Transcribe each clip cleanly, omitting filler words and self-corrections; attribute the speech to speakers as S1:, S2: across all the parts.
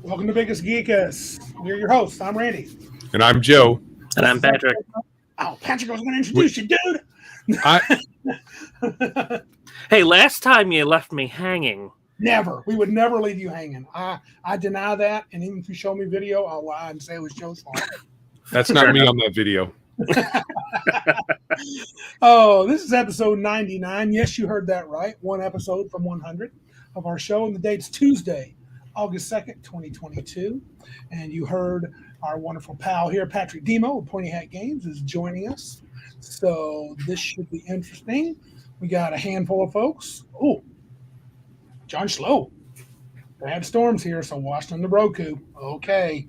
S1: Welcome to Biggest Geekus. We're your hosts. I'm Randy.
S2: And I'm Joe.
S3: And I'm Patrick.
S1: Oh, Patrick, I was going to introduce you, dude.
S3: Hey, last time you left me hanging.
S1: Never. We would never leave you hanging. I deny that. And even if you show me video, I'll lie and say it was Joe's fault.
S2: That's not me on that video.
S1: Oh, this is episode 99. Yes, you heard that right. One episode from 100 of our show. And the date's Tuesday, August 2nd, 2022. And you heard our wonderful pal here, Patrick Demo of Pointy Hat Games, is joining us. So this should be interesting. We got a handful of folks. Oh, John Slow. Bad storms here, so watch on the Roku. Okay.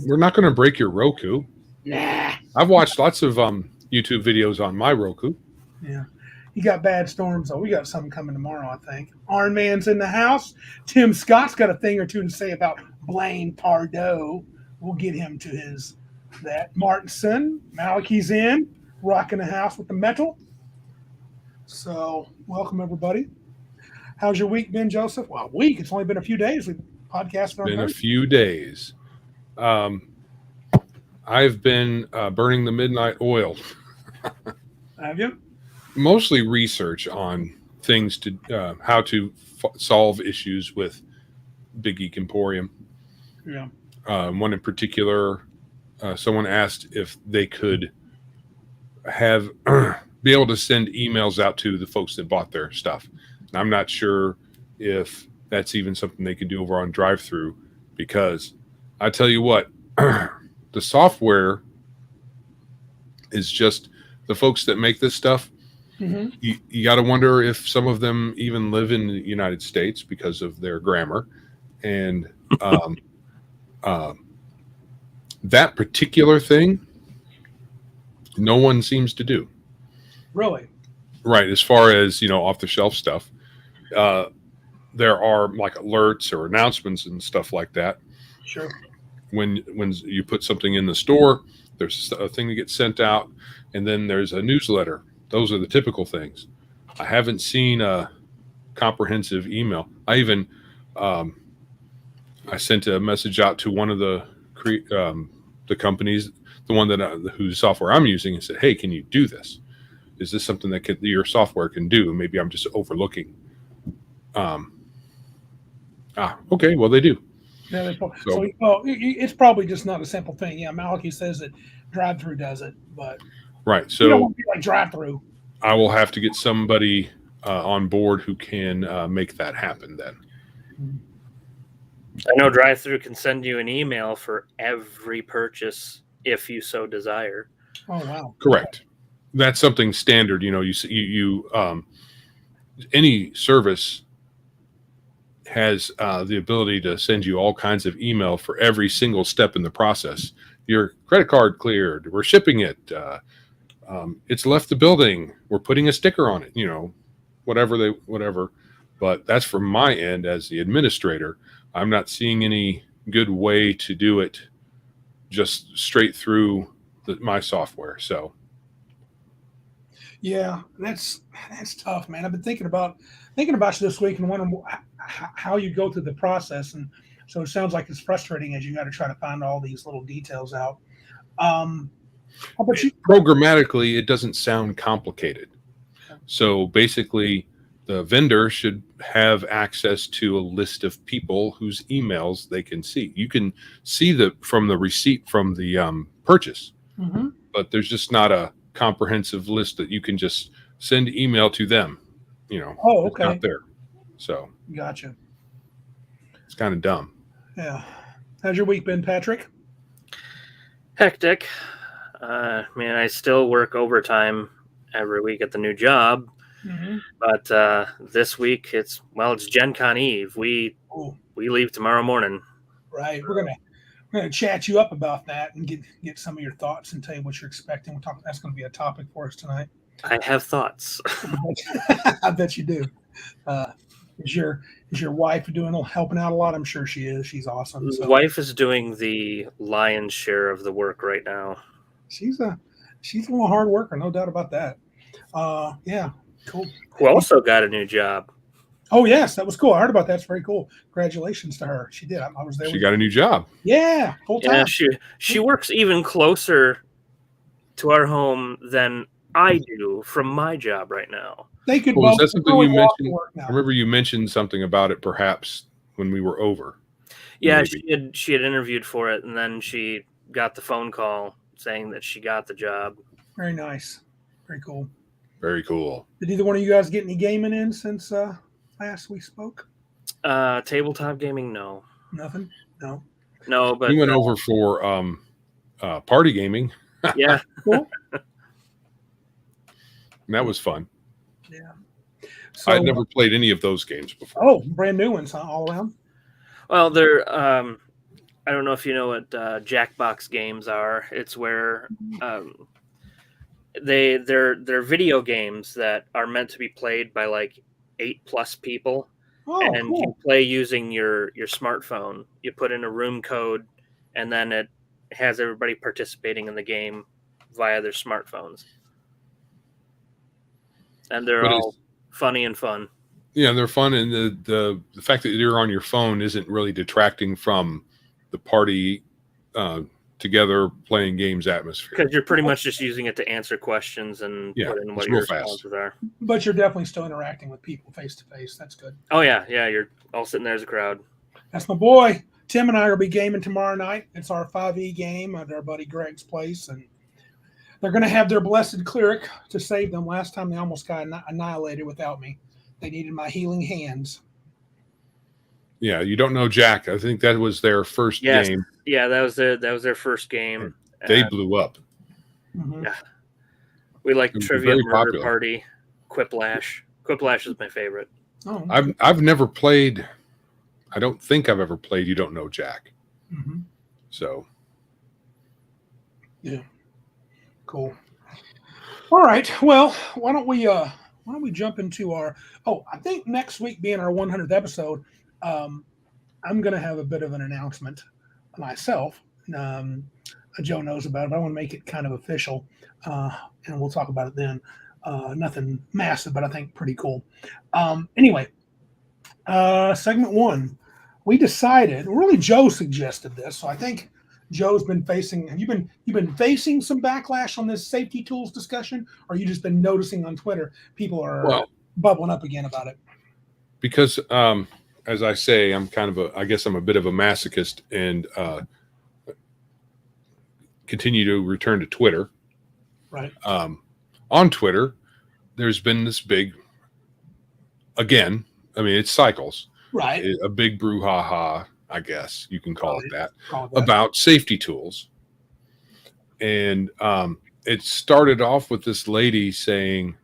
S2: We're not going to break your Roku.
S1: Nah.
S2: I've watched lots of YouTube videos on my Roku.
S1: Yeah. You got bad storms, though. We got something coming tomorrow, I think. Iron Man's in the house. Tim Scott's got a thing or two to say about Blain Pardoe. We'll get him to that. Martinson, Malachi's in, rocking the house with the metal. So, welcome, everybody. How's your week been, Joseph? Well, week. It's only been a few days. We've podcasted on
S2: Thursday. A few days. I've been burning the midnight oil.
S1: Have you?
S2: Mostly research on things to how to solve issues with Big Geek Emporium.
S1: Yeah.
S2: One in particular, someone asked if they could have be able to send emails out to the folks that bought their stuff. And I'm not sure if that's even something they could do over on drive-through, because I tell you what, the software is just the folks that make this stuff.
S1: Mm-hmm.
S2: You got to wonder if some of them even live in the United States because of their grammar. And that particular thing, no one seems to do.
S1: Really?
S2: Right. As far as, off the shelf stuff, there are like alerts or announcements and stuff like that.
S1: Sure.
S2: When you put something in the store, there's a thing that gets sent out, and then there's a newsletter. Those are the typical things. I haven't seen a comprehensive email. I even I sent a message out to one of the companies, the one that whose software I'm using, and said, "Hey, can you do this? Is this something that your software can do? Maybe I'm just overlooking." Okay, well they do.
S1: Yeah, it's probably just not a simple thing. Yeah, Malachi says that drive-through does it, but
S2: right. So
S1: you don't want to be like drive-through.
S2: I will have to get somebody on board who can make that happen then.
S3: I know drive-through can send you an email for every purchase if you so desire.
S1: Oh wow!
S2: Correct. That's something standard. You any service has the ability to send you all kinds of email for every single step in the process. Your credit card cleared. We're shipping it. It's left the building. We're putting a sticker on it. Whatever. But that's from my end as the administrator. I'm not seeing any good way to do it just straight through my software. So.
S1: Yeah, that's tough, man. I've been thinking about you this week and wondering how you go through the process, and so it sounds like it's frustrating as you got to try to find all these little details out.
S2: Programmatically, it doesn't sound complicated. So basically, the vendor should have access to a list of people whose emails they can see. You can see from the receipt from the purchase,
S1: mm-hmm.
S2: but there's just not a comprehensive list that you can just send email to them.
S1: Oh, okay.
S2: It's not there. So
S1: gotcha.
S2: It's kind of dumb.
S1: Yeah. How's your week been, Patrick?
S3: Hectic. Man, I still work overtime every week at the new job.
S1: Mm-hmm.
S3: But this week it's Gencon Eve. We leave tomorrow morning.
S1: Right. We're gonna chat you up about that and get some of your thoughts and tell you what you're expecting. That's going to be a topic for us tonight.
S3: I have thoughts.
S1: I bet you do. Is your wife helping out a lot? I'm sure she is. She's awesome.
S3: So. Wife is doing the lion's share of the work right now.
S1: She's a little hard worker, no doubt about that. Yeah, cool.
S3: Who also got a new job?
S1: Oh yes, that was cool. I heard about that. It's very cool. Congratulations to her. She did. I was there.
S2: She got a new job.
S1: Yeah, full time.
S3: Yeah, she works even closer to our home than I do from my job right now.
S1: They could
S2: Well, is
S1: both
S2: that something
S1: probably
S2: you
S1: walk to
S2: mentioned?
S1: work
S2: I
S1: now.
S2: remember you mentioned something about it perhaps when we were over.
S3: Yeah,
S2: Maybe.
S3: she had interviewed for it, and then she got the phone call saying that she got the job.
S1: Very nice. Very cool.
S2: Very cool.
S1: Did either one of you guys get any gaming in since last we spoke?
S3: Tabletop gaming, no.
S1: Nothing. No.
S3: No, but
S2: We went over for party gaming.
S3: yeah.
S1: Cool.
S2: And that was fun.
S1: Yeah. So,
S2: I'd never played any of those games before.
S1: Oh, brand new ones, huh? All around.
S3: Well, they're I don't know if you know what Jackbox games are. It's where they're video games that are meant to be played by like 8+ people.
S1: Oh,
S3: and
S1: cool.
S3: you play using your smartphone. You put in a room code, and then it has everybody participating in the game via their smartphones. And they're all funny and fun.
S2: Yeah, they're fun, and the fact that you're on your phone isn't really detracting from the party together playing games atmosphere.
S3: Because you're pretty much just using it to answer questions and put in what your responses are.
S1: But you're definitely still interacting with people face to face. That's good.
S3: Oh yeah, you're all sitting there as a crowd.
S1: That's my boy. Tim and I will be gaming tomorrow night. It's our 5e game at our buddy Greg's place, and they're going to have their blessed cleric to save them. Last time they almost got annihilated without me. They needed my healing hands.
S2: Yeah, you don't know Jack. I think that was their first game.
S3: Yeah, that was their first game.
S2: They blew up.
S1: Mm-hmm.
S3: Yeah, we like Trivia Murder
S2: popular.
S3: Party, Quiplash. Quiplash is my favorite.
S1: Oh,
S2: I've never played. I don't think I've ever played You Don't Know Jack.
S1: mm-hmm.
S2: So
S1: yeah, cool. All right. Well, why don't we jump into our? Oh, I think next week being our 100th episode, I'm going to have a bit of an announcement myself. Joe knows about it, but I want to make it kind of official, and we'll talk about it then. Nothing massive, but I think pretty cool. Anyway, segment 1, we decided. Really, Joe suggested this, so I think Joe's been facing. Have you been facing some backlash on this safety tools discussion, or you just been noticing on Twitter people are bubbling up again about it?
S2: Because as I say, I'm I guess I'm a bit of a masochist, and continue to return to Twitter.
S1: Right.
S2: On Twitter, there's been this big, again, I mean, it cycles.
S1: Right.
S2: A big brouhaha, I guess you can call it that,
S1: that,
S2: about safety tools. And it started off with this lady saying,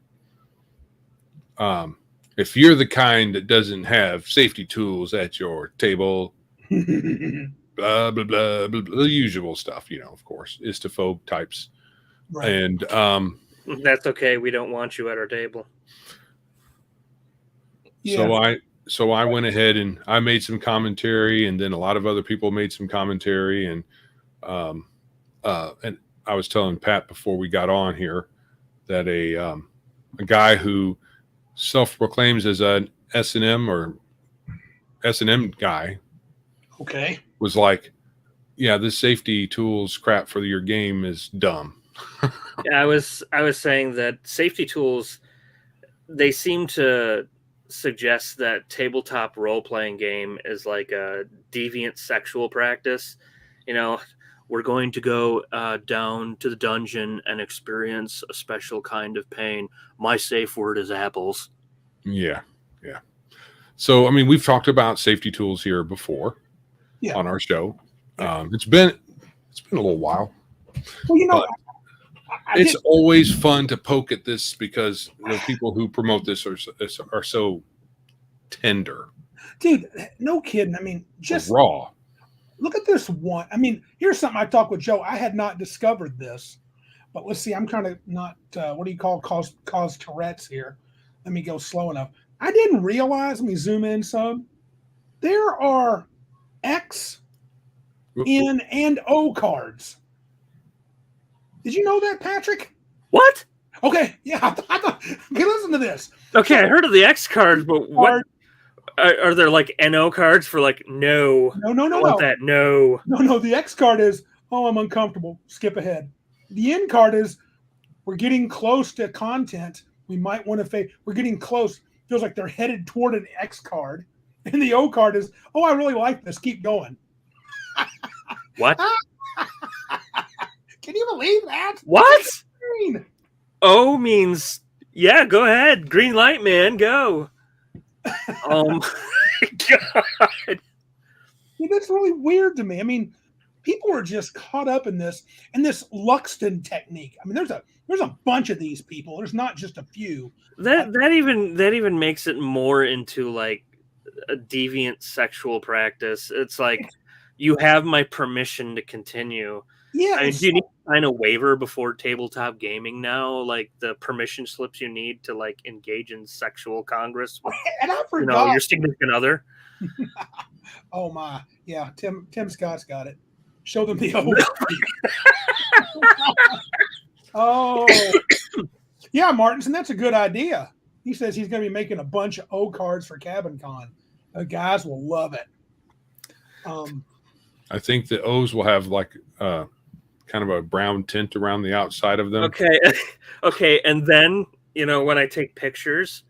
S2: if you're the kind that doesn't have safety tools at your table, blah, blah, blah, blah, blah, the usual stuff, of course, istophobe types.
S1: Right.
S2: And
S3: that's okay. We don't want you at our table.
S1: Yeah.
S2: So I went ahead and I made some commentary, and then a lot of other people made some commentary, and I was telling Pat before we got on here that a guy who self-proclaims as an S&M or S&M guy,
S1: okay,
S2: was like, yeah, this safety tools crap for your game is dumb.
S3: Yeah, I was saying that safety tools, they seem to suggest that tabletop role-playing game is like a deviant sexual practice. We're going to go down to the dungeon and experience a special kind of pain. My safe word is apples.
S2: Yeah. So, I mean, we've talked about safety tools here before on our show. It's been a little while.
S1: Well,
S2: it's always fun to poke at this because the people who promote this are so tender.
S1: Dude, no kidding. I mean, just
S2: raw.
S1: Look at this one. I mean, here's something I talked with Joe. I had not discovered this, but let's see. I'm kind of not, what do you call cause Tourette's here? Let me go slow enough. I didn't realize, let me zoom in some. There are X, N, and O cards. Did you know that, Patrick?
S3: What?
S1: Okay, yeah. I thought, okay, listen to this.
S3: Okay, I heard of the X cards, but what? Are there like NO cards for like no?
S1: No, no,
S3: I
S1: no,
S3: want
S1: no.
S3: that no.
S1: No. The X card is, oh, I'm uncomfortable. Skip ahead. The N card is, we're getting close to content. We might want to we're getting close. Feels like they're headed toward an X card. And the O card is, oh, I really like this. Keep going.
S3: What?
S1: Can you believe that?
S3: What?
S1: Green.
S3: O means yeah. Go ahead. Green light, man. Go. Oh my god.
S1: Yeah, that's really weird to me. I mean, people are just caught up in this Luxton technique. I mean, there's a bunch of these people. There's not just a few.
S3: That even makes it more into like a deviant sexual practice. It's like you have my permission to continue.
S1: Yeah.
S3: I mean, do you need to sign a waiver before tabletop gaming now? Like the permission slips you need to like engage in sexual congress with,
S1: and I forgot
S3: your significant other.
S1: Oh my, yeah. Tim Scott's got it. Show them the old. Oh, yeah, Martinson. That's a good idea. He says he's going to be making a bunch of O cards for Cabin Con. Guys will love it.
S2: I think the O's will have like kind of a brown tint around the outside of them.
S3: Okay. And then, when I take pictures,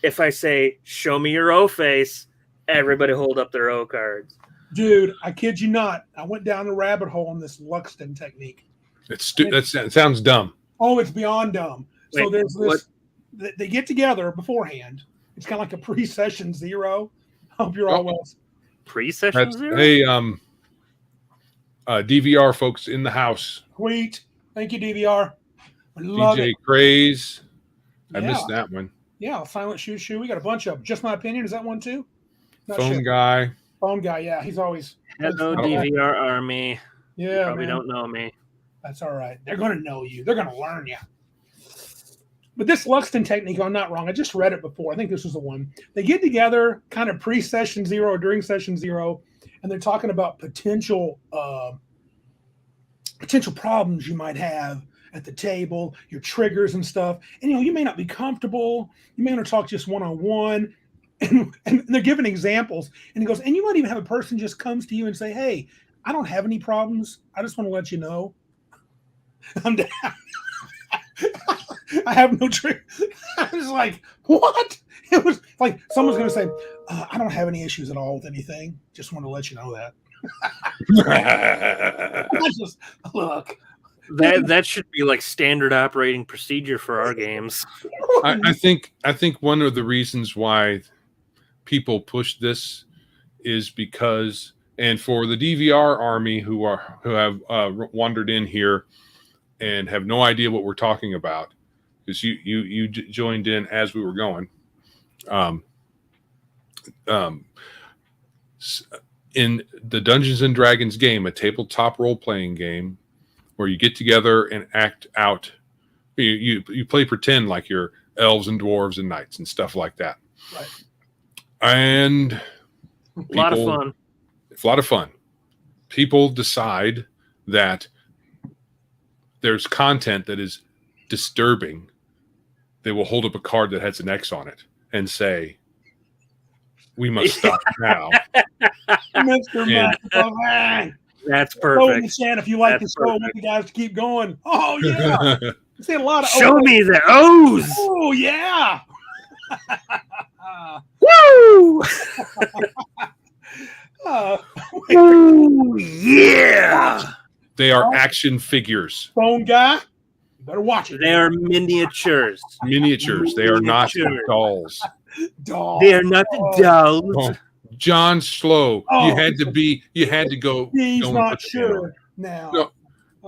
S3: if I say, show me your O face, everybody hold up their O cards.
S1: Dude, I kid you not. I went down a rabbit hole on this Luxton technique.
S2: That sounds dumb.
S1: Oh, it's beyond dumb.
S3: Wait,
S1: so there's this, they get together beforehand. It's kind of like a pre-session zero. Hope you're all well.
S3: Pre-session zero?
S2: Hey, DVR folks in the house.
S1: Sweet. Thank you, DVR. I love
S2: DJ
S1: it.
S2: Craze. I
S1: Yeah.
S2: missed that one.
S1: Yeah, Silent Shoo. We got a bunch of them. Just My Opinion. Is that one too? Not
S2: Phone
S1: sure.
S2: guy.
S1: Phone guy, yeah. He's always.
S3: Hello, DVR army.
S1: Yeah,
S3: You probably
S1: man.
S3: don't know me.
S1: That's all right. They're going to know you. They're going to learn you. But this Luxton technique, I'm not wrong. I just read it before. I think this was the one. They get together kind of pre-session zero or during session zero, and they're talking about potential problems you might have at the table, your triggers and stuff. And, you may not be comfortable. You may want to talk just one-on-one. And they're giving examples. And he goes, and you might even have a person just comes to you and say, hey, I don't have any problems. I just want to let you know. I'm down. I have no trigger. I was like, what? It was like someone's going to say, I don't have any issues at all with anything. Just want to let you know that. Just, look.
S3: That should be like standard operating procedure for our games.
S2: I think one of the reasons why people push this is because, and for the DVR army who have wandered in here and have no idea what we're talking about, because you joined in as we were going. In the Dungeons and Dragons game, a tabletop role-playing game where you get together and act out, you play pretend like you're elves and dwarves and knights and stuff like that.
S1: Right.
S2: And
S3: A lot of fun.
S2: It's a lot of fun. People decide that there's content that is disturbing. They will hold up a card that has an X on it and say, we must stop now.
S1: Mr. Master.
S3: That's
S1: Throw in the
S3: perfect.
S1: chat if you like
S3: That's
S1: the show. I want you guys to keep going. Oh, yeah. I see a lot of
S3: Show me the O's.
S1: Oh, yeah.
S3: Woo!
S1: Woo,
S3: Yeah.
S2: They are action figures.
S1: phone guy. You better watch it.
S3: They are miniatures.
S2: Miniatures. They are not
S3: Miniatures.
S2: dolls.
S1: Dog.
S3: They are not dolls.
S2: Oh, John Slow.
S1: Oh.
S2: You had to go.
S1: He's
S2: go and
S1: not
S2: put the hand on.
S1: sure now.
S2: No.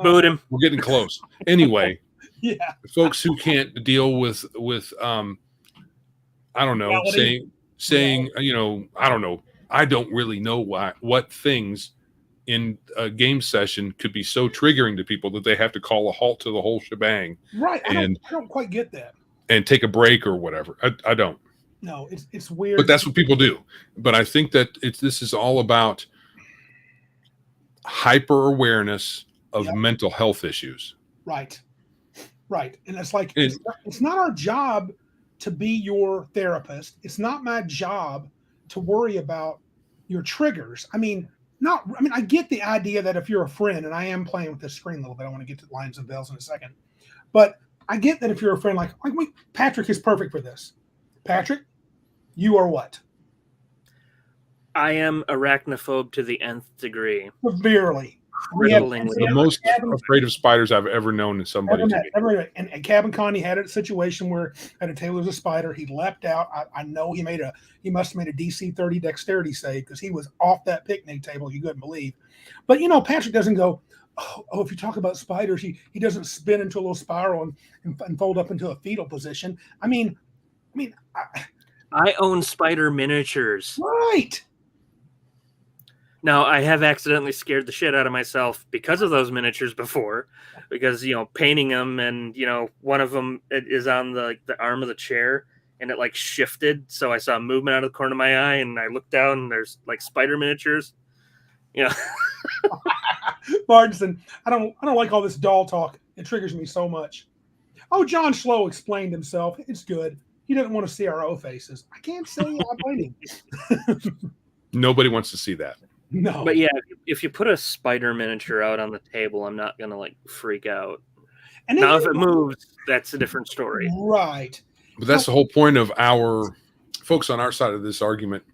S3: Boot him.
S2: We're getting close. Anyway,
S1: Yeah.
S2: folks who can't deal with I don't know,
S1: Reality.
S2: saying I don't know. I don't really know what things in a game session could be so triggering to people that they have to call a halt to the whole shebang
S1: Right. I
S2: And-
S1: don't quite get that.
S2: and take a break or whatever. I don't.
S1: No, it's weird.
S2: But that's what people do. But I think that this is all about hyper awareness of
S1: Yep.
S2: mental health issues.
S1: Right. Right. And it's like,
S2: And-
S1: it's not our job to be your therapist. It's not my job to worry about your triggers. I mean, I get the idea that if you're a friend, and I am playing with this screen a little bit, I want to get to lines and bells in a second, but I get that if you're a friend, Patrick is perfect for this. Patrick, you are what?
S3: I am arachnophobe to the nth degree.
S1: Severely.
S2: The most afraid of spiders I've ever known in somebody.
S1: Ever met. And at Cabin Con, he had a situation where at a table was a spider. He leapt out. I know he must have made a DC 30 dexterity save because he was off that picnic table. You couldn't believe. But Patrick doesn't go, oh, if you talk about spiders, he doesn't spin into a little spiral and fold up into a fetal position. I
S3: own spider miniatures.
S1: Right.
S3: Now, I have accidentally scared the shit out of myself because of those miniatures before, because, painting them and, one of them is on the arm of the chair and it shifted. So I saw movement out of the corner of my eye and I looked down and there's spider miniatures.
S1: Martinson, I don't like all this doll talk. It triggers me so much. Oh, John Schlow explained himself. It's good. He didn't want to see our O faces. I can't say I blame him.
S2: Nobody wants to see that.
S1: No.
S3: But yeah, if you put a spider miniature out on the table, I'm not gonna freak out. And now if it moves, that's a different story.
S1: Right.
S2: But that's the whole point of our folks on our side of this argument,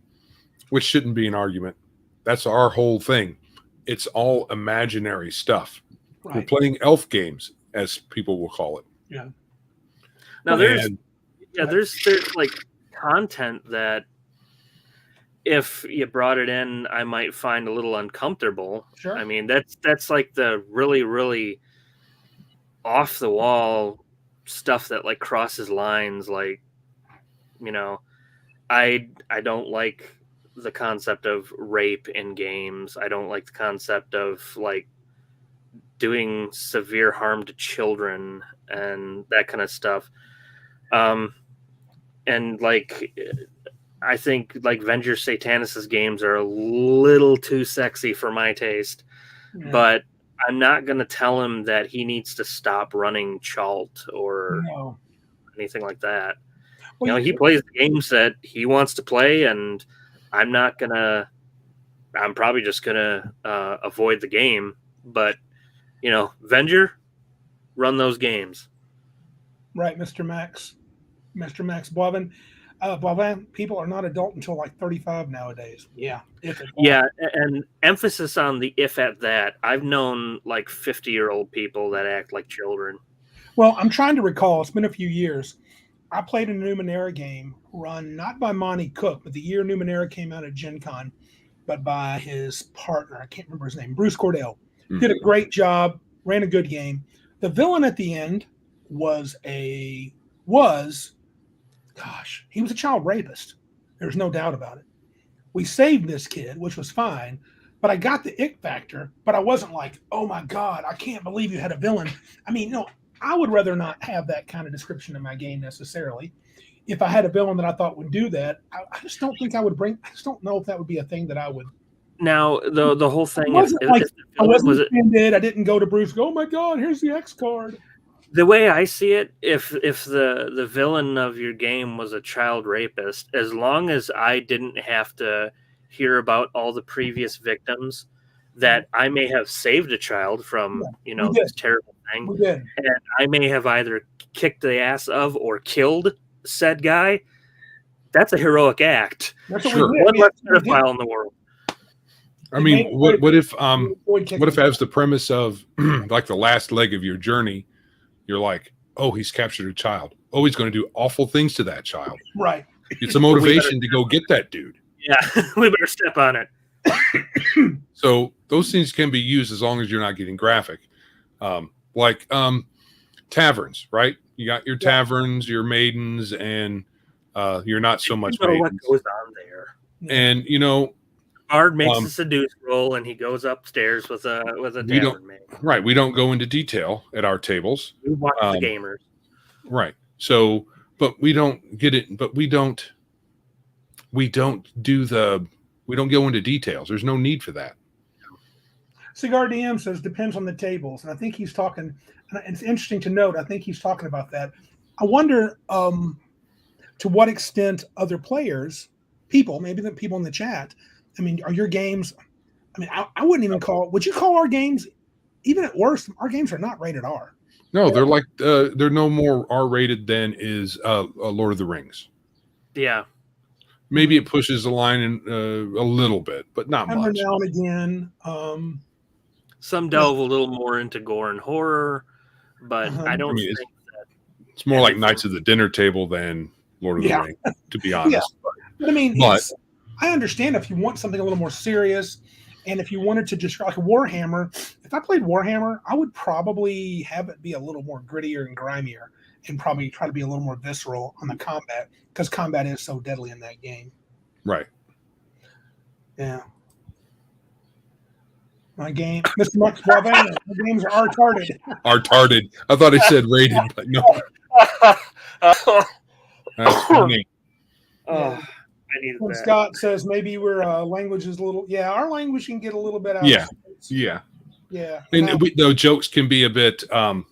S2: which shouldn't be an argument. That's our whole thing. It's all imaginary stuff. Right. We're playing elf games, as people will call it.
S1: Yeah.
S3: Now there's content that if you brought it in, I might find a little uncomfortable.
S1: Sure.
S3: I mean, that's the really, really off the wall stuff that crosses lines. I don't like the concept of rape in games. I don't like the concept of doing severe harm to children and that kind of stuff. I think Venger Satanis's games are a little too sexy for my taste, but I'm not going to tell him that he needs to stop running Chalt or anything like that. Well, he plays the games that he wants to play, and I'm probably just going to avoid the game. But, Venger, run those games.
S1: Right, Mr. Max. Boivin. People are not adult until 35 nowadays. Yeah.
S3: Yeah, and emphasis on the if at that. I've known 50-year-old people that act like children.
S1: Well, I'm trying to recall. It's been a few years. I played a Numenera game run not by Monty Cook, but the year Numenera came out at Gencon, but by his partner. I can't remember his name. Bruce Cordell. Mm-hmm. Did a great job. Ran a good game. The villain at the end he was a child rapist. There's no doubt about it. We saved this kid, which was fine, but I got the ick factor, but I wasn't oh my God, I can't believe you had a villain. I mean, I would rather not have that kind of description in my game necessarily. If I had a villain that I thought would do that, I just don't think I just don't know if that would be a thing that I would.
S3: Now, the whole thing is,
S1: I wasn't offended. I didn't go to Bruce, oh my God, here's the X card.
S3: The way I see it, if the villain of your game was a child rapist, as long as I didn't have to hear about all the previous victims that I may have saved a child from, this terrible thing, and I may have either kicked the ass of or killed said guy, that's a heroic act.
S2: Sure.
S3: One less pedophile in the world.
S2: I mean, what if as the premise of the last leg of your journey, you're oh, he's captured a child. Oh, he's going to do awful things to that child.
S1: Right.
S2: It's a motivation to go get that dude.
S3: Yeah, we better step on it.
S2: So those things can be used as long as you're not getting graphic. Taverns, right? You got your taverns, your maidens, and you're not so much maidens.
S3: What goes on there?
S2: And,
S3: Bard makes a seduce roll, and he goes upstairs with a tavern maid.
S2: Right. We don't go into detail at our tables.
S3: We watch the gamers.
S2: Right. So, but we don't get it. But we don't go into details. There's no need for that.
S1: Cigar DM says depends on the tables, and I think he's talking. And it's interesting to note. I think he's talking about that. I wonder to what extent other players people, maybe the people in the chat. I mean, are your games? I mean, I wouldn't even call. Would you call our games, even at worst, our games are not rated R?
S2: No, they're like they're no more R-rated than is Lord of the Rings.
S3: Yeah.
S2: Maybe it pushes the line in a little bit, but not much.
S1: Now and again,
S3: some delve a little more into gore and horror, but I don't think
S2: it's more like Knights of the Dinner Table than Lord of the Rings, to be honest.
S1: But I mean, I understand if you want something a little more serious, and if you wanted to just like Warhammer. If I played Warhammer, I would probably have it be a little more grittier and grimier, and probably try to be a little more visceral on the combat, because combat is so deadly in that game.
S2: Right.
S1: Yeah. My game, Mr. Max Bravo, my games are R-tarded.
S2: R-tarded. I thought it said rated, but no. That's funny.
S3: I need that.
S1: Scott says maybe our language is a little. Yeah, our language can get a little bit out.
S2: Yeah.
S1: Yeah.
S2: And though jokes can be a bit, and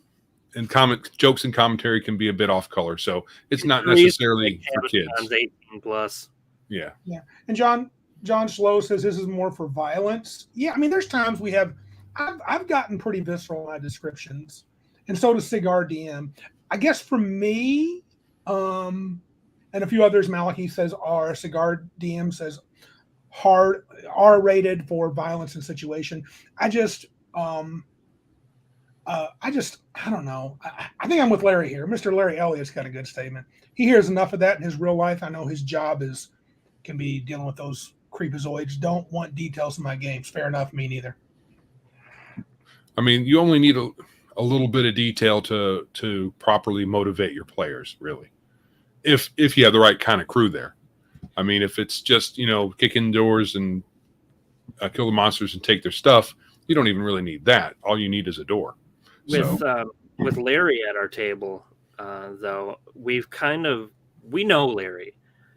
S2: jokes and commentary can be a bit off color, so it's not necessarily for kids.
S3: 18 plus.
S2: Yeah.
S1: And John Slow says this is more for violence. Yeah, I mean, there's times I've gotten pretty visceral in my descriptions, and so does Cigar DM. I guess for me, and a few others, Malachi says R, Cigar DM says hard R-rated for violence and situation. I don't know. I think I'm with Larry here. Mr. Larry Elliott's got a good statement. He hears enough of that in his real life. I know his job can be dealing with those creepazoids. Don't want details in my games. Fair enough. Me neither.
S2: I mean, you only need a little bit of detail to properly motivate your players, really. If you have the right kind of crew there. I mean, if it's just, kick in doors and kill the monsters and take their stuff, you don't even really need that. All you need is a door.
S3: With Larry at our table, though, we know Larry.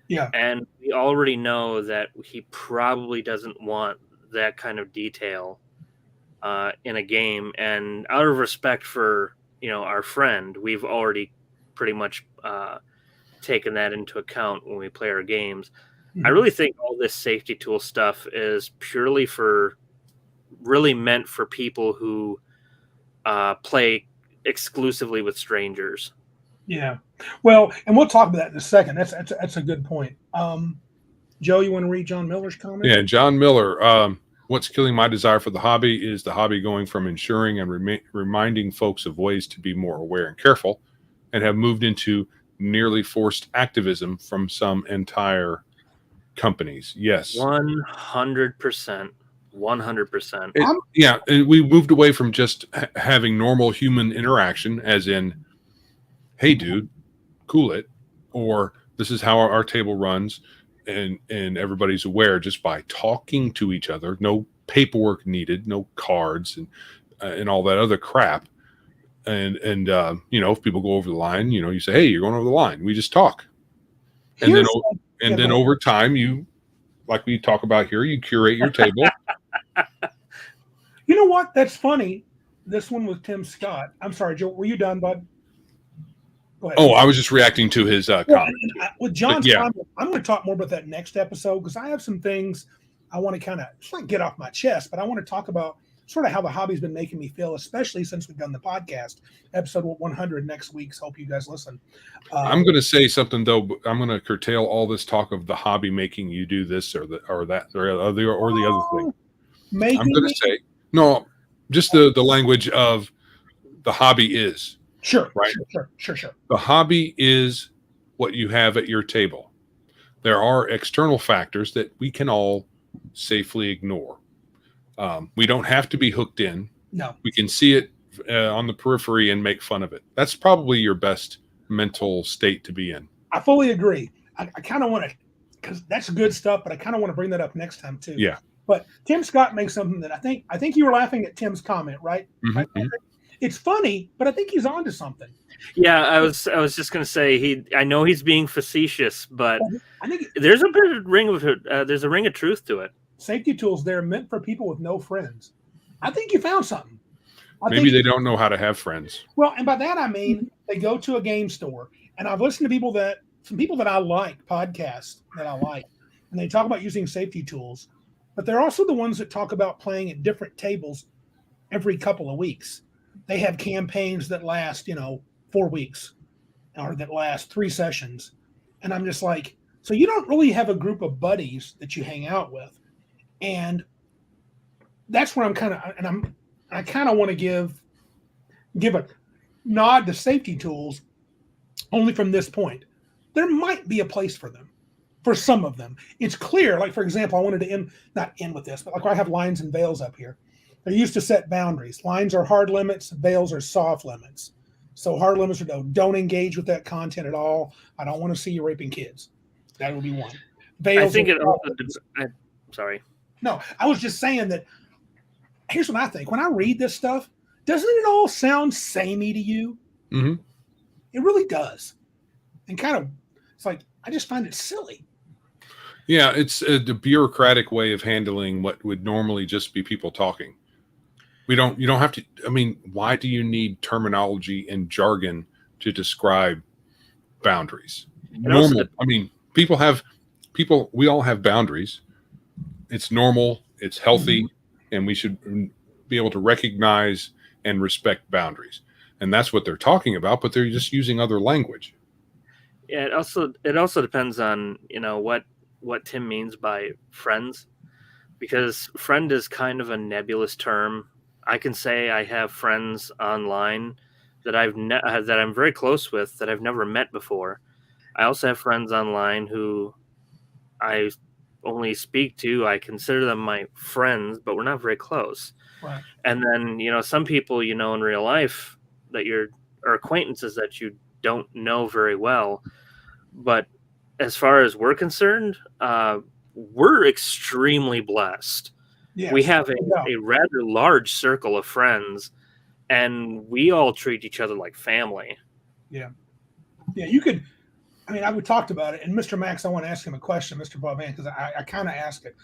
S1: Yeah.
S3: And we already know that he probably doesn't want that kind of detail in a game. And out of respect for, our friend, we've already pretty much taken that into account when we play our games. Mm-hmm. I really think all this safety tool stuff is purely really meant for people who play exclusively with strangers.
S1: Yeah. Well, and we'll talk about that in a second. That's a good point. Joe, you want to read John Miller's comment?
S2: Yeah, John Miller. What's killing my desire for the hobby is the hobby going from ensuring and reminding folks of ways to be more aware and careful, and have moved into nearly forced activism from some entire companies. Yes.
S3: 100%. 100%.
S2: Yeah, and we moved away from just having normal human interaction, as in, hey, dude, cool it, or this is how our table runs, and everybody's aware just by talking to each other. No paperwork needed, no cards, and all that other crap. And if people go over the line, you say, hey, you're going over the line. We just talk, and then over time, you, like we talk about here, you curate your table.
S1: You know what? That's funny. This one with Tim Scott. I'm sorry, Joe. Were you done, bud? Go ahead.
S2: Oh, I was just reacting to his comment.
S1: With John's comment, I'm going to talk more about that next episode, because I have some things I want to kind of not get off my chest, but I want to talk about sort of how the hobby's been making me feel, especially since we've done the podcast episode 100 next week. So hope you guys listen.
S2: I'm going to say something though. But I'm going to curtail all this talk of the hobby making you do this or that or the other thing. I'm going to say no, just the language of the hobby is
S1: sure,
S2: right.
S1: Sure.
S2: The hobby is what you have at your table. There are external factors that we can all safely ignore. We don't have to be hooked in.
S1: No,
S2: we can see it on the periphery and make fun of it. That's probably your best mental state to be in.
S1: I fully agree. I kind of want to, because that's good stuff, but I kind of want to bring that up next time too.
S2: Yeah.
S1: But Tim Scott makes something that I think you were laughing at Tim's comment, right?
S2: Mm-hmm.
S1: Right? It's funny, but I think he's onto something.
S3: Yeah, I was just going to say I know he's being facetious, but
S1: I think
S3: there's a bit of there's a ring of truth to it.
S1: Safety tools, they're meant for people with no friends. I think you found something.
S2: Maybe they don't know how to have friends.
S1: Well, and by that I mean they go to a game store, and I've listened to some people that I like, podcasts that I like, and they talk about using safety tools, but they're also the ones that talk about playing at different tables every couple of weeks. They have campaigns that last, 4 weeks or that last 3 sessions. And I'm just like, so you don't really have a group of buddies that you hang out with. And that's where I kind of want to give a nod to safety tools only from this point. There might be a place for them, for some of them. It's clear, like, for example, I wanted to not end with this, but like I have lines and veils up here. They're used to set boundaries. Lines are hard limits, veils are soft limits. So hard limits are don't engage with that content at all. I don't want to see you raping kids. That would be one. Veils.
S3: I think it also. Sorry.
S1: No, I was just saying that. Here's what I think. When I read this stuff, doesn't it all sound samey to you?
S2: Mm-hmm.
S1: It really does. And kind of, it's like, I just find it silly.
S2: Yeah, it's the bureaucratic way of handling what would normally just be people talking. You don't have to. I mean, why do you need terminology and jargon to describe boundaries? Normal. I mean, we all have boundaries. It's normal. It's healthy. And we should be able to recognize and respect boundaries. And that's what they're talking about, but they're just using other language.
S3: Yeah, it also depends on, what Tim means by friends, because friend is kind of a nebulous term. I can say I have friends online that that I'm very close with that I've never met before. I also have friends online who I only speak to. I consider them my friends, but we're not very close.
S1: Right.
S3: And then, some people, in real life that are acquaintances that you don't know very well. But as far as we're concerned, we're extremely blessed. Yes. We have a rather large circle of friends, and we all treat each other like family.
S1: Yeah. Yeah, you could. I mean, we talked about it, and Mr. Max, I want to ask him a question, Mr. Boban, because I kind of asked it.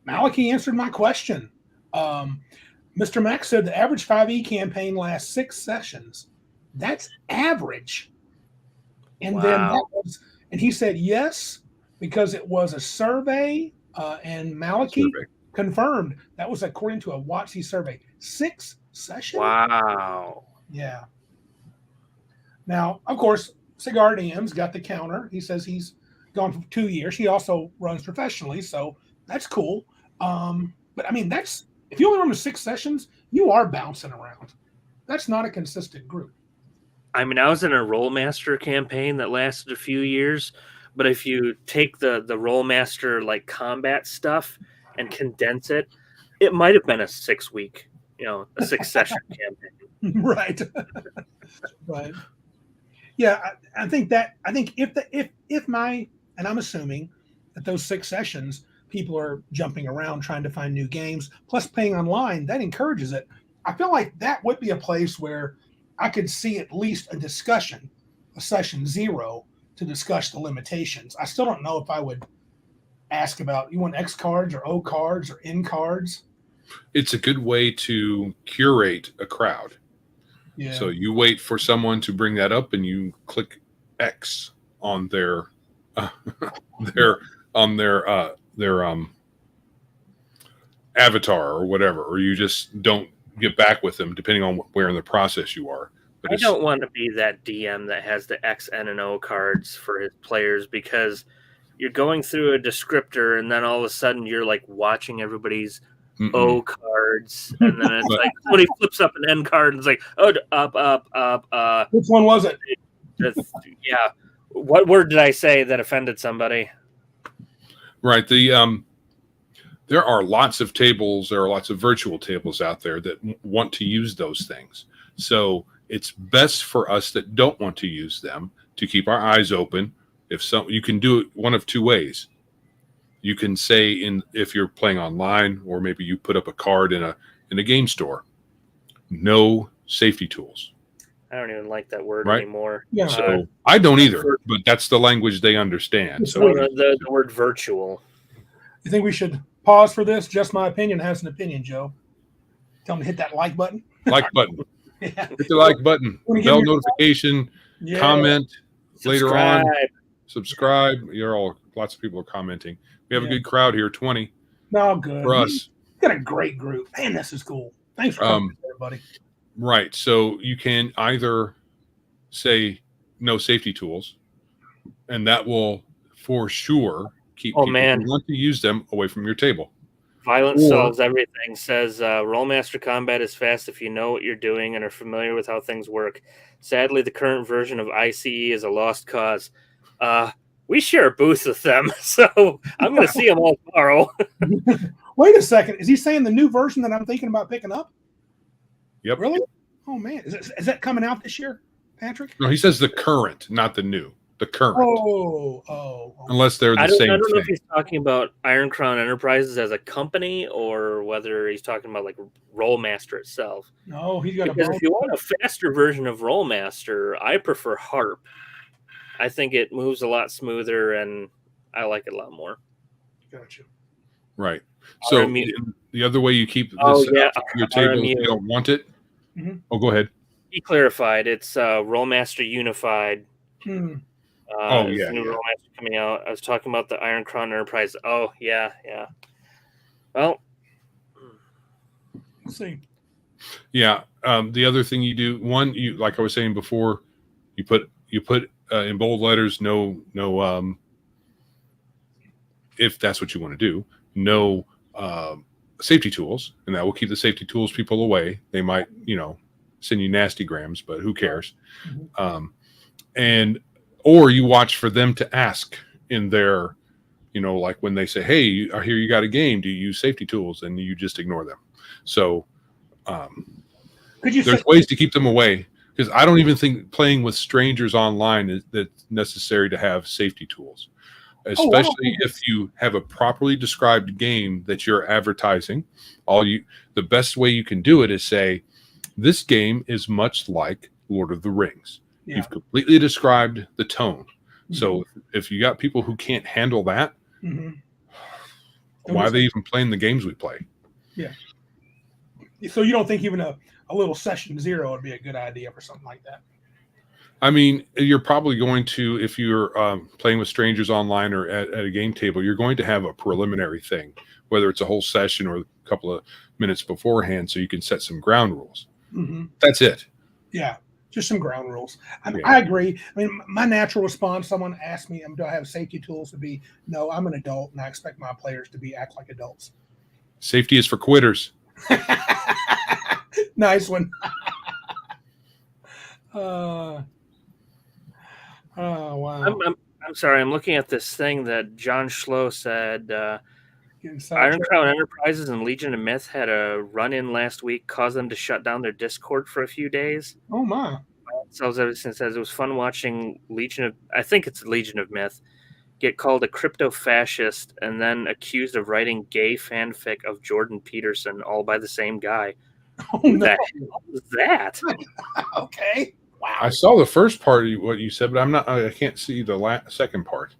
S1: Maliki answered my question. Mr. Max said the average 5e campaign lasts 6 sessions. That's average. And then and he said yes, because it was a survey, and Maliki confirmed that was according to a WotC survey. 6 sessions?
S3: Wow.
S1: Yeah. Now, of course, Cigar DM's got the counter. He says he's gone for 2 years. He also runs professionally, so that's cool. But I mean, if you only run to 6 sessions, you are bouncing around. That's not a consistent group.
S3: I mean, I was in a Rollmaster campaign that lasted a few years, but if you take the Rollmaster like combat stuff and condense it, it might have been a 6-week, a 6-session campaign.
S1: Right. Right. Yeah, I think if and I'm assuming that those 6 sessions, people are jumping around trying to find new games, plus playing online, that encourages it. I feel like that would be a place where I could see at least a discussion, a session 0, to discuss the limitations. I still don't know if I would ask about, you want X cards or O cards or N cards?
S2: It's a good way to curate a crowd.
S1: Yeah.
S2: So you wait for someone to bring that up, and you click X on their avatar or whatever, or you just don't get back with them depending on where in the process you are. But
S3: I don't want to be that DM that has the X, N, and O cards for his players, because you're going through a descriptor and then all of a sudden you're like watching everybody's O cards, and then it's like somebody flips up an N card and it's like, up.
S1: Which one was it?
S3: Yeah. What word did I say that offended somebody?
S2: Right. There are lots of tables. There are lots of virtual tables out there that want to use those things. So it's best for us that don't want to use them to keep our eyes open. You can do it one of 2 ways. You can say if you're playing online, or maybe you put up a card in a game store, no safety tools.
S3: I don't even like that word anymore.
S1: Yeah.
S2: So I don't either, but that's the language they understand. So
S3: the word virtual.
S1: You think we should pause for this? Just my opinion has an opinion, Joe. Tell them to hit that like button.
S2: Like button.
S1: Yeah.
S2: Hit the like button. Bell notification. Yeah. Comment later on. Subscribe. You're all lots of people are commenting. We have a good crowd here, 20
S1: No, good.
S2: for us.
S1: Got a great group. Man, this is cool. Thanks for coming, everybody.
S2: Right. So you can either say no safety tools, and that will for sure keep people who want to use them away from your table.
S3: Violence solves everything. Says Rollmaster combat is fast if you know what you're doing and are familiar with how things work. Sadly, the current version of ICE is a lost cause. We share a booth with them, so I'm going to see them all tomorrow.
S1: Wait a second. Is he saying the new version that I'm thinking about picking up?
S2: Yep.
S1: Really? Oh, man. Is that coming out this year, Patrick?
S2: No, he says the current, not the new. The current.
S1: Oh.
S2: Unless they're the same
S3: I don't know
S2: thing.
S3: if he's talking about Iron Crown Enterprises as a company or whether he's talking about like Rollmaster itself.
S1: No, he's got
S3: because if you want a faster version of Rollmaster, I prefer Harp. I think it moves a lot smoother and I like it a lot more.
S1: Gotcha.
S2: Right. So the other way you keep this your table if you don't want it.
S1: Mm-hmm.
S2: Oh, go ahead.
S3: He clarified it's Rollmaster Unified.
S1: Hmm.
S3: New Rollmaster coming out. I was talking about the Iron Crown Enterprise. Oh, yeah. Well,
S1: let's see.
S2: Yeah. The other thing you do, one, you like I was saying before, you put in bold letters, no, if that's what you want to do, no safety tools, and that will keep the safety tools people away. They might, send you nasty grams, but who cares?
S1: Mm-hmm.
S2: Or you watch for them to ask in their, like when they say, hey, I hear you got a game, do you use safety tools? And you just ignore them. So there's ways to keep them away, because I don't even think playing with strangers online is that's necessary to have safety tools, especially if you have a properly described game that you're advertising. The best way you can do it is say, this game is much like Lord of the Rings. Yeah. You've completely described the tone. Mm-hmm. So if you got people who can't handle that,
S1: mm-hmm.
S2: why are they even playing the games we play?
S1: Yeah. So you don't think even a little session 0 would be a good idea for something like that?
S2: I mean, you're probably going to, if you're playing with strangers online or at a game table, you're going to have a preliminary thing, whether it's a whole session or a couple of minutes beforehand, so you can set some ground rules.
S1: Mm-hmm.
S2: That's it.
S1: Yeah. Just some ground rules. I agree. I mean, my natural response, someone asked me, do I have safety tools, would be, no, I'm an adult and I expect my players to act like adults.
S2: Safety is for quitters.
S1: Nice one. Oh, wow.
S3: I'm sorry. I'm looking at this thing that John Schlow said. Iron Crown Enterprises and Legion of Myth had a run-in last week, caused them to shut down their Discord for a few days.
S1: Oh, my.
S3: Says it was fun watching I think it's Legion of Myth, get called a crypto-fascist and then accused of writing gay fanfic of Jordan Peterson, all by the same guy.
S1: Oh, no.
S3: What was that?
S1: Okay. Wow.
S2: I saw the first part of what you said, but I can't see the second part.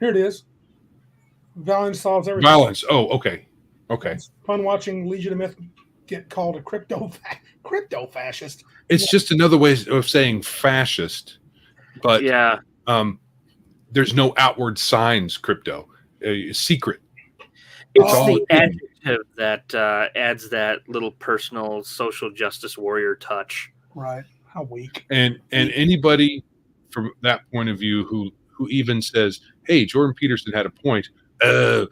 S1: Here it is. Violence solves everything.
S2: Violence. Oh, okay. Okay.
S1: It's fun watching Legion of Myth get called a crypto fascist.
S2: It's just another way of saying fascist, but there's no outward signs. Crypto, secret.
S3: It's the adjective that adds that little personal social justice warrior touch.
S1: Right. How weak.
S2: And anybody from that point of view who even says, "Hey, Jordan Peterson had a point." You're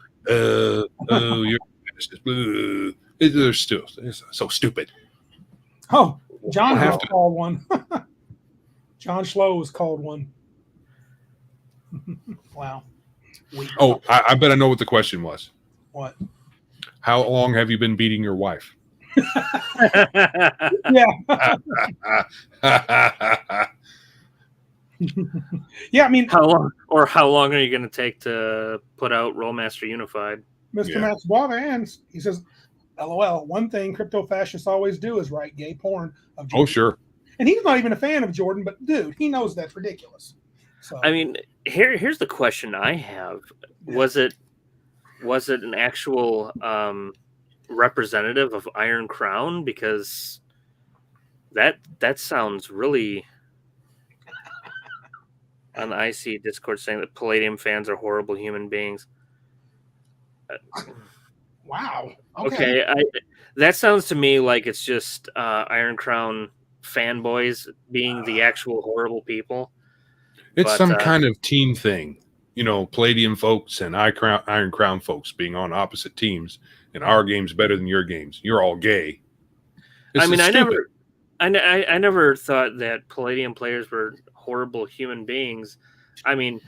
S2: they're still so stupid.
S1: Oh, John was called one. John Schlow was called one. Wow. Weak.
S2: Oh, I bet I know what the question was.
S1: What?
S2: How long have you been beating your wife?
S1: Yeah. Yeah, I mean,
S3: how long are you going to take to put out Rollmaster Unified?
S1: Mr. Max Boivans, he says, LOL, one thing crypto fascists always do is write gay porn of Jordan.
S2: Oh, sure.
S1: And he's not even a fan of Jordan, but dude, he knows that's ridiculous. So
S3: I mean, here's the question I have. Yeah. Was it an actual representative of Iron Crown? Because that sounds really on the IC Discord saying that Palladium fans are horrible human beings.
S1: Wow.
S3: Okay, that sounds to me like it's just Iron Crown fanboys being the actual horrible people.
S2: It's
S3: But,
S2: some kind of team thing. Palladium folks and Iron Crown folks being on opposite teams, and our game's better than your games. You're all gay.
S3: I mean,
S2: It's
S3: I
S2: stupid.
S3: never thought that Palladium players were horrible human beings. I mean,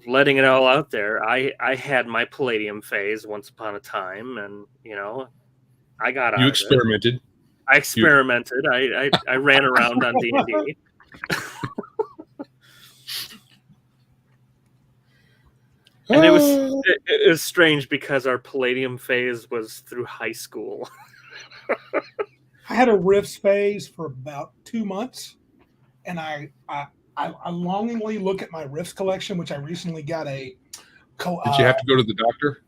S3: letting it all out there. I had my Palladium phase once upon a time, and I got out
S2: You
S3: of
S2: experimented.
S3: it. I experimented. I ran around on D&D. And it was strange because our Palladium phase was through high school.
S1: I had a Rifts phase for about 2 months, and I longingly look at my Rifts collection, which I recently got a.
S2: Did you have to go to the doctor?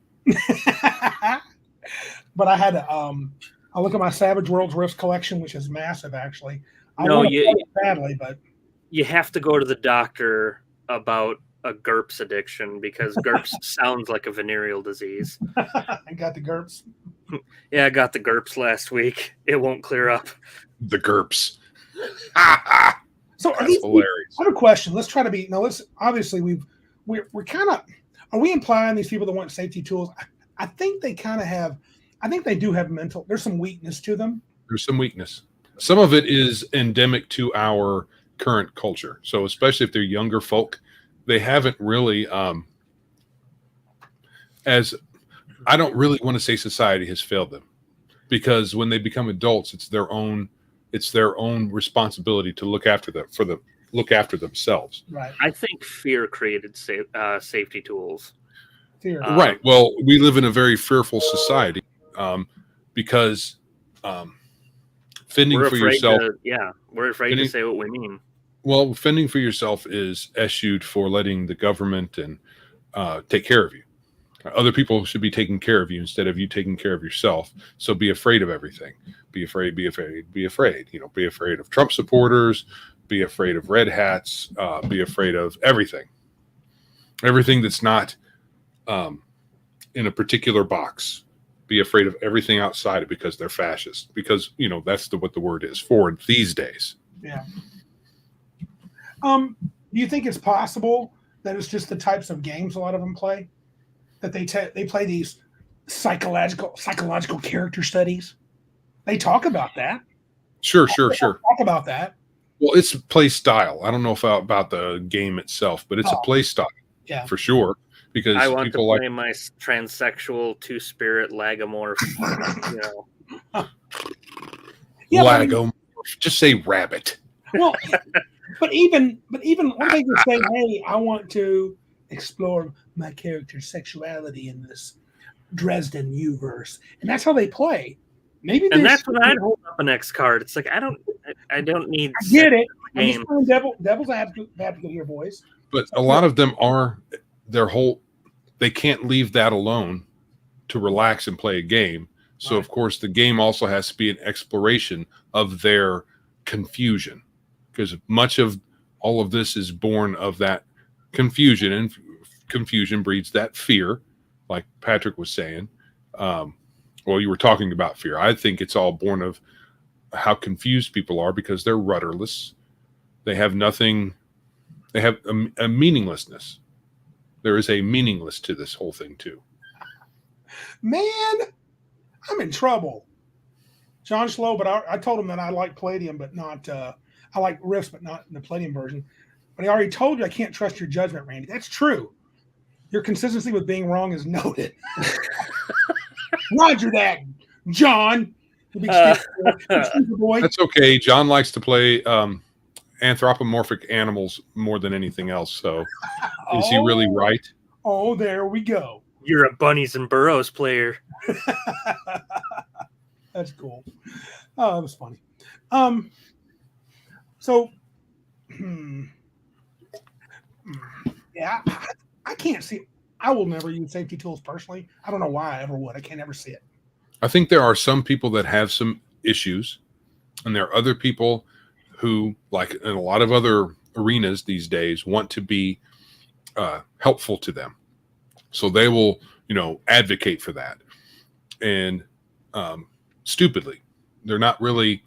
S1: But I had I look at my Savage Worlds Rifts collection, which is massive, actually.
S3: No,
S1: badly, but
S3: you have to go to the doctor about a GURPS addiction because GURPS sounds like a venereal disease.
S1: I got the GURPS.
S3: Yeah, I got the GURPS last week. It won't clear up.
S2: The GURPS.
S1: So
S2: That's hilarious.
S1: I have a question. Let's try to be. Let's obviously we're kind of. Are we implying these people that want safety tools? I think they kind of have. I think they do have mental. There's some weakness to them.
S2: There's some weakness. Some of it is endemic to our current culture. So especially if they're younger folk, they haven't really. As I don't really want to say society has failed them, because when they become adults, it's their own responsibility to look after themselves.
S1: Right.
S3: I think fear created safety tools.
S1: Fear.
S2: Right. Well, we live in a very fearful society because fending for yourself.
S3: We're afraid to say what we mean.
S2: Well, fending for yourself is eschewed for letting the government and take care of you. Other people should be taking care of you instead of you taking care of yourself. So be afraid of everything. Be afraid, be afraid, be afraid. Be afraid of Trump supporters, be afraid of red hats, be afraid of everything. Everything that's not in a particular box. Be afraid of everything outside it because they're fascist. Because, that's what the word is for these days.
S1: Yeah. Do you think it's possible that it's just the types of games a lot of them play? That they play these psychological character studies. They talk about that.
S2: Sure.
S1: Talk about that.
S2: Well, it's play style. I don't know about the game itself, but it's a play style, for sure. Because
S3: I want to play my transsexual two-spirit lagomorph.
S2: Lagomorph. Just say rabbit.
S1: Well, but even when they just say, "Hey, I want to explore my character's sexuality in this Dresden U-verse," and that's how they play. Maybe,
S3: and that's when I hold up an X card. It's like I don't need.
S1: I get it. I'm just playing devil's advocate here, boys.
S2: But a lot of them are they can't leave that alone to relax and play a game. So of course the game also has to be an exploration of their confusion, because much of all of this is born of that confusion, and confusion breeds that fear, like Patrick was saying. Well, you were talking about fear. I think it's all born of how confused people are because they're rudderless. They have nothing. They have a meaninglessness. There is a meaningless to this whole thing too.
S1: Man, I'm in trouble. John Schlow, but I told him that I like Palladium, but not I like Rifts, but not in the Palladium version. But I already told you I can't trust your judgment, Randy. That's true. Your consistency with being wrong is noted. Roger that, John. Boy.
S2: That's okay. John likes to play anthropomorphic animals more than anything else. So is he really right?
S1: Oh, there we go.
S3: You're a Bunnies and Burrows player.
S1: That's cool. Oh, that was funny. So, yeah, I can't see. I will never use safety tools personally. I don't know why I ever would. I can't ever see it.
S2: I think there are some people that have some issues, and there are other people who, like in a lot of other arenas these days want to be helpful to them. So they will, advocate for that. And stupidly, they're not really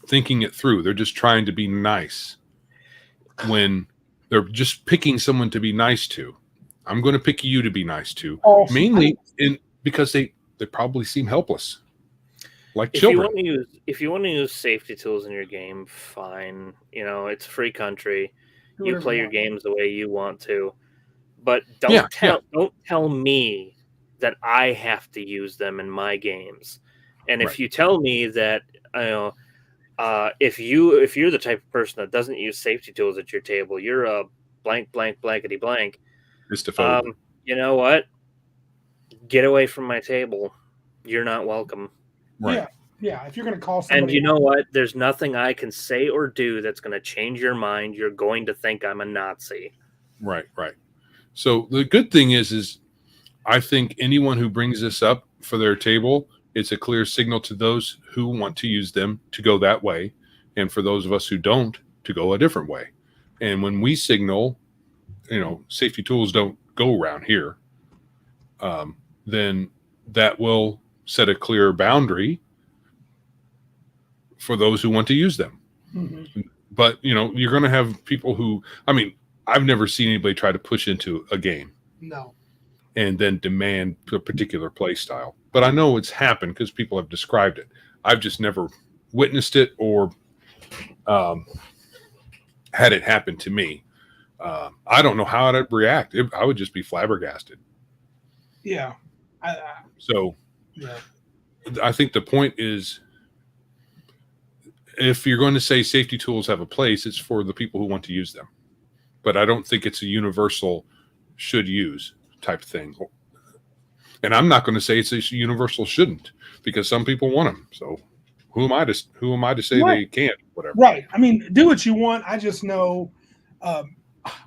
S2: thinking it through. They're just trying to be nice when they're just picking someone to be nice to. I'm going to pick you to be nice to, mainly because they probably seem helpless, like children.
S3: If you want to use safety tools in your game, fine. It's a free country. You play your games the way you want to, but don't tell me that I have to use them in my games. And if you tell me that if you're the type of person that doesn't use safety tools at your table, you're a blank blankety blank. You know what? Get away from my table. You're not welcome.
S1: Right. Yeah. If you're going to call somebody,
S3: and you know what? There's nothing I can say or do that's going to change your mind. You're going to think I'm a Nazi.
S2: Right. So the good thing is I think anyone who brings this up for their table, it's a clear signal to those who want to use them to go that way, and for those of us who don't, to go a different way. And when we signal, safety tools don't go around here, then that will set a clear boundary for those who want to use them.
S1: Mm-hmm.
S2: But, you're going to have people who, I've never seen anybody try to push into a game.
S1: No.
S2: And then demand a particular play style. But I know it's happened because people have described it. I've just never witnessed it or had it happen to me. I don't know how I'd react. I would just be flabbergasted.
S1: Yeah.
S2: I think the point is, if you're going to say safety tools have a place, it's for the people who want to use them. But I don't think it's a universal should use type thing. And I'm not going to say it's a universal shouldn't, because some people want them. So who am I to say they can't? Whatever.
S1: Right. Do what you want. I just know.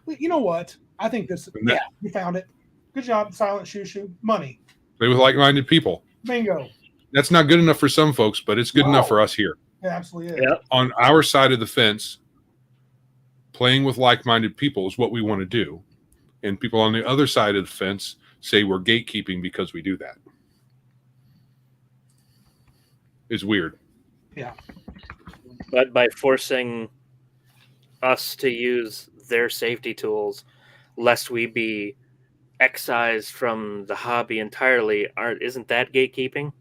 S1: You know what? I think this. You found it. Good job, Silent Shoo. Money.
S2: Play with like-minded people.
S1: Bingo.
S2: That's not good enough for some folks, but it's good enough for us here.
S1: It absolutely is.
S3: Yep.
S2: On our side of the fence, playing with like-minded people is what we want to do. And people on the other side of the fence say we're gatekeeping because we do that. It's weird.
S1: Yeah.
S3: But by forcing us to use their safety tools, lest we be excised from the hobby entirely, isn't that gatekeeping?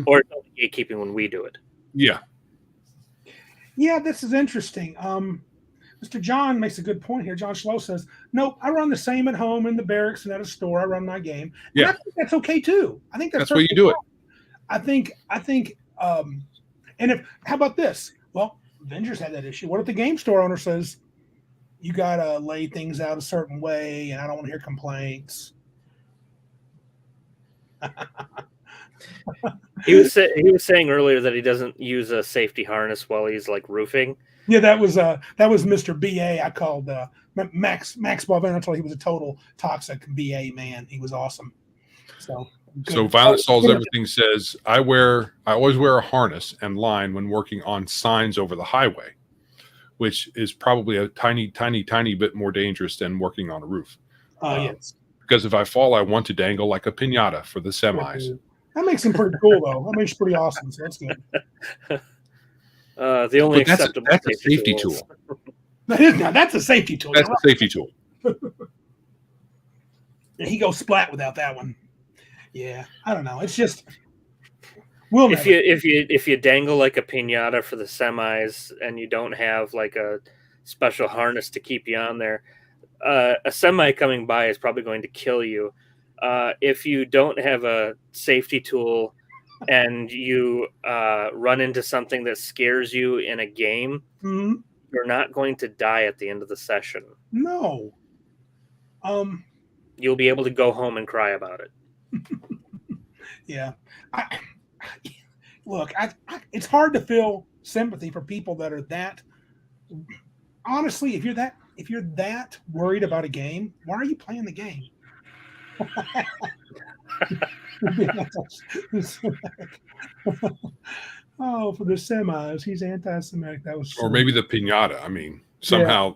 S3: Or is it gatekeeping when we do it?
S2: Yeah.
S1: Yeah, this is interesting. Mr. John makes a good point here. John Schlow says, "Nope, I run the same at home, in the barracks, and at a store. I run my game." And I think that's okay too. I think that's
S2: why you do it.
S1: I think. And how about this? Well, Avengers had that issue. What if the game store owner says, "You gotta lay things out a certain way, and I don't want to hear complaints"?
S3: He was saying earlier that he doesn't use a safety harness while he's like roofing.
S1: Yeah, that was Mr. BA. I called Max Bovin. I told he was a total toxic BA man. He was awesome. So
S2: Violent Solves Everything says, I always wear a harness and line when working on signs over the highway, which is probably a tiny bit more dangerous than working on a roof.
S1: Yes.
S2: Because if I fall, I want to dangle like a piñata for the semis.
S1: That makes him pretty cool, though. That makes him pretty awesome. So that's good.
S3: The only acceptable
S2: that's a safety tool.
S1: That's a safety tool.
S2: That's a safety tool.
S1: He goes splat without that one. Yeah, I don't know. It's just
S3: if you dangle like a piñata for the semis and you don't have like a special harness to keep you on there, a semi coming by is probably going to kill you. If you don't have a safety tool and you run into something that scares you in a game, you're not going to die at the end of the session.
S1: No.
S3: You'll be able to go home and cry about it.
S1: Yeah. Look, it's hard to feel sympathy for people that are that. Honestly, if you're that worried about a game, why are you playing the game? Oh, for the semis, he's anti-Semitic. That was
S2: or maybe the piñata. I mean, somehow.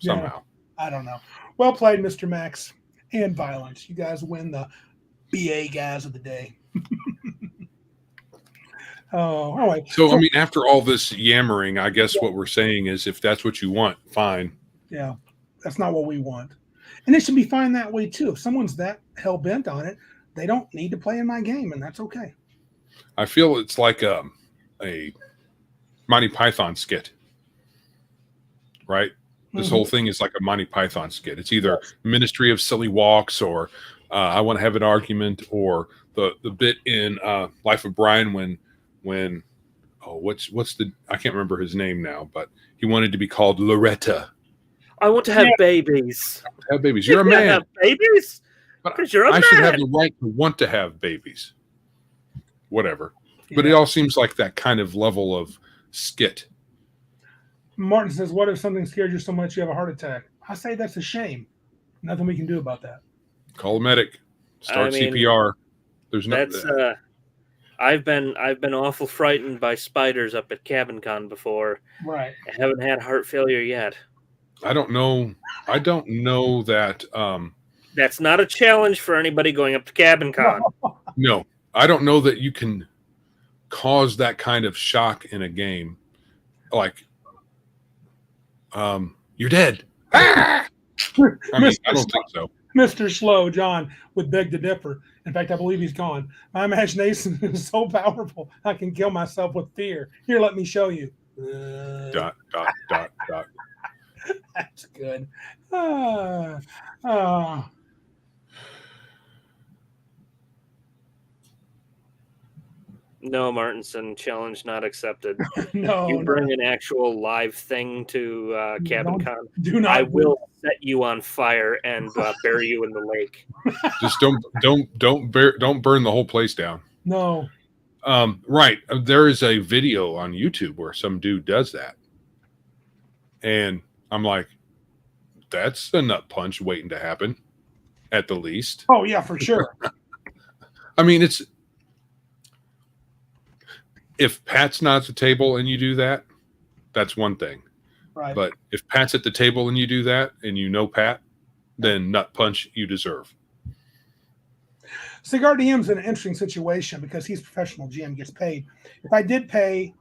S1: Yeah. I don't know. Well played, Mr. Max and Violence. You guys win the BA guys of the day. Oh, all right.
S2: So, I mean, after all this yammering, I guess what we're saying is if that's what you want, fine.
S1: Yeah, that's not what we want. And it should be fine that way, too. If someone's that hell-bent on it, they don't need to play in my game, and that's okay.
S2: I feel it's like a Monty Python skit, right? This whole thing is like a Monty Python skit. It's either Ministry of Silly Walks or I Want to Have an Argument, or the bit in Life of Brian when what's the, I can't remember his name now, but he wanted to be called Loretta.
S3: I want to have babies.
S2: Have babies. You're a man.
S3: Have babies?
S2: But
S3: You're a
S2: I
S3: man.
S2: should have the right to want to have babies. Whatever. Yeah. But it all seems like that kind of level of skit.
S1: Martin says, what if something scares you so much you have a heart attack? I say that's a shame. Nothing we can do about that.
S2: Call a medic. Start CPR. There's no.
S3: That's I've been awful frightened by spiders up at CabinCon before.
S1: Right.
S3: I haven't had heart failure yet.
S2: I don't know that.
S3: That's not a challenge for anybody going up to CabinCon.
S2: No, I don't know that you can cause that kind of shock in a game. Like, you're dead. I mean, I don't think so.
S1: Mr. Slow John would beg to differ. In fact, I believe he's gone. My imagination is so powerful, I can kill myself with fear. Here, let me show you.
S2: Dot.
S1: That's good.
S3: No, Martinson, challenge not accepted.
S1: No,
S3: you bring an actual live thing to CabinCon.
S1: Do not.
S3: I will set you on fire and bury you in the lake.
S2: Just don't burn the whole place down.
S1: No.
S2: Right. There is a video on YouTube where some dude does that, and I'm like, that's a nut punch waiting to happen, at the least.
S1: Oh yeah, for sure.
S2: I mean, it's. If Pat's not at the table and you do that, that's one thing.
S1: Right.
S2: But if Pat's at the table and you do that, and you know Pat, then nut punch you deserve.
S1: Cigar DM's in an interesting situation because he's professional GM, gets paid. If I did pay,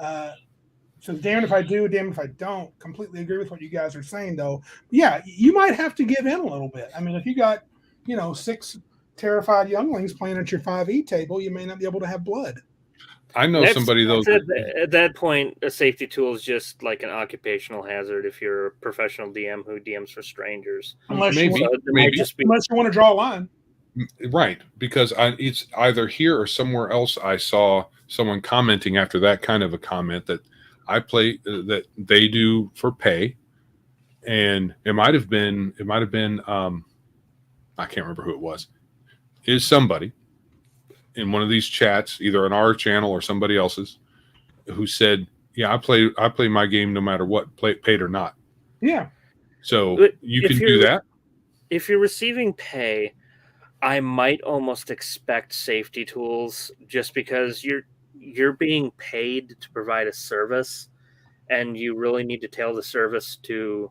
S1: so damn if I do, damn if I don't. Completely agree with what you guys are saying, though. Yeah, you might have to give in a little bit. I mean, if you got, 6 terrified younglings playing at your 5e table, you may not be able to have blood.
S2: I know somebody though.
S3: At that point, a safety tool is just like an occupational hazard if you're a professional DM who DMs for strangers.
S1: Unless you want to draw a line.
S2: Right, because it's either here or somewhere else. I saw someone commenting after that kind of a comment that I play that they do for pay, and it might have been I can't remember who it was. Is somebody in one of these chats, either on our channel or somebody else's, who said, "Yeah, I play my game no matter what, paid or not."
S1: Yeah.
S2: So you can do that.
S3: If you're receiving pay, I might almost expect safety tools just because you're being paid to provide a service, and you really need to tailor the service to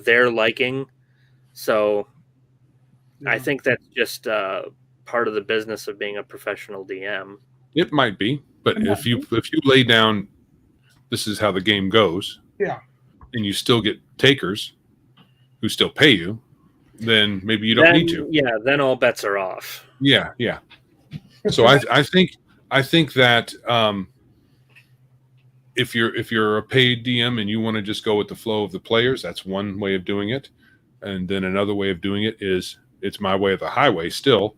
S3: their liking. So I think that's just part of the business of being a professional DM.
S2: It might be, but if you lay down, this is how the game goes.
S1: Yeah.
S2: And you still get takers who still pay you, then maybe you don't need to.
S3: Yeah, then all bets are off.
S2: Yeah. So I think that if you're a paid DM and you want to just go with the flow of the players, that's one way of doing it. And then another way of doing it is it's my way of the highway. Still,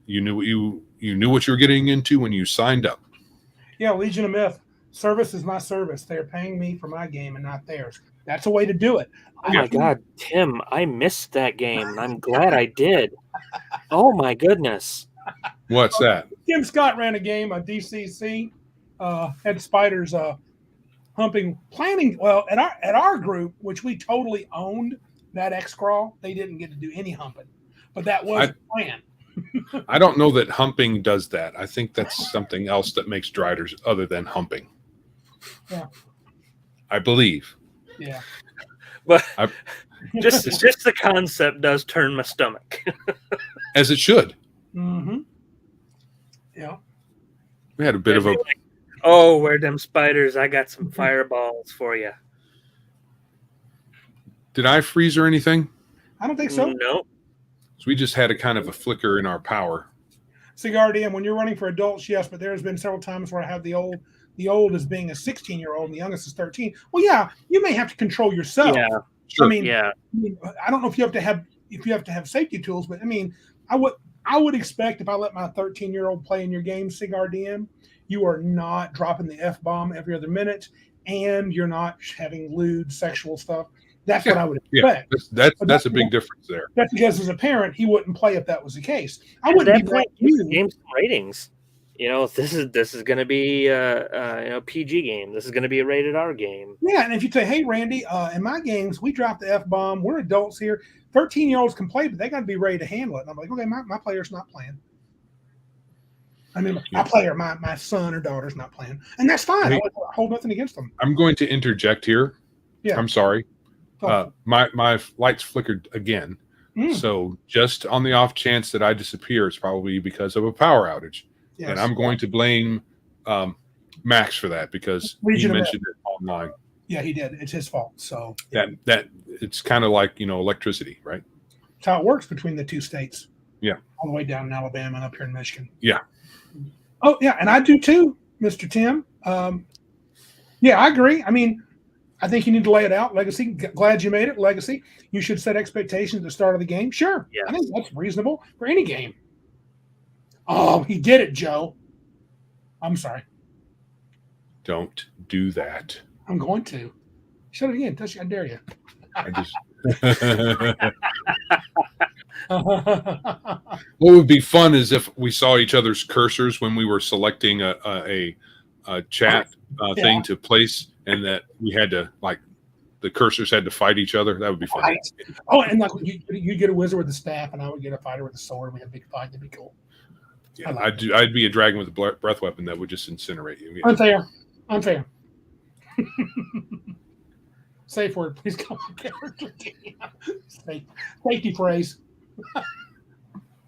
S2: you knew what you were getting into when you signed up.
S1: Yeah, Legion of Myth. Service is my service. They're paying me for my game and not theirs. That's a way to do it.
S3: Oh my God, Tim, I missed that game, and I'm glad I did. Oh my goodness.
S2: What's that?
S1: Tim Scott ran a game, a DCC, had spiders planning. Well, at our group, which we totally owned that X-Crawl, they didn't get to do any humping. But that was the plan.
S2: I don't know that humping does that. I think that's something else that makes driders other than humping.
S1: Yeah.
S2: I believe.
S1: Yeah.
S3: But
S2: I-
S3: just the concept does turn my stomach.
S2: As it should.
S1: Mm-hmm. Yeah.
S2: We had a bit of a...
S3: Like, oh, where them spiders? I got some fireballs for you.
S2: Did I freeze or anything?
S1: I don't think so.
S3: No.
S2: So we just had a kind of a flicker in our power.
S1: Cigar DM, when you're running for adults, yes, but there's been several times where I have the old as being a 16-year-old and the youngest is 13. Well, yeah, you may have to control yourself.
S3: Yeah.
S2: Sure.
S1: I mean,
S3: Yeah.
S1: I don't know if you have to have safety tools, but I mean, I would expect if I let my 13-year-old play in your game, Cigar DM, you are not dropping the F-bomb every other minute, and you're not having lewd sexual stuff. That's what I would expect.
S2: Yeah, that's a big difference there.
S1: That's because as a parent, he wouldn't play if that was the case. I wouldn't be like you.
S3: Game ratings. You know, this is going to be a PG game. This is going to be a rated R game.
S1: Yeah, and if you say, "Hey, Randy, in my games, we drop the F-bomb. We're adults here. 13-year-olds can play, but they got to be ready to handle it." And I'm like, "Okay, my player's not playing. I mean, my son or daughter's not playing, and that's fine. I hold nothing against them."
S2: I'm going to interject here.
S1: Yeah.
S2: I'm sorry.
S1: Oh.
S2: My lights flickered again. So just on the off chance that I disappear, it's probably because of a power outage. Yes. And I'm going to blame Max for that because he mentioned it online.
S1: Yeah, he did. It's his fault. So
S2: that it's kind of like, electricity, right?
S1: That's how it works between the two states.
S2: Yeah.
S1: All the way down in Alabama and up here in Michigan.
S2: Yeah.
S1: Oh, yeah. And I do too, Mr. Tim. Yeah, I agree. I mean, I think you need to lay it out. Legacy, glad you made it. Legacy, you should set expectations at the start of the game. Sure. Yeah. I think that's reasonable for any game. Oh, he did it, Joe. I'm sorry.
S2: Don't do that.
S1: I'm going to. Shut it again. I dare you.
S2: I just... What would be fun is if we saw each other's cursors when we were selecting a chat thing to place, and that we had to, like, the cursors had to fight each other. That would be fun.
S1: Right. Oh, and like you get a wizard with a staff, and I would get a fighter with a sword. We had a big fight. That'd be cool.
S2: Yeah, I'd be a dragon with a breath weapon that would just incinerate you.
S1: Yeah. Unfair. Safe word, please. Come on, character. Safety phrase.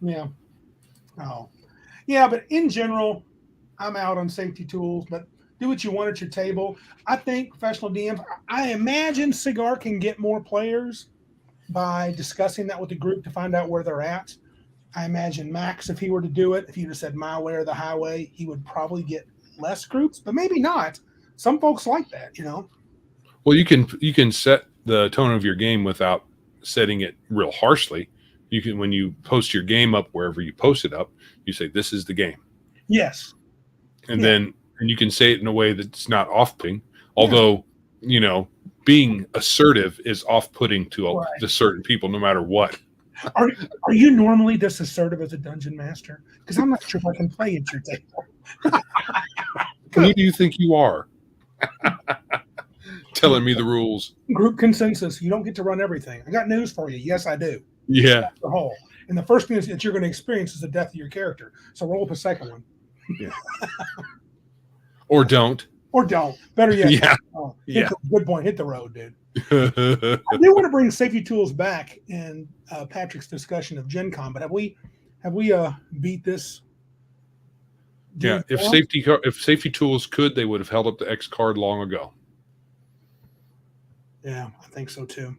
S1: Yeah. Oh. Yeah, but in general, I'm out on safety tools, but do what you want at your table. I think professional DMs, I imagine Cigar can get more players by discussing that with the group to find out where they're at. I imagine Max, if he were to do it, if he just said my way or the highway, he would probably get less groups, but maybe not. Some folks like that,
S2: Well, you can set the tone of your game without setting it real harshly. You can, when you post your game up wherever you post it up, you say, "This is the game."
S1: Yes.
S2: And then you can say it in a way that's not off-putting. Although, being assertive is off-putting to certain people, no matter what.
S1: Are you normally this assertive as a dungeon master? Because I'm not sure if I can play at your table.
S2: Who do you think you are? Telling me the rules.
S1: Group consensus. You don't get to run everything. I got news for you. Yes, I do.
S2: Yeah.
S1: The whole. And the first thing that you're going to experience is the death of your character. So roll up a second one.
S2: Yeah. Or don't.
S1: Or don't. Better yet.
S2: Yeah.
S1: Good point. Hit the road, dude. I do want to bring safety tools back in Patrick's discussion of Gencon, but have we beat this?
S2: Yeah. If safety tools could, they would have held up the X card long ago.
S1: Yeah, I think so too.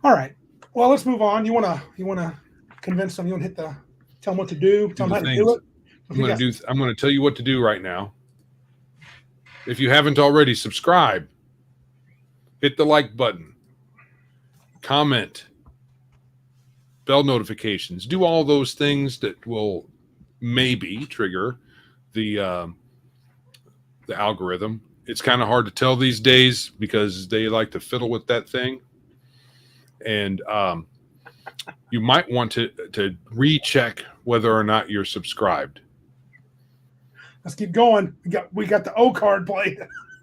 S1: All right. Well, let's move on. You wanna convince them? You want to tell them what to do? Tell them how to do it.
S2: I'm going to tell you what to do right now. If you haven't already, subscribe, hit the like button, comment, bell notifications, do all those things that will maybe trigger the algorithm. It's kind of hard to tell these days because they like to fiddle with that thing. And you might want to recheck whether or not you're subscribed.
S1: Let's keep going. We got the O card played.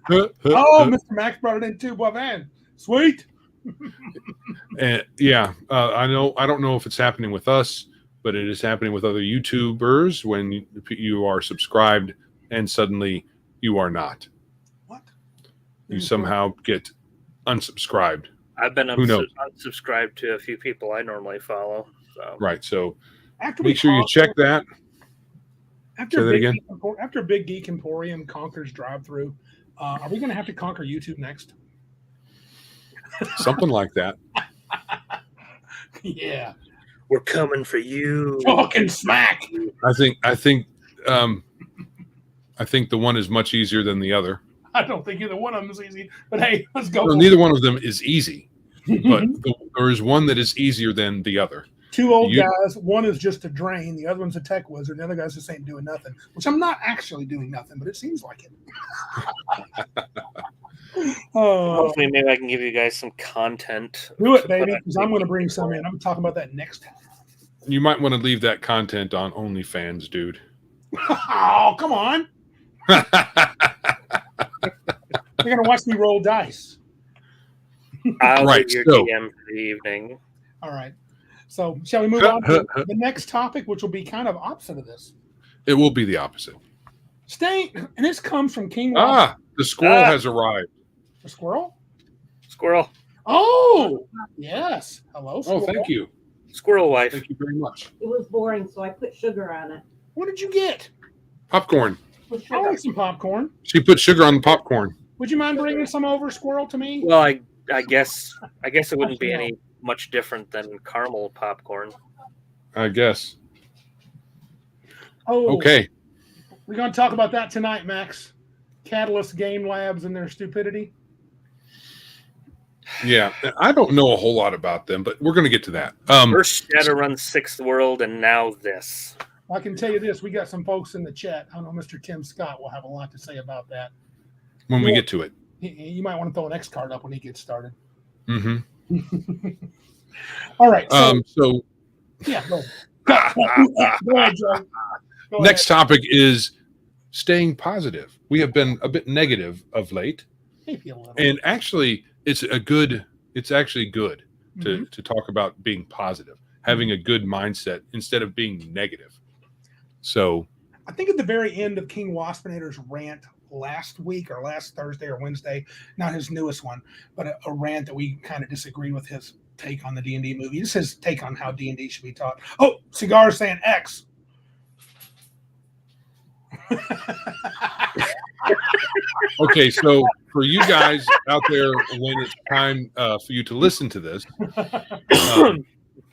S1: Oh, Mr. Max brought it in too. Well, man, sweet.
S2: And I know. I don't know if it's happening with us, but it is happening with other YouTubers when you are subscribed and suddenly you are not.
S1: What?
S2: You somehow get unsubscribed.
S3: I've been
S2: Who knows?
S3: unsubscribed to a few people I normally follow. So.
S2: Right. So
S1: After
S2: make sure you check that.
S1: After
S2: Say that
S1: Big
S2: again?
S1: After Big Geek Emporium conquers drive-through, are we going to have to conquer YouTube next?
S2: Something like that.
S1: Yeah.
S3: We're coming for you.
S1: Talking smack.
S2: I think the one is much easier than the other.
S1: I don't think either one of them is easy, but hey, let's go.
S2: Well, neither one of them is easy, but there is one that is easier than the other.
S1: Two old guys. One is just a drain. The other one's a tech wizard. The other guy's just ain't doing nothing, which I'm not actually doing nothing, but it seems like it.
S3: Hopefully, maybe I can give you guys some content.
S1: Do it, baby, because I'm going to bring some in. I'm talking about that next time.
S2: You might want to leave that content on OnlyFans, dude.
S1: Oh, come on. They're going to watch me roll dice.
S3: I'll
S2: Right,
S3: be your
S2: so-
S3: DM for the evening.
S1: All right. So shall we move on to the next topic, which will be kind of opposite of this?
S2: It will be the opposite.
S1: And this comes from King.
S2: The squirrel has arrived.
S1: The squirrel?
S3: Squirrel.
S1: Oh, yes. Hello, squirrel.
S2: Oh, thank you.
S3: Squirrel wife.
S2: Thank you very much.
S4: It was boring, so I put sugar on it.
S1: What did you get?
S2: Popcorn.
S4: With
S1: I
S4: sugar.
S1: like some popcorn.
S2: She put sugar on the popcorn.
S1: Would you mind bringing some over, squirrel, to me?
S3: Well, I guess it wouldn't be any much different than caramel popcorn.
S2: I guess.
S1: Oh,
S2: Okay.
S1: We're going to talk about that tonight, Max. Catalyst Game Labs and their stupidity.
S2: Yeah. I don't know a whole lot about them, but we're going to get to that.
S3: First Shadowrun Sixth World, and now this.
S1: I can tell you this. We got some folks in the chat. I know Mr. Tim Scott will have a lot to say about that.
S2: When we get to it.
S1: You might want to throw an X card up when he gets started.
S2: Mm-hmm.
S1: All right.
S2: So
S1: Yeah, go ahead, Joe. Go
S2: next topic is staying positive. We have been a bit negative of late,
S1: ahead. Maybe a little.
S2: and actually, it's actually good to talk about being positive, having a good mindset instead of being negative. So
S1: I think at the very end of King Waspinator's rant last week or last Thursday or Wednesday, not his newest one, but a rant that we kind of disagree with his take on the D&D movie. This is his take on how D&D should be taught. Oh, Cigar is saying X.
S2: okay, so for you guys out there, when it's time for you to listen to this,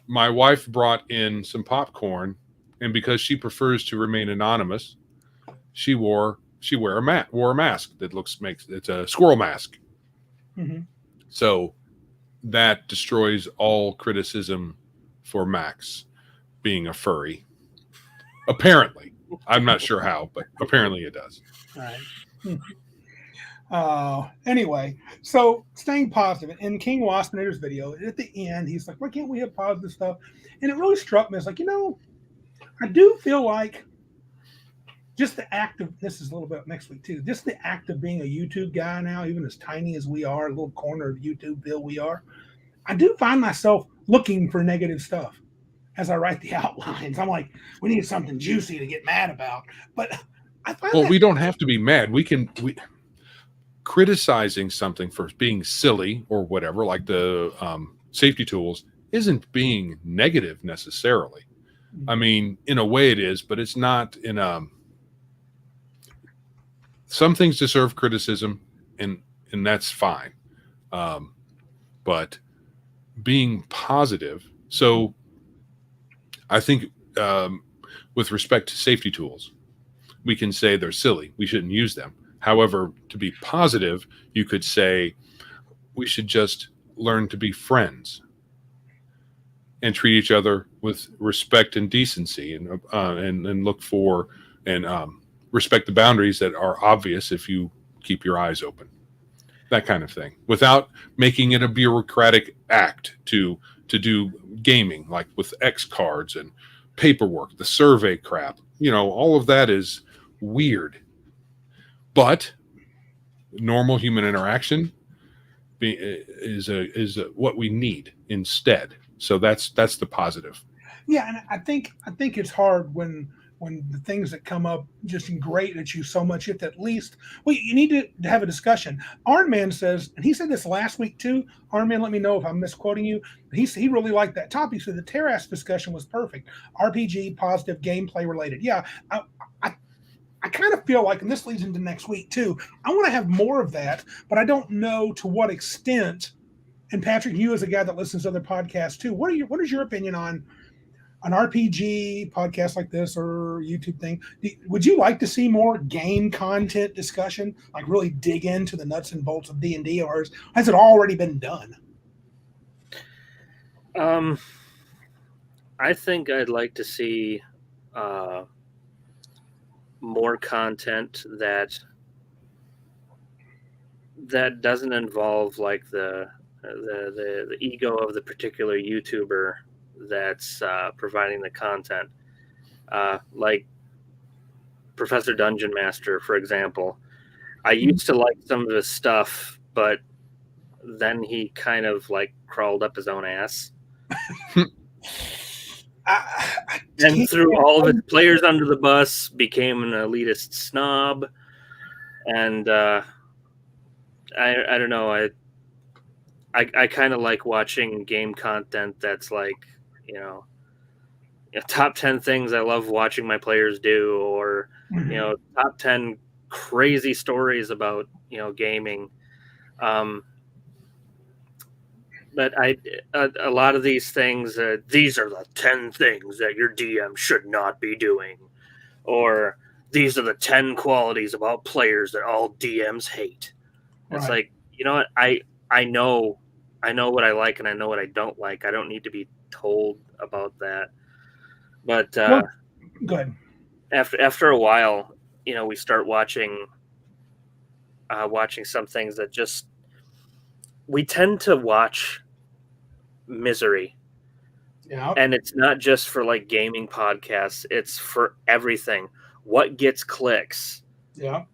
S2: my wife brought in some popcorn, and because she prefers to remain anonymous, she wore a mask that it's a squirrel mask.
S1: Mm-hmm.
S2: So that destroys all criticism for Max being a furry. Apparently. I'm not sure how, but apparently it does.
S1: All right. Anyway, so staying positive. In King Waspinator's video, at the end, he's like, why can't we have positive stuff? And it really struck me. It's like, I do feel like just the act of, this is a little bit next week too, just the act of being a YouTube guy now, even as tiny as we are, a little corner of YouTubeville we are, I do find myself looking for negative stuff as I write the outlines. I'm like, we need something juicy to get mad about. But I find
S2: we don't have to be mad. We criticizing something for being silly or whatever, like the safety tools, isn't being negative necessarily. I mean, in a way it is, but it's not in some things deserve criticism, and that's fine. But being positive, so I think with respect to safety tools, we can say they're silly. We shouldn't use them. However, to be positive, you could say we should just learn to be friends and treat each other with respect and decency, and look for and respect the boundaries that are obvious if you keep your eyes open. That kind of thing, without making it a bureaucratic act to do gaming, like with X cards and paperwork, the survey crap. All of that is weird. But normal human interaction is what we need instead. So that's the positive.
S1: Yeah, and I think it's hard when the things that come up just grate at you so much. You have to at least, well, you need to have a discussion. Iron Man says, and he said this last week too. Iron Man, let me know if I'm misquoting you. He really liked that topic. So the Terras discussion was perfect. RPG, positive, gameplay related. Yeah, I I kind of feel like, and this leads into next week too, I want to have more of that, but I don't know to what extent. And Patrick, you as a guy that listens to other podcasts too, what is your opinion on an RPG podcast like this or YouTube thing? Would you like to see more game content discussion, like really dig into the nuts and bolts of D&D, or has it already been done?
S3: I think I'd like to see more content that doesn't involve like the ego of the particular YouTuber that's providing the content, like Professor Dungeon Master, for example. I used to like some of his stuff, but then he kind of like crawled up his own ass and threw all of his players under the bus, became an elitist snob, and I don't know. I kind of like watching game content that's like, top 10 things I love watching my players do, or top 10 crazy stories about gaming. But a lot of these things, these are the 10 things that your DM should not be doing, or these are the 10 qualities about players that all DMs hate. Right. It's like, you know what, I know what I like and I know what I don't like. I don't need to be told about that. But
S1: good.
S3: After a while, we start watching some things that just, we tend to watch misery.
S1: Yeah.
S3: And it's not just for like gaming podcasts, it's for everything. What gets clicks?
S1: Yeah.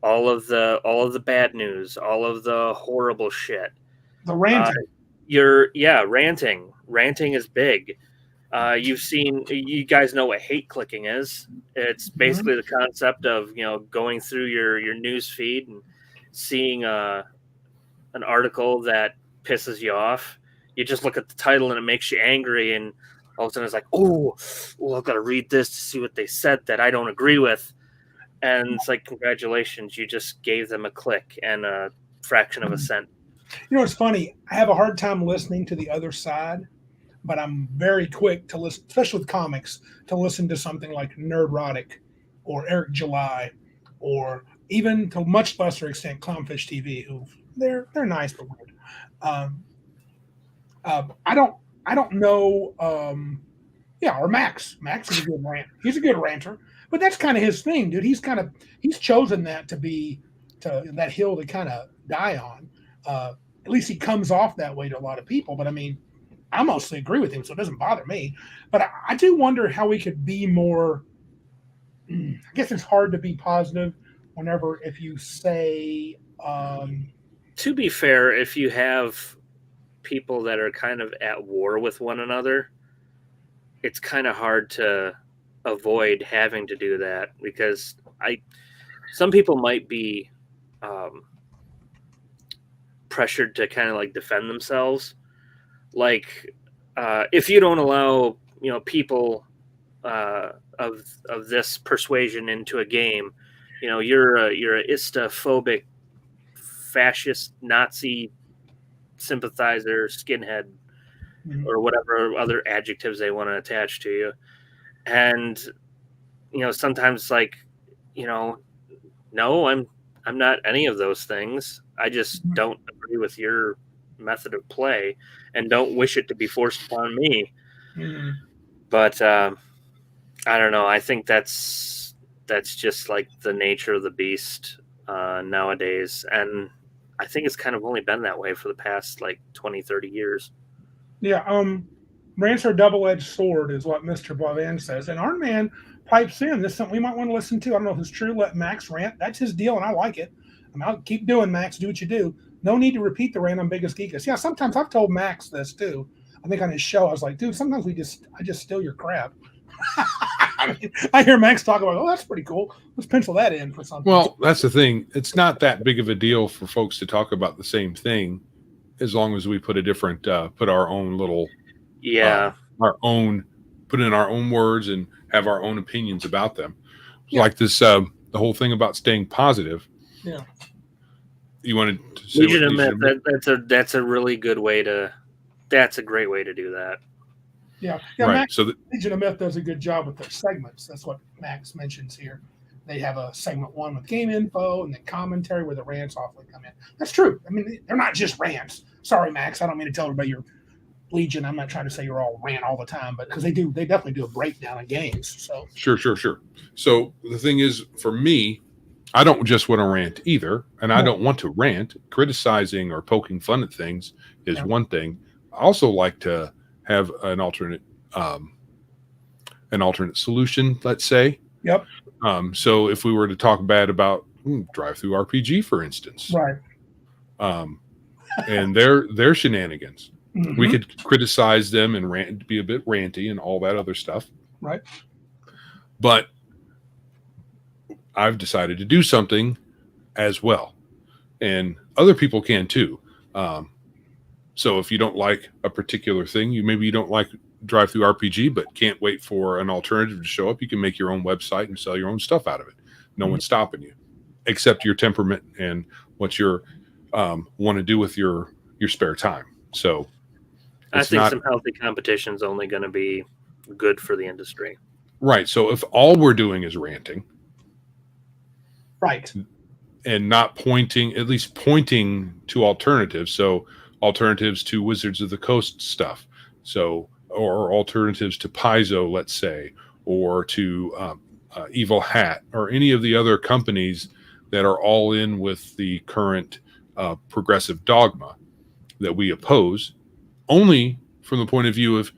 S3: All of the bad news, all of the horrible shit.
S1: The ranting.
S3: Ranting. Ranting is big. You guys know what hate clicking is. It's basically the concept of, going through your news feed and seeing an article that pisses you off. You just look at the title and it makes you angry, and all of a sudden it's like, oh, I've got to read this to see what they said that I don't agree with. And it's like, congratulations, you just gave them a click and a fraction of a cent.
S1: It's funny. I have a hard time listening to the other side, but I'm very quick to listen, especially with comics, to listen to something like Nerdrotic or Eric July, or even to much lesser extent Clownfish TV, who they're nice but weird. I don't know. Or Max. Max is a good rant. He's a good ranter, but that's kind of his thing, dude. He's chosen that that hill to kind of die on. At least he comes off that way to a lot of people. But I mean, I mostly agree with him, so it doesn't bother me. But I do wonder how we could be more. I guess it's hard to be positive if you say.
S3: To be fair, if you have people that are kind of at war with one another, it's kind of hard to avoid having to do that, because some people might be pressured to kind of like defend themselves. Like, if you don't allow people of this persuasion into a game, you're a Istaphobic, fascist, Nazi sympathizer, skinhead, or whatever other adjectives they want to attach to you. And sometimes like, no, I'm not any of those things. I just don't agree with your method of play and don't wish it to be forced upon me. But I don't know, I think that's just like the nature of the beast nowadays, and I think it's kind of only been that way for the past like 20-30 years.
S1: Rants are a double-edged sword is what Mr. Blain says, and our man pipes in. This is something we might want to listen to. I don't know if it's true. Let Max rant. That's his deal, and I like it. I'll keep doing, Max. Do what you do. No need to repeat the rant on Biggest Geekus. Yeah, sometimes I've told Max this too. I think on his show, I was like, dude, sometimes I just steal your crap. I mean, I hear Max talk about, oh, that's pretty cool. Let's pencil that in for something.
S2: Well, that's the thing. It's not that big of a deal for folks to talk about the same thing, as long as we put a different, put our own little, put in our own words and have our own opinions about them.
S1: Yeah.
S2: Like this, the whole thing about staying positive.
S1: Yeah.
S2: You wanted to say
S3: Legion of Myth, that's a really good way to. That's a great way to do that.
S1: Yeah.
S2: Right.
S1: Max,
S2: So
S1: Legion of Myth does a good job with their segments. That's what Max mentions here. They have a segment 1 with game info and then commentary where the rants often come in. That's true. I mean, they're not just rants. Sorry, Max. I don't mean to tell everybody you're Legion. I'm not trying to say you're all rant all the time, but because they definitely do a breakdown of games. So
S2: Sure. So the thing is, for me, I don't just want to rant either, and I don't want to rant. Criticizing or poking fun at things is one thing. I also like to have an alternate solution, let's say.
S1: Yep.
S2: So if we were to talk bad about Drive-Thru RPG, for instance,
S1: right.
S2: And their shenanigans,
S1: Mm-hmm.
S2: we could criticize them and be a bit ranty and all that other stuff.
S1: Right.
S2: But I've decided to do something as well, and other people can too. So if you don't like a particular thing, maybe you don't like Drive-Thru RPG, but can't wait for an alternative to show up, you can make your own website and sell your own stuff out of it. No one's stopping you, except your temperament and what you want to do with your spare time. So
S3: I think some healthy competition is only going to be good for the industry.
S2: Right. So if all we're doing is ranting,
S1: right,
S2: and not pointing to alternatives. So alternatives to Wizards of the Coast stuff. So, or alternatives to Paizo, let's say, or to Evil Hat, or any of the other companies that are all in with the current progressive dogma that we oppose, only from the point of view of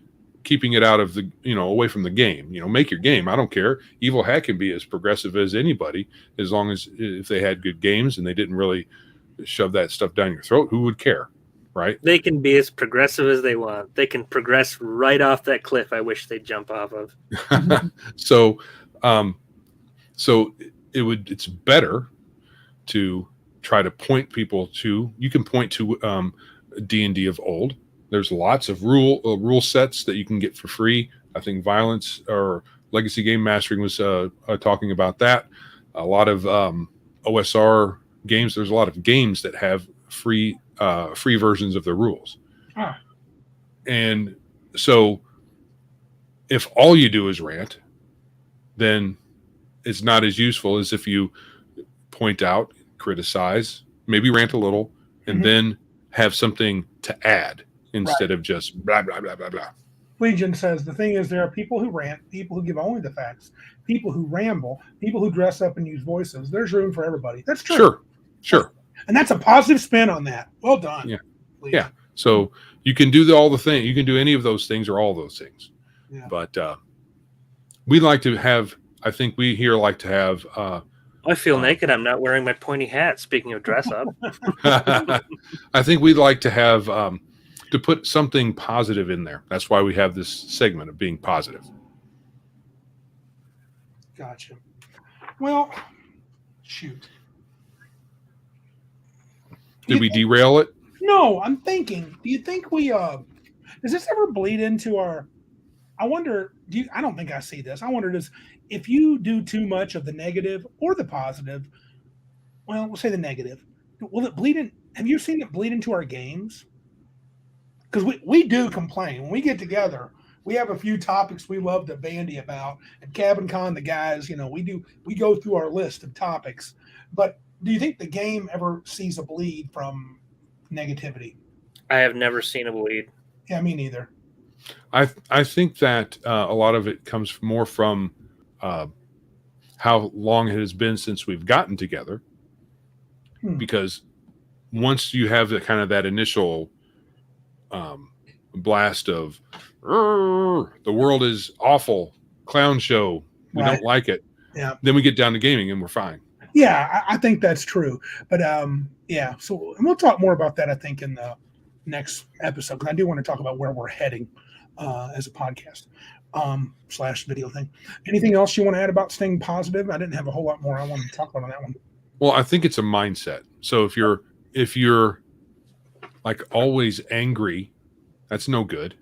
S2: keeping it out of the, away from the game. Make your game. I don't care. Evil Hat can be as progressive as anybody, as long as if they had good games and they didn't really shove that stuff down your throat. Who would care? Right?
S3: They can be as progressive as they want. They can progress right off that cliff I wish they'd jump off of.
S2: So it's better to try to point people to, you can point to D&D of old. There's lots of rule sets that you can get for free. I think Violence or Legacy Game Mastering was talking about that. A lot of OSR games, there's a lot of games that have free versions of the rules. And so if all you do is rant, then it's not as useful as if you point out, criticize, maybe rant a little, and then have something to add instead of just blah, blah, blah, blah, blah.
S1: Legion says the thing is there are people who rant, people who give only the facts, people who ramble, people who dress up and use voices. There's room for everybody. That's true.
S2: Sure.
S1: And that's a positive spin on that. Well done.
S2: Yeah.
S1: Legion.
S2: Yeah. So you can do all the things. You can do any of those things or all those things.
S1: Yeah.
S2: But we like to have, I think we here like to have.
S3: I feel naked. I'm not wearing my pointy hat. Speaking of dress up.
S2: I think we'd like to have to put something positive in there. That's why we have this segment of being positive.
S1: Gotcha. Well, shoot.
S2: Did we derail it?
S1: No, I'm thinking. Do you think we does this ever bleed into our? I wonder. I don't think I see this. I wonder if you do too much of the negative or the positive. Well, we'll say the negative. Will it bleed in? Have you seen it bleed into our games? Because we do complain when we get together. We have a few topics we love to bandy about. At Cabin Con, the guys, we go through our list of topics. But do you think the game ever sees a bleed from negativity?
S3: I have never seen a bleed.
S1: Yeah, me neither.
S2: I think that a lot of it comes more from how long it has been since we've gotten together. Because once you have that initial blast of the world is awful, clown show, we don't like it.
S1: Yeah.
S2: Then we get down to gaming and we're fine.
S1: Yeah, I think that's true. But yeah, so and we'll talk more about that, I think, in the next episode, because I do want to talk about where we're heading as a podcast / video thing. Anything else you want to add about staying positive? I didn't have a whole lot more I wanted to talk about on that one.
S2: Well, I think it's a mindset. So if you're like always angry, that's no good.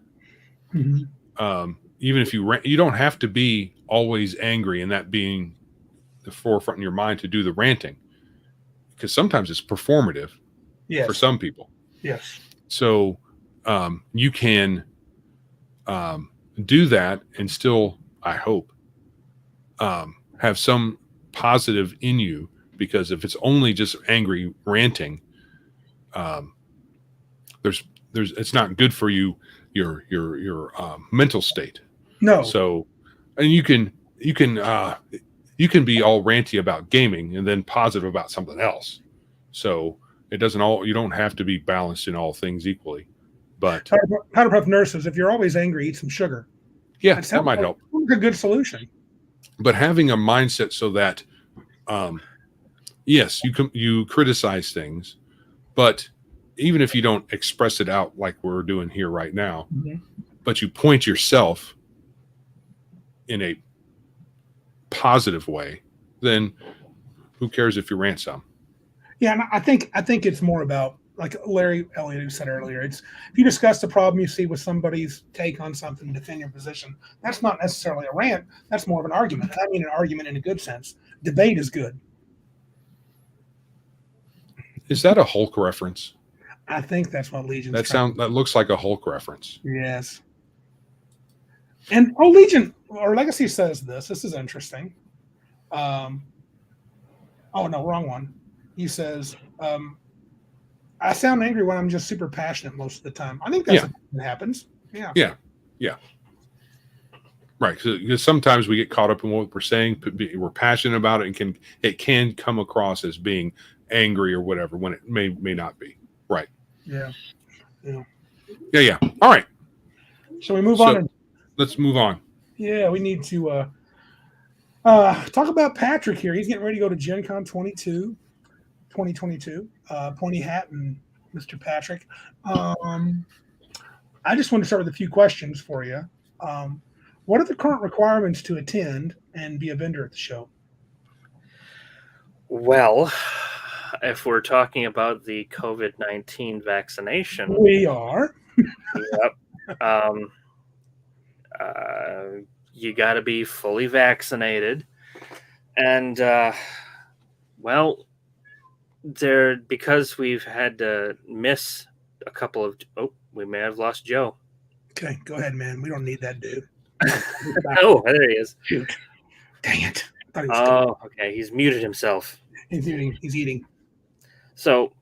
S1: Mm-hmm.
S2: Even if you don't have to be always angry and that being the forefront in your mind to do the ranting, because sometimes it's performative for some people.
S1: Yes.
S2: So you can do that and still, I hope, have some positive in you, because if it's only just angry ranting, it's not good for you, your mental state.
S1: No.
S2: So, and you can be all ranty about gaming and then positive about something else. So you don't have to be balanced in all things equally. But
S1: Powder Puff nurses, if you're always angry, eat some sugar.
S2: Yeah, that might help.
S1: A good solution.
S2: But having a mindset so that, yes, you criticize things, but even if you don't express it out like we're doing here right now, but you point yourself in a positive way, then who cares if you rant some?
S1: Yeah, and I think it's more about, like Larry Elliott said earlier, it's if you discuss the problem you see with somebody's take on something, defend your position, that's not necessarily a rant. That's more of an argument. I mean, an argument in a good sense. Debate is good.
S2: Is that a Hulk reference?
S1: I think that's what Legion's
S2: that looks like a Hulk reference.
S1: Yes. And Legion or Legacy says this. This is interesting. Oh no, wrong one. He says, I sound angry when I'm just super passionate most of the time. I think that's what happens. Yeah.
S2: Right, because sometimes we get caught up in what we're saying. We're passionate about it, and it can come across as being angry or whatever when it may not be. Right.
S1: Yeah.
S2: All right.
S1: Shall we move on?
S2: Let's move on.
S1: Yeah, we need to talk about Patrick here. He's getting ready to go to Gencon 2022. Pointy Hat and Mr. Patrick. I just want to start with a few questions for you. What are the current requirements to attend and be a vendor at the show?
S3: Well, if we're talking about the COVID-19 vaccination,
S1: we are.
S3: Yep. You got to be fully vaccinated, and because we've had to miss a couple of. Oh, we may have lost Joe.
S1: Okay, go ahead, man. We don't need that dude.
S3: Oh, there he is.
S1: Shoot. Dang it.
S3: Okay. He's muted himself.
S1: He's eating. So,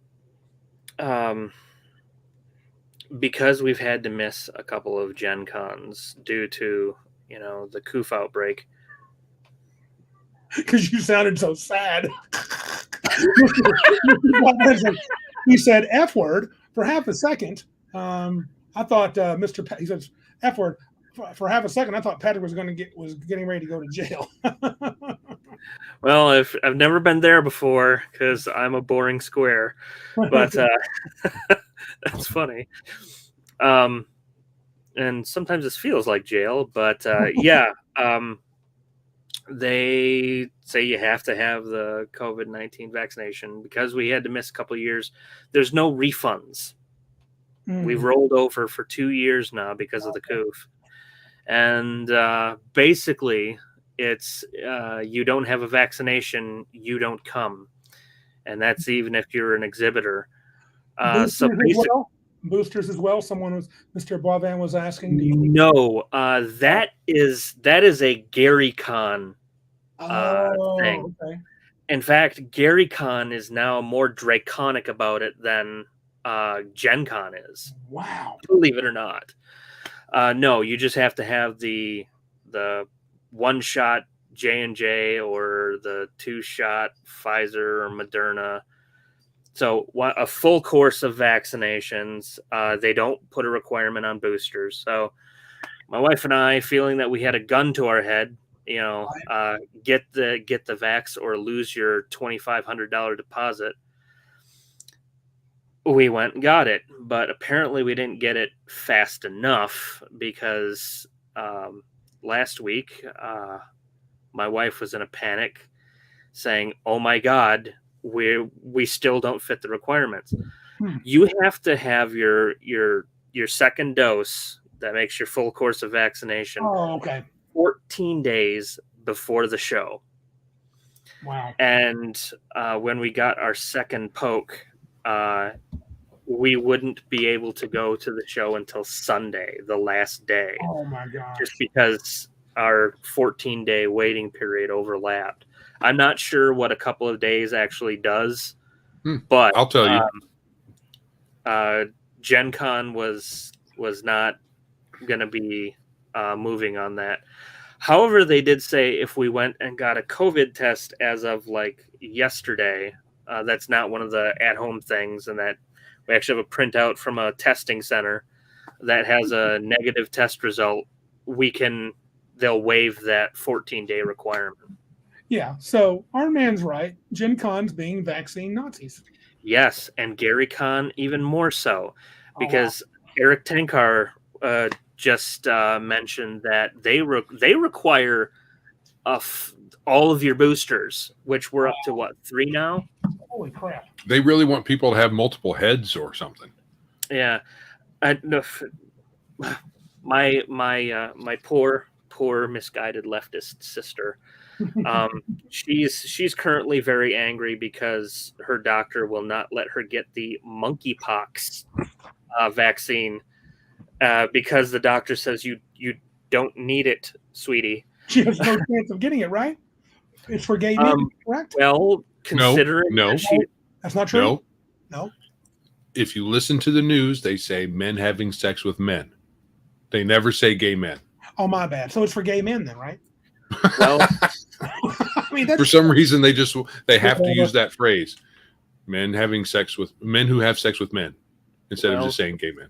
S3: because we've had to miss a couple of Gen Cons due to, the COOF outbreak.
S1: Because you sounded so sad. He said F word for half a second. I thought he says F word for half a second. I thought Patrick was getting ready to go to jail.
S3: Well, I've never been there before because I'm a boring square, but that's funny. And sometimes this feels like jail, but they say you have to have the COVID-19 vaccination. Because we had to miss a couple of years, there's no refunds. We've rolled over for 2 years now because of the COOF. And basically, it's you don't have a vaccination, you don't come. And that's even if you're an exhibitor.
S1: Boosters as well. Mr. Boivin was asking.
S3: No, that is a Gary Con thing.
S1: Okay.
S3: In fact, Gary Con is now more draconic about it than Gen Con is.
S1: Wow.
S3: Believe it or not. No, you just have to have the one-shot J&J or the 2-shot Pfizer or Moderna. So a full course of vaccinations. They don't put a requirement on boosters. So my wife and I, feeling that we had a gun to our head, get the vax or lose your $2,500 deposit. we went and got it, but apparently we didn't get it fast enough because last week my wife was in a panic saying, "Oh my God, we still don't fit the requirements." You have to have your second dose that makes your full course of vaccination 14 days before the show.
S1: Wow.
S3: And when we got our second poke, we wouldn't be able to go to the show until Sunday, the last day.
S1: Oh my gosh.
S3: Just because our 14-day waiting period overlapped. I'm not sure what a couple of days actually does, but
S2: I'll tell you.
S3: Gencon was not going to be moving on that. However, they did say if we went and got a COVID test as of like yesterday, that's not one of the at-home things, and that we actually have a printout from a testing center that has a negative test result, they'll waive that 14-day requirement.
S1: Yeah, so our man's right. Gen Con's being vaccine Nazis.
S3: Yes, and Gary Con even more so, because Eric Tenkar just mentioned that they require all of your boosters, which we're up to what, 3 now?
S1: Holy crap!
S2: They really want people to have multiple heads or something.
S3: Yeah, my poor misguided leftist sister. She's currently very angry because her doctor will not let her get the monkeypox vaccine because the doctor says you don't need it, sweetie.
S1: She has no chance of getting it, right? It's for gay men, correct?
S3: Well, considering
S2: no,
S1: that's not true.
S2: No. If you listen to the news, they say men having sex with men. They never say gay men.
S1: Oh, my bad. So it's for gay men then, right?
S3: Well,
S1: I mean, that's
S2: for some reason they have to use that phrase, men who have sex with men, instead of just saying gay men.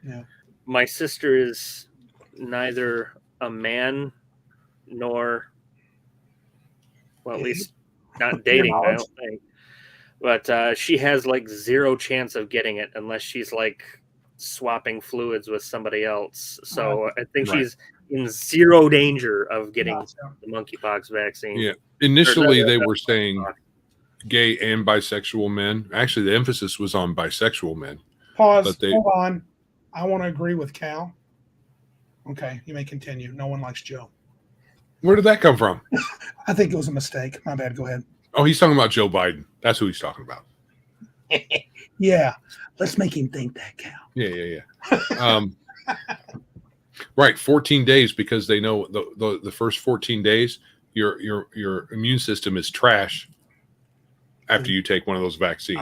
S1: Yeah.
S3: My sister is neither a man nor, well, at least not dating, I don't think. But she has like 0 chance of getting it unless she's like swapping fluids with somebody else. So I think she's in 0 danger of getting the monkeypox vaccine.
S2: Yeah. Initially, they were saying gay and bisexual men. Actually, the emphasis was on bisexual men.
S1: Pause. Hold on. I want to agree with Cal. Okay, you may continue. No one likes Joe.
S2: Where did that come from?
S1: I think it was a mistake. My bad. Go ahead.
S2: Oh, he's talking about Joe Biden. That's who he's talking about.
S1: Yeah. Let's make him think that, Cal.
S2: Yeah. Right, 14 days, because they know the first 14 days your immune system is trash after you take one of those vaccines.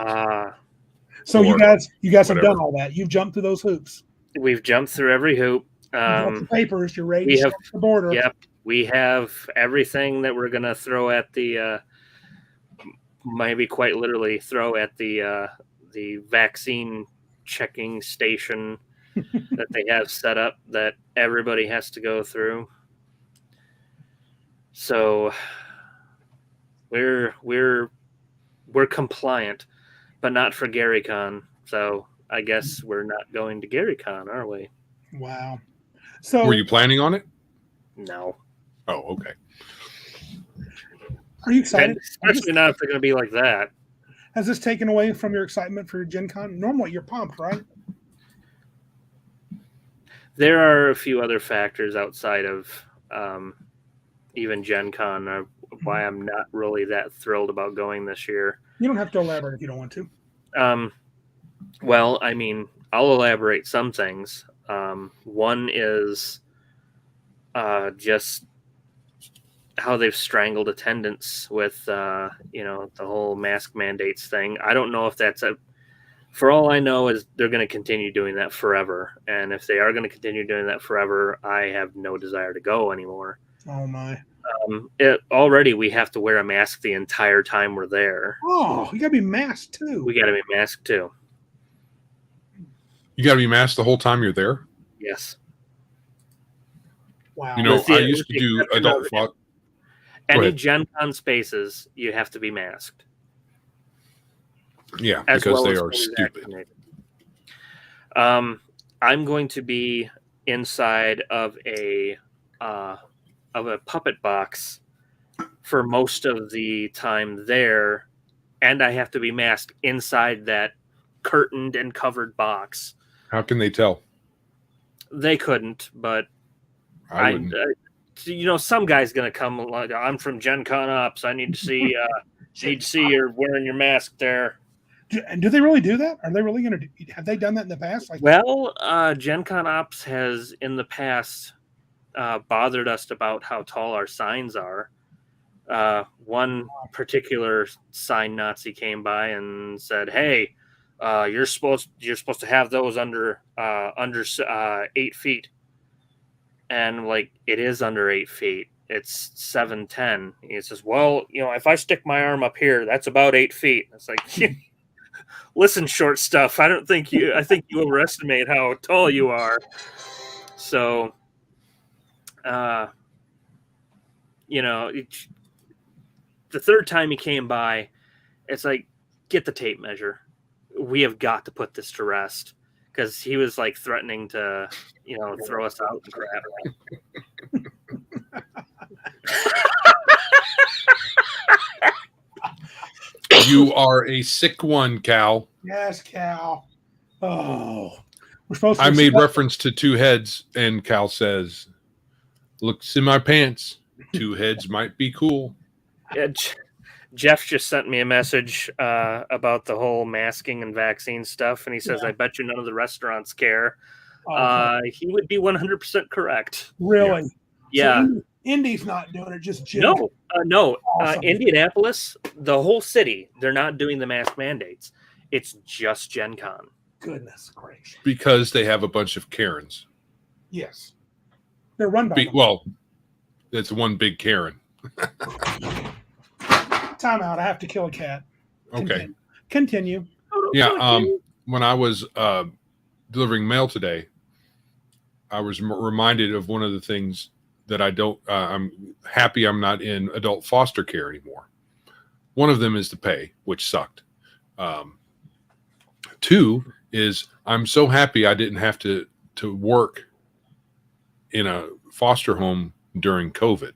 S1: So you guys have done all that. You've jumped through those hoops.
S3: We've jumped through every hoop.
S1: You got the papers. You're ready to cross the border.
S3: Yep, we have everything that we're gonna throw at the maybe quite literally throw at the vaccine checking station that they have set up that everybody has to go through. So we're compliant, but not for GaryCon. So I guess we're not going to GaryCon, are we?
S1: Wow. So
S2: were you planning on it?
S3: No.
S2: Oh, okay.
S1: Are you excited?
S3: Especially not if they're going to be like that.
S1: Has this taken away from your excitement for Gen Con? Normally you're pumped, right?
S3: There are a few other factors outside of even Gen Con why I'm not really that thrilled about going this year.
S1: You don't have to elaborate if you don't want to.
S3: Well, I mean, I'll elaborate some things. One is just how they've strangled attendance with, the whole mask mandates thing. I don't know if that's for all I know is they're going to continue doing that forever. And if they are going to continue doing that forever, I have no desire to go anymore.
S1: Oh my.
S3: Already we have to wear a mask the entire time we're there.
S1: Oh, you got to be masked too.
S3: We got to be masked too.
S2: You got to be masked the whole time you're there?
S3: Yes.
S1: Wow.
S2: I used to do adult fuck.
S3: Any Gen Con spaces, you have to be masked.
S2: Yeah, because they are stupid.
S3: Vaccinated. I'm going to be inside of a puppet box for most of the time there, and I have to be masked inside that curtained and covered box.
S2: How can they tell?
S3: They couldn't, but
S2: I wouldn't.
S3: Some guy's gonna come like, I'm from Gencon Ops. I need to see you're wearing your mask there.
S1: Do they really do that? Are they really going to? Have they done that in the past?
S3: Well, Gencon Ops has in the past bothered us about how tall our signs are. One particular sign Nazi came by and said, "Hey, you're supposed to have those under 8 feet." And like, it is under 8 feet. It's 7'10". He says, "Well, if I stick my arm up here, that's about 8 feet." It's like, listen, short stuff. I think you overestimate how tall you are. So, the third time he came by, it's like, get the tape measure. We have got to put this to rest, because he was like threatening to, throw us out and crap.
S2: You are a sick one, Cal.
S1: Yes, Cal. Oh, we're supposed to.
S2: I made reference to 2 heads, and Cal says, "Looks in my pants. 2 heads might be cool."
S3: Yeah, Jeff just sent me a message about the whole masking and vaccine stuff, and he says, "I bet you none of the restaurants care." Okay. He would be 100% correct.
S1: Really?
S3: Yeah.
S1: So Indy's not doing it, just Jim.
S3: No.
S1: Awesome.
S3: Indianapolis, the whole city, they're not doing the mask mandates. It's just Gen Con.
S1: Goodness gracious.
S2: Because they have a bunch of Karens.
S1: Yes. They're run by them.
S2: Well, it's one big Karen.
S1: Time out. I have to kill a cat.
S2: Okay.
S1: Continue.
S2: Yeah. When I was delivering mail today, I was reminded of one of the things that I'm happy I'm not in adult foster care anymore. One of them is the pay, which sucked. 2 is I'm so happy I didn't have to work in a foster home during COVID,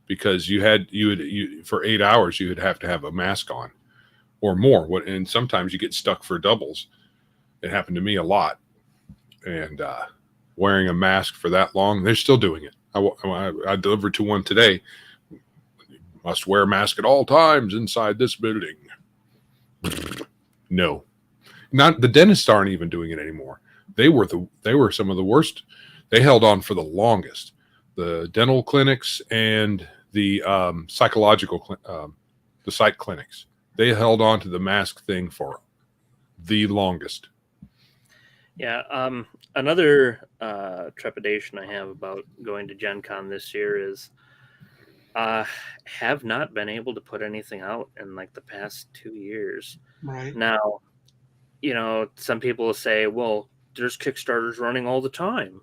S2: because you would for 8 hours you would have to have a mask on or more. And sometimes you get stuck for doubles. It happened to me a lot. And wearing a mask for that long, they're still doing it. I delivered to one today. Must wear a mask at all times inside this building. No, not the dentists aren't even doing it anymore. They were some of the worst. They held on for the longest. The dental clinics and the psychological, the psych clinics, they held on to the mask thing for the longest.
S3: Yeah. Another trepidation I have about going to Gen Con this year is have not been able to put anything out in like the past 2 years.
S1: Right.
S3: Now, some people will say, well, there's Kickstarters running all the time.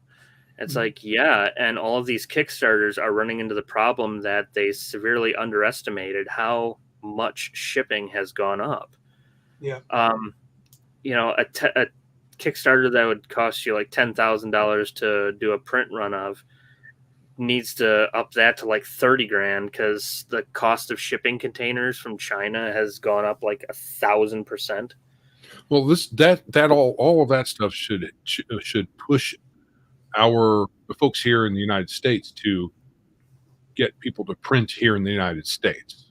S3: It's like, yeah, and all of these Kickstarters are running into the problem that they severely underestimated how much shipping has gone up.
S1: Yeah.
S3: A Kickstarter that would cost you like $10,000 to do a print run of needs to up that to like $30,000, because the cost of shipping containers from China has gone up like 1,000%.
S2: Well, all of that stuff should push the folks here in the United States to get people to print here in the United States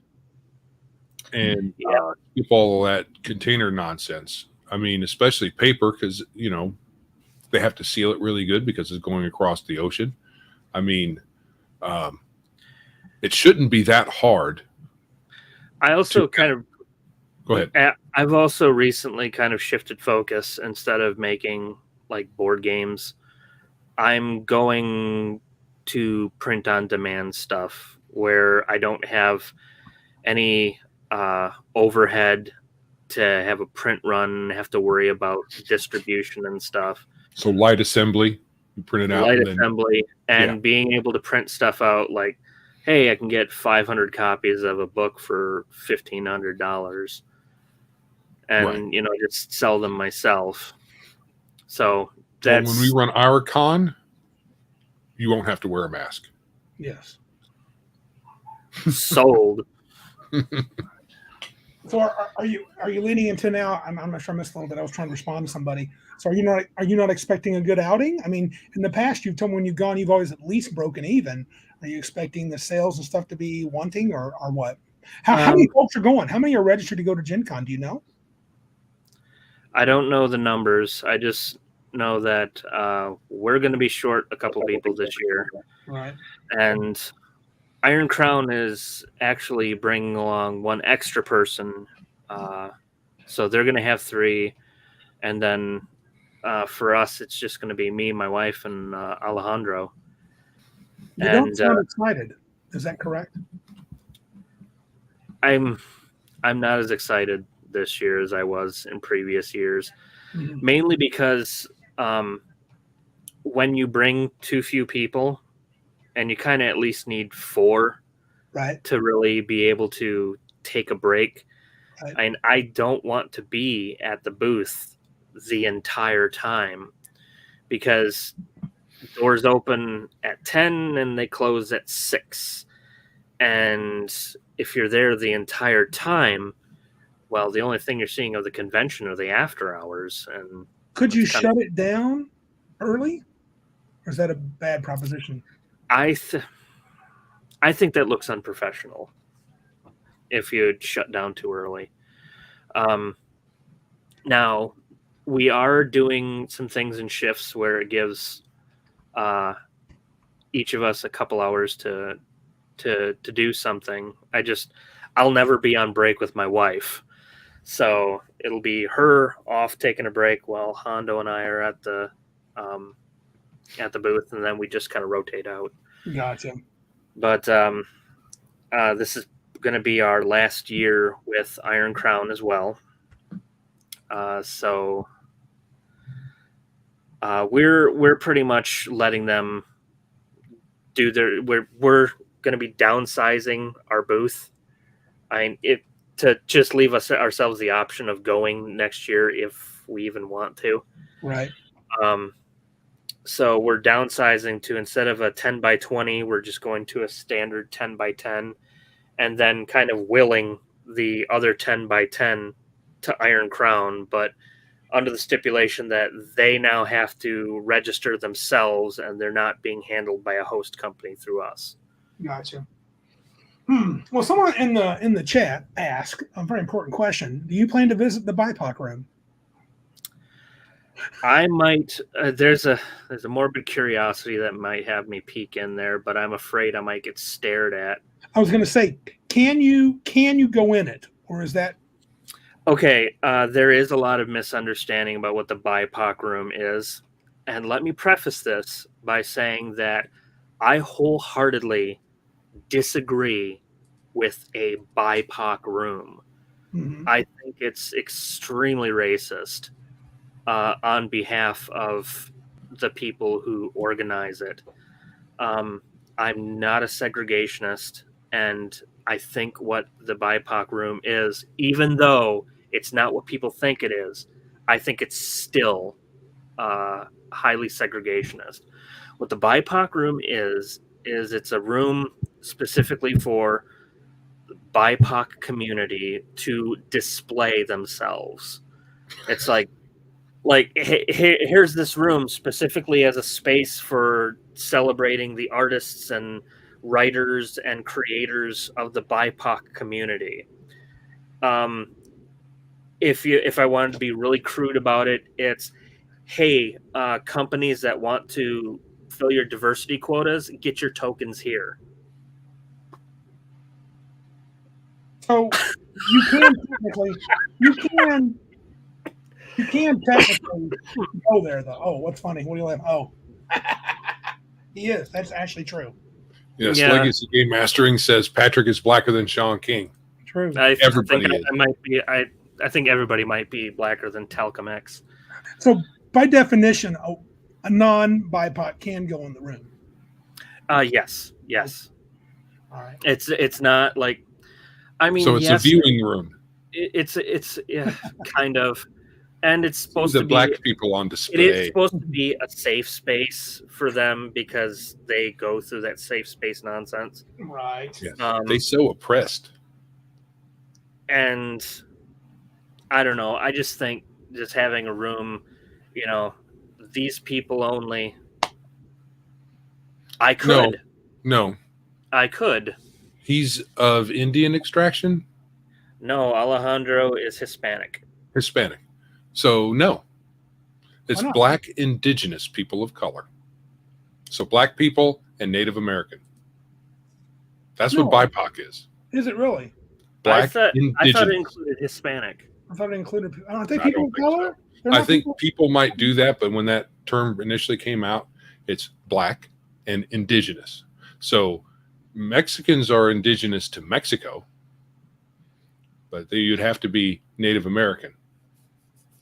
S2: and keep all of that container nonsense. I mean, especially paper, because they have to seal it really good because it's going across the ocean. I mean, it shouldn't be that hard.
S3: I also
S2: go ahead.
S3: I've also recently kind of shifted focus. Instead of making like board games, I'm going to print on demand stuff where I don't have any overhead to have a print run, have to worry about distribution and stuff.
S2: So light assembly, you print it out.
S3: And being able to print stuff out like, hey, I can get 500 copies of a book for $1,500 and, just sell them myself. So
S2: Well,
S3: that's
S2: when we run our con, you won't have to wear a mask.
S1: Yes.
S3: sold.
S1: So are you leaning into now? I'm not sure I missed a little bit. I was trying to respond to somebody. So are you not expecting a good outing? I mean, in the past, you've told me when you've gone, you've always at least broken even. Are you expecting the sales and stuff to be wanting, or what? How many folks are going? How many are registered to go to Gen Con? Do you know?
S3: I don't know the numbers. I just know that we're going to be short a couple people this year.
S1: Right.
S3: And Iron Crown is actually bringing along one extra person. So they're going to have 3. And then for us, it's just going to be me, my wife, and Alejandro.
S1: You don't sound excited. Is that correct?
S3: I'm not as excited this year as I was in previous years,
S1: Mm-hmm.
S3: mainly because when you bring too few people, and you kind of at least need 4
S1: Right.
S3: to really be able to take a break.
S1: Right.
S3: And I don't want to be at the booth the entire time because doors open at 10 and they close at 6. And if you're there the entire time, well, the only thing you're seeing of the convention are the after hours. And
S1: could you shut it down early? Or is that a bad proposition?
S3: I think that looks unprofessional if you'd shut down too early. Now, we are doing some things in shifts where it gives each of us a couple hours to do something. I'll never be on break with my wife. So it'll be her off taking a break while Hondo and I are at the booth, and then we just kind of rotate out.
S1: Gotcha.
S3: But this is going to be our last year with Iron Crown as well. So we're pretty much letting them do their. We're going to be downsizing our booth. To just leave ourselves the option of going next year if we even want to.
S1: Right.
S3: So we're downsizing to, instead of a 10 by 20, we're just going to a standard 10 by 10, and then kind of willing the other 10 by 10 to Iron Crown, but under the stipulation that they now have to register themselves and they're not being handled by a host company through us.
S1: Gotcha. Well, someone in the chat asked a very important question. Do you plan to visit the BiPoC room?
S3: I might. There's a morbid curiosity that might have me peek in there, but I'm afraid I might get stared at.
S1: I was going to say, can you go in it, or is that
S3: okay? There is a lot of misunderstanding about what the BiPoC room is, and let me preface this by saying that I wholeheartedly disagree with a BiPoC room.
S1: Mm-hmm.
S3: I think it's extremely racist on behalf of the people who organize it. I'm not a segregationist, and I think what the BiPoC room is, even though it's not what people think it is, I think it's still highly segregationist. What the BiPoC room is it's a room specifically for the BiPoC community to display themselves. It's like here's this room specifically as a space for celebrating the artists and writers and creators of the BiPoC community. If I wanted to be really crude about it, it's, hey, companies that want to fill your diversity quotas, get your tokens here.
S1: So you can technically go there though. Oh, what's funny? What do you laugh? Oh, he is. That's actually true.
S2: Yes,
S3: Yeah.
S2: Legacy Game Mastering says Patrick is blacker than Sean King.
S1: True.
S2: Everybody is.
S3: I think everybody might be blacker than Talcum X.
S1: So by definition, a non-BiPoC can go in the room.
S3: Yes.
S1: All right.
S3: It's not like, I mean,
S2: So it's
S3: yes,
S2: a viewing room.
S3: It's yeah, kind of. And it's supposed
S2: the
S3: to
S2: black
S3: be.
S2: people on
S3: It is
S2: display.
S3: supposed to be a safe space for them because they go through that safe space nonsense.
S1: Right.
S2: Yes.
S3: Um,
S2: They so oppressed.
S3: And I don't know. I just think just having a room, these people only. I could.
S2: No.
S3: I could.
S2: He's of Indian extraction,
S3: No, Alejandro is Hispanic.
S2: Hispanic. So no. It's
S1: Why not?
S2: black indigenous people of color. So black people and Native American. That's
S1: No.
S2: what BiPoC is.
S1: Is it really?
S3: I
S2: Black
S3: thought
S2: indigenous.
S3: it included Hispanic.
S1: I thought it included. Aren't they
S2: I
S1: people
S2: don't
S1: of
S2: think
S1: color?
S2: so.
S1: They're
S2: I
S1: not
S2: think
S1: people-
S2: people might do that, but when that term initially came out, it's black and indigenous. So Mexicans are indigenous to Mexico, but you'd have to be Native American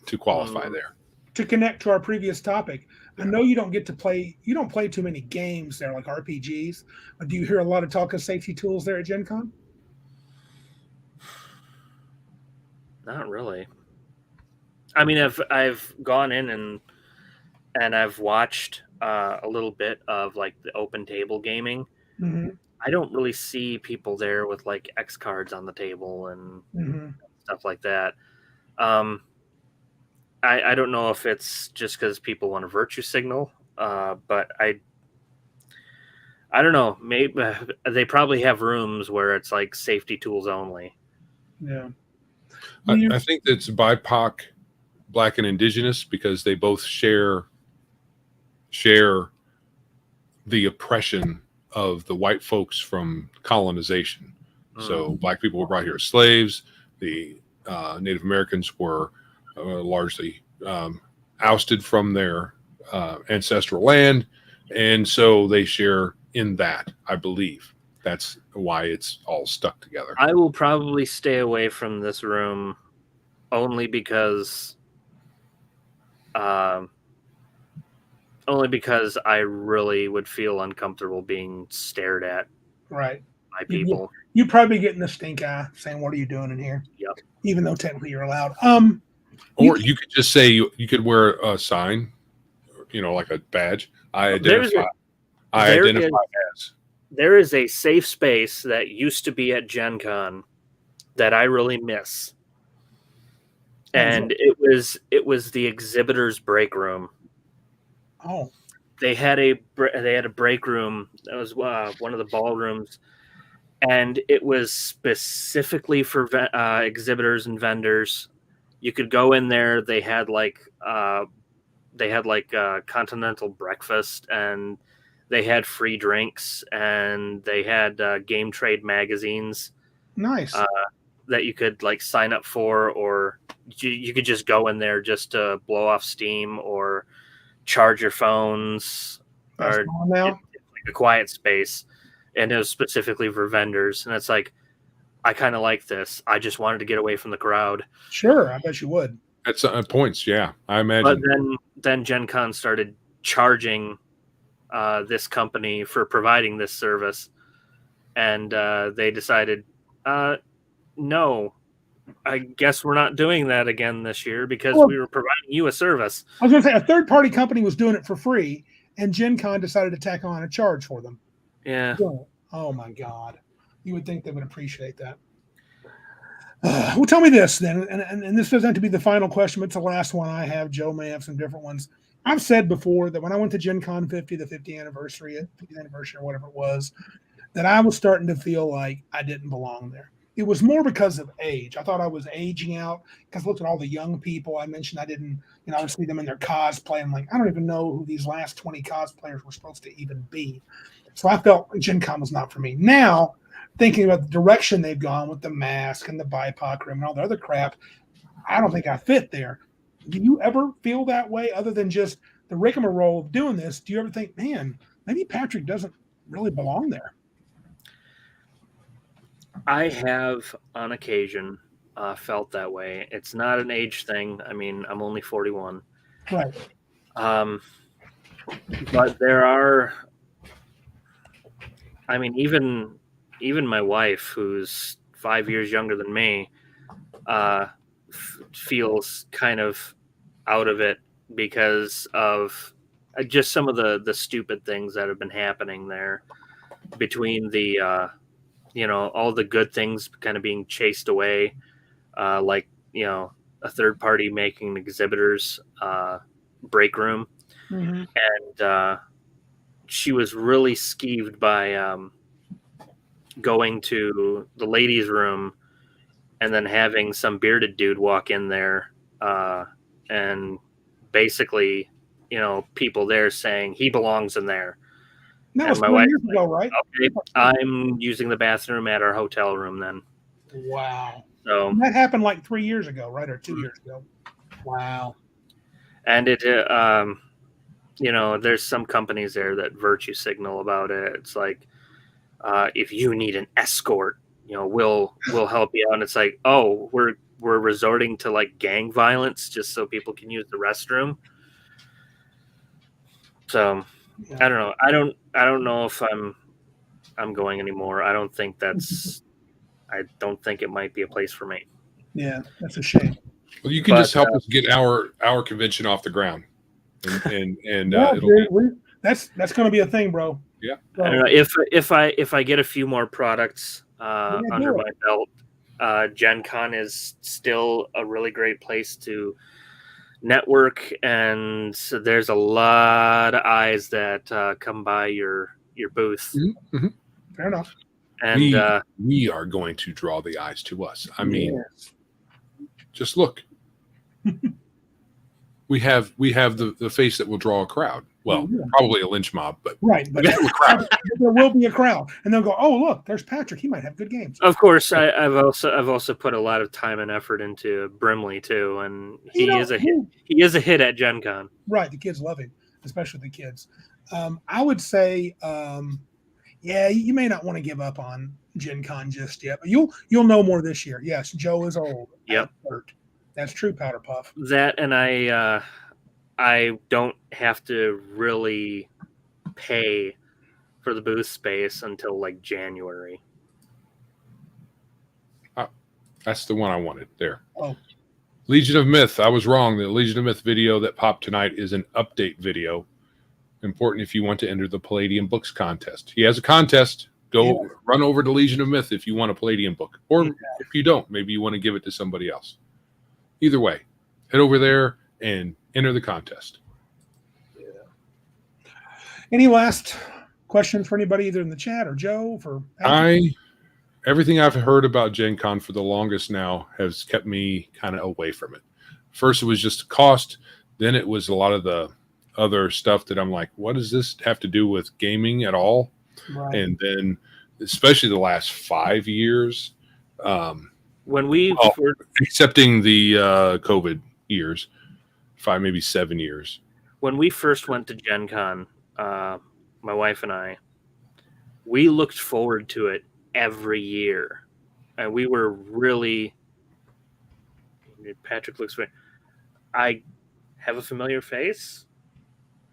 S2: to qualify there.
S1: to connect to our previous topic. I
S2: Yeah.
S1: know you don't get to play. You don't play too many games there, like RPGs. But do you hear a lot of talk of safety tools there at Gen Con?
S3: Not really. I mean, I've gone in and I've watched a little bit of like the open table gaming.
S1: Mm-hmm.
S3: I don't really see people there with like X cards on the table and
S1: Mm-hmm.
S3: stuff like that. I don't know if it's just because people want a virtue signal, but I don't know. Maybe they probably have rooms where it's like safety tools only.
S1: Yeah. Well, you-
S2: I think that's BiPoC, black and indigenous, because they both share the oppression of the white folks from colonization. So black people were brought here as slaves. The Native Americans were largely ousted from their ancestral land, and so they share in that. I believe that's why it's all stuck together.
S3: I will probably stay away from this room only because I really would feel uncomfortable being stared at
S1: right.
S3: by people.
S1: You probably getting the stink eye saying, "What are you doing in here?"
S3: Yep.
S1: Even though technically you're allowed.
S2: Or you could just say you could wear a sign, like a badge. I identify as.
S3: There is a safe space that used to be at Gen Con that I really miss. And it was the exhibitors break room.
S1: Oh.
S3: They had a break room. That was one of the ballrooms, and it was specifically for exhibitors and vendors. You could go in there. They had continental breakfast, and they had free drinks, and they had game trade magazines.
S1: Nice.
S3: That you could like sign up for, or you could just go in there just to blow off steam or charge your phones.
S1: That's
S3: Or
S1: gone now.
S3: like a quiet space, and it was specifically for vendors. And it's like, I kind of like this. I just wanted to get away from the crowd.
S1: Sure, I bet you would.
S2: At some points, yeah, I imagine.
S3: But then Gen Con started charging this company for providing this service, and they decided, no, I guess we're not doing that again this year because we were providing you a service.
S1: I was going to say a third-party company was doing it for free, and Gen Con decided to tack on a charge for them.
S3: Yeah.
S1: Oh my God! You would think they would appreciate that. Well, tell me this then, and this doesn't have to be the final question, but it's the last one I have. Joe may have some different ones. I've said before that when I went to Gen Con 50, the 50th anniversary or whatever it was, that I was starting to feel like I didn't belong there. It was more because of age. I thought I was aging out because I looked at all the young people. I mentioned I didn't, I would see them in their cosplay. I'm like, I don't even know who these last 20 cosplayers were supposed to even be. So I felt Gen Con was not for me. Now, thinking about the direction they've gone with the mask and the BiPoC room and all the other crap, I don't think I fit there. Do you ever feel that way other than just the rigmarole of doing this? Do you ever think, man, maybe Patrick doesn't really belong there?
S3: I have on occasion felt that way. It's not an age thing. I mean, I'm only 41.
S1: Right.
S3: But there are, I mean, even my wife, who's 5 years younger than me, feels kind of out of it because of just some of the stupid things that have been happening there between the all the good things kind of being chased away, like a third party making exhibitors break room,
S1: Mm-hmm.
S3: and she was really skeeved by going to the ladies' room and then having some bearded dude walk in there and basically, people there saying he belongs in there.
S1: That
S3: And
S1: was
S3: my
S1: 3
S3: wife
S1: years
S3: was
S1: ago, right?
S3: Okay, I'm using the bathroom at our hotel room then.
S1: Wow.
S3: So
S1: And that happened like 3 years ago, right? Or 2 years ago. Wow.
S3: and it there's some companies there that virtue signal about it. It's like if you need an escort, we'll help you out. And it's like, oh, we're resorting to like gang violence just so people can use the restroom. So
S1: Yeah.
S3: I don't know. I don't know if I'm going anymore. I don't think it might be a place for me.
S1: Yeah, that's a shame.
S2: Well, you can just help us get our convention off the ground, and
S1: Yeah,
S2: it'll
S1: dude, that's going to be a thing, bro.
S2: Yeah.
S1: So,
S3: I don't know if I get a few more products under my belt. Gencon is still a really great place to network, and so there's a lot of eyes that come by your booth.
S2: Mm-hmm.
S1: Fair enough.
S3: And
S2: we are going to draw the eyes to us. I mean,
S1: yes.
S2: just look. we have the face that will draw a crowd. Well, probably a lynch mob, but
S1: right. But there will be a crowd, and they'll go, "Oh, look, there's Patrick. He might have good games."
S3: Of course, I've also put a lot of time and effort into Brimley too, and he is a hit at Gen Con.
S1: Right, the kids love him, especially the kids. I would say, yeah, you may not want to give up on Gen Con just yet, but you'll know more this year. Yes, Joe is old.
S3: Yep,
S1: that's true, Powder Puff.
S3: That, and I don't have to really pay for the booth space until like January.
S2: That's the one I wanted there.
S1: Oh.
S2: Legion of Myth. I was wrong. The Legion of Myth video that popped tonight is an update video. Important if you want to enter the Palladium Books contest. He has a contest. Go run over to Legion of Myth if you want a Palladium book. Or if you don't, maybe you want to give it to somebody else. Either way, head over there and enter the contest.
S1: Yeah. Any last questions for anybody, either in the chat or Joe?
S2: Everything I've heard about Gen Con for the longest now has kept me kind of away from it. First, it was just cost. Then it was a lot of the other stuff that I'm like, what does this have to do with gaming at all?
S1: Right.
S2: And then, especially the last 5 years, accepting the COVID years, 5, maybe 7 years.
S3: When we first went to Gen Con, my wife and I, we looked forward to it every year, and we were really. Patrick looks weird. I have a familiar face.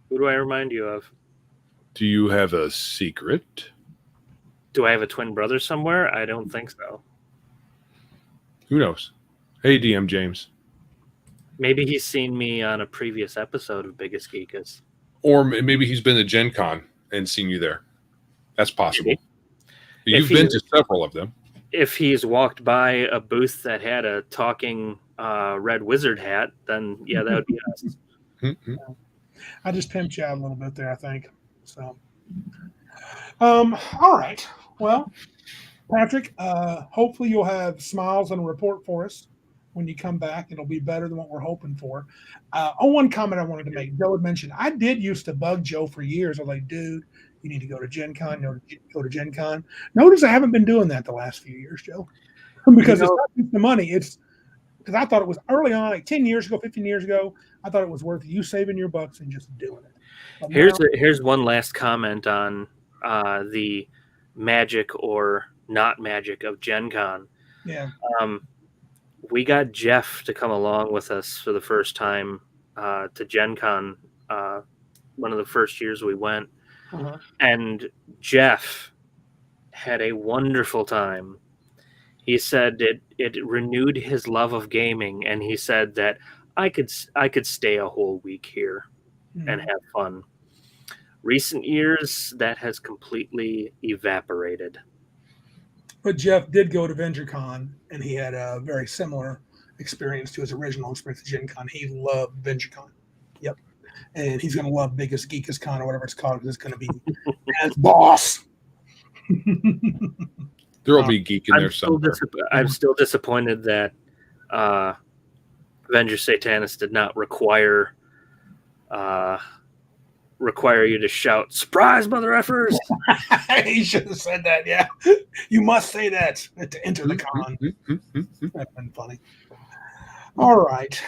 S3: Who do I remind you of?
S2: Do you have a secret?
S3: Do I have a twin brother somewhere? I don't think so.
S2: Who knows? Hey, DM James.
S3: Maybe he's seen me on a previous episode of Biggest Geekas.
S2: Or maybe he's been to Gen Con and seen you there. That's possible.
S3: Maybe.
S2: You've been to several of them.
S3: If he's walked by a booth that had a talking red wizard hat, then yeah, that would be us.
S2: Mm-hmm.
S1: I just pimped you out a little bit there, I think. So, all right. Well, Patrick, hopefully you'll have smiles and a report for us when you come back. It'll be better than what we're hoping for. One comment I wanted to make. Joe had mentioned, I did used to bug Joe for years. I was like, dude, you need to go to Gen Con, go to Gen Con. Notice I haven't been doing that the last few years, Joe. Because it's not just the money. It's because I thought it was early on, like 10 years ago, 15 years ago, I thought it was worth you saving your bucks and just doing it. But
S3: Here's one last comment on the magic or not magic of Gen Con.
S1: Yeah.
S3: We got Jeff to come along with us for the first time to Gen Con, one of the first years we went.
S1: Uh-huh.
S3: And Jeff had a wonderful time. He said it renewed his love of gaming, and he said that I could stay a whole week here and have fun. Recent years, that has completely evaporated.
S1: But Jeff did go to VentureCon, and he had a very similar experience to his original experience at Gencon. He loved VentureCon. Yep. And he's going to love Biggest Geekest Con or whatever it's called, because it's going to be as boss.
S2: There will be geek in there somewhere.
S3: I'm still disappointed that Avenger Satanis did not require you to shout, "Surprise, mother effers!"
S1: He should have said that. Yeah, you must say that to enter the con. That's been funny. All right.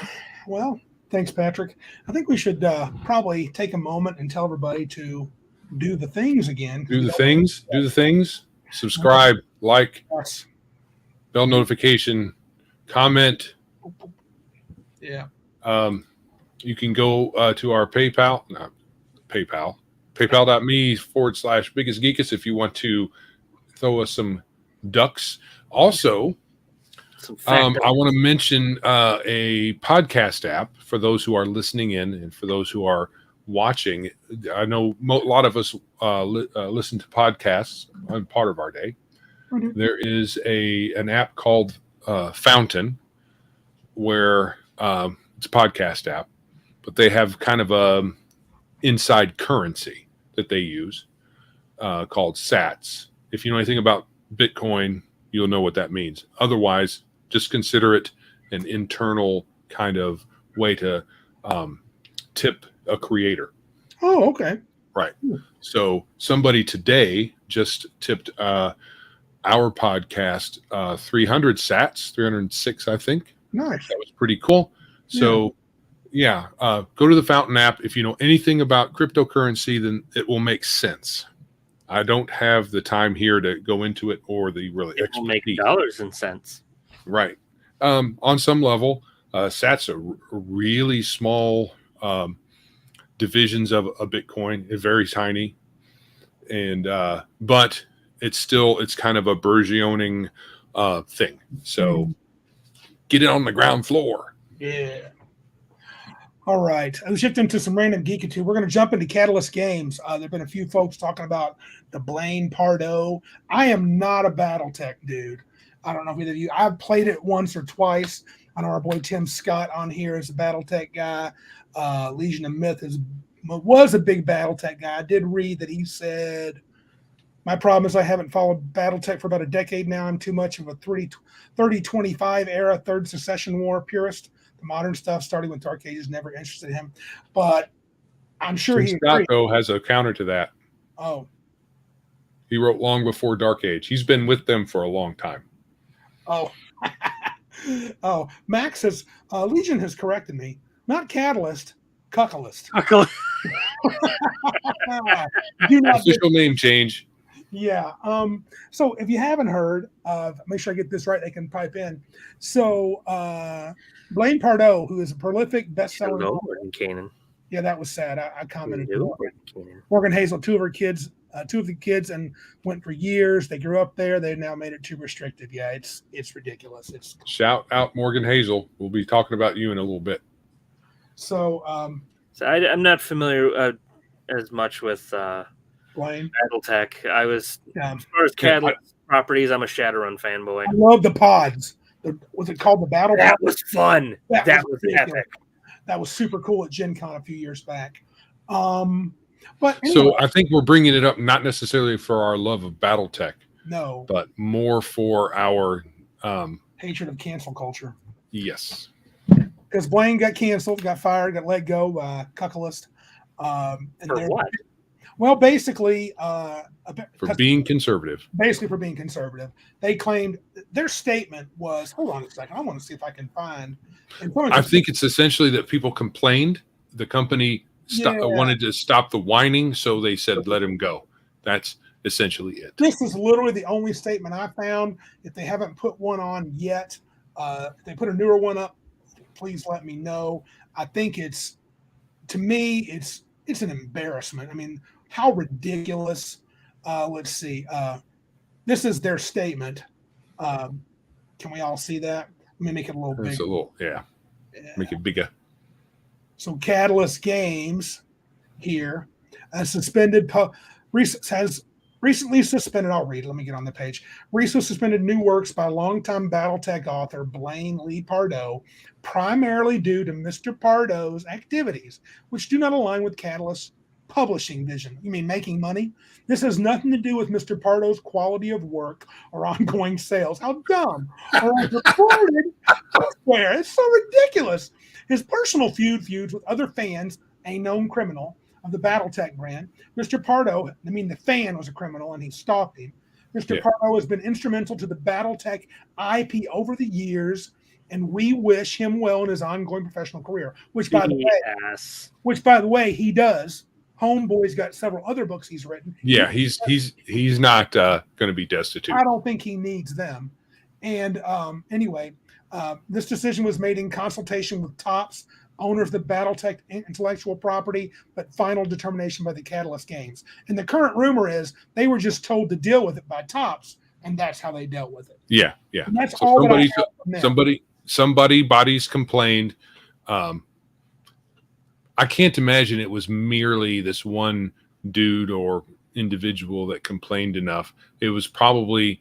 S1: Well, thanks, Patrick. I think we should probably take a moment and tell everybody to do the things again.
S2: Do the things. Subscribe, like,
S1: Yes.
S2: bell notification, comment.
S1: Yeah.
S2: You can go to our paypal.me/biggest geekest if you want to throw us some ducks. Also, I want to mention a podcast app for those who are listening in and for those who are watching. I know a lot of us listen to podcasts on part of our day.
S1: Mm-hmm.
S2: There is an app called Fountain, where it's a podcast app, but they have kind of a inside currency that they use called C.A.T.S. If you know anything about Bitcoin, you'll know what that means. Otherwise, just consider it an internal kind of way to tip a creator.
S1: Oh, okay.
S2: Right. So somebody today just tipped our podcast 300 sats, 306, I think.
S1: Nice.
S2: That was pretty cool. So go to the Fountain app. If you know anything about cryptocurrency, then it will make sense. I don't have the time here to go into it or the really
S3: It will make dollars and cents.
S2: Right. On some level, sats are really small divisions of a Bitcoin. It's very tiny, and but it's kind of a burgeoning thing. So get it on the ground floor.
S1: Yeah. All right. I'm shifting to some random geekitude. We're going to jump into C.A.T.S games. There have been a few folks talking about the Blain Pardoe. I am not a BattleTech dude. I don't know if either of you. I've played it once or twice. I know our boy Tim Scott on here is a BattleTech guy. Legion of Myth was a big BattleTech guy. I did read that he said, my problem is I haven't followed BattleTech for about a decade now. I'm too much of a 30-25 era third secession war purist. The modern stuff, starting with Dark Ages, never interested him. But I'm sure
S2: Scott, though, has a counter to that.
S1: Oh.
S2: He wrote long before Dark Age. He's been with them for a long time.
S1: Oh. Oh. Max says, Legion has corrected me. Not catalyst, cuckolist.
S2: Do not official name change.
S1: Yeah. So if you haven't heard, make sure I get this right, they can pipe in. So Blain Pardoe, who is a prolific bestseller. Yeah, that was sad. I commented. Morgan Hazel, two of the kids, and went for years. They grew up there. They now made it too restrictive. Yeah, it's ridiculous.
S2: Shout out Morgan Hazel. We'll be talking about you in a little bit.
S1: So,
S3: I'm not familiar as much with
S1: Blain
S3: BattleTech. As far as Catalyst properties, I'm a Shadowrun fanboy.
S1: I love the pods. Was it called the Battle?
S3: That was fun. That was epic.
S1: That was super cool at Gen Con a few years back. But anyway,
S2: so I think we're bringing it up not necessarily for our love of BattleTech,
S1: no,
S2: but more for our
S1: hatred of cancel culture.
S2: Yes,
S1: because Blain got canceled, got fired, got let go by Cuckolist.
S3: For what?
S1: Well, basically,
S2: for being conservative.
S1: Basically, for being conservative, they claimed their statement was. Hold on a second. I want to see if I can find.
S2: I think it's essentially that people complained. The company wanted to stop the whining, so they said, "Let him go." That's essentially it.
S1: This is literally the only statement I found. If they haven't put one on yet, if they put a newer one up, please let me know. I think to me, it's an embarrassment. I mean, how ridiculous. Let's see. This is their statement. Can we all see that? Let me make it a little bigger.
S2: It's a little, make it bigger.
S1: So Catalyst Games here has recently suspended. I'll read. Let me get on the page. Recently suspended new works by longtime BattleTech author Blain Pardoe, primarily due to Mr. Pardoe's activities, which do not align with Catalyst's publishing vision. You mean making money? This has nothing to do with Mr. Pardoe's quality of work or ongoing sales. How dumb! Or as reported elsewhere. It's so ridiculous. His personal feuds with other fans, a known criminal of the BattleTech brand. Mr. Pardoe, the fan was a criminal and he stalked him. Mr. Pardoe has been instrumental to the BattleTech IP over the years, and we wish him well in his ongoing professional career, which by the way, he does. Homeboy's got several other books he's written.
S2: Yeah, he's not going to be destitute.
S1: I don't think he needs them. And anyway, this decision was made in consultation with TOPS, owner of the BattleTech intellectual property, but final determination by the Catalyst Games. And the current rumor is they were just told to deal with it by TOPS, and that's how they dealt with it.
S2: Yeah.
S1: And that's so all that I have from them.
S2: Bodies complained. I can't imagine it was merely this one dude or individual that complained enough. It was probably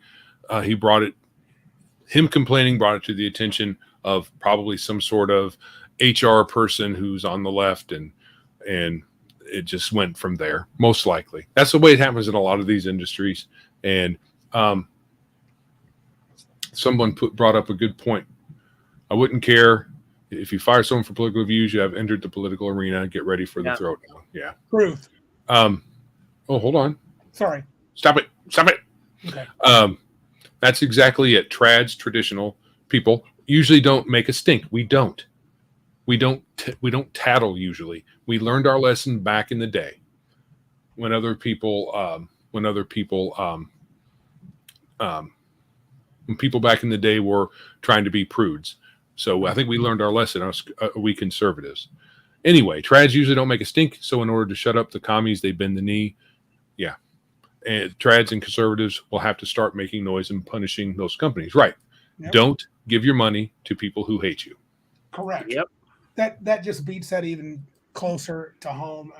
S2: him complaining brought it to the attention of probably some sort of HR person who's on the left, and it just went from there. Most likely, that's the way it happens in a lot of these industries. And someone brought up a good point. I wouldn't care if you fire someone for political views. You have entered the political arena. Get ready for the throwdown. Yeah.
S1: Truth.
S2: Oh, hold on.
S1: Sorry.
S2: Stop it.
S1: Okay.
S2: That's exactly it. Trads, traditional people, usually don't make a stink. We don't tattle usually. We learned our lesson back in the day when people back in the day were trying to be prudes. So I think we learned our lesson. We conservatives. Anyway, trads usually don't make a stink. So in order to shut up the commies, they bend the knee. Yeah. And trads and conservatives will have to start making noise and punishing those companies. Right. Yep. Don't give your money to people who hate you.
S1: Correct.
S3: Yep.
S1: That just beats that even closer to home.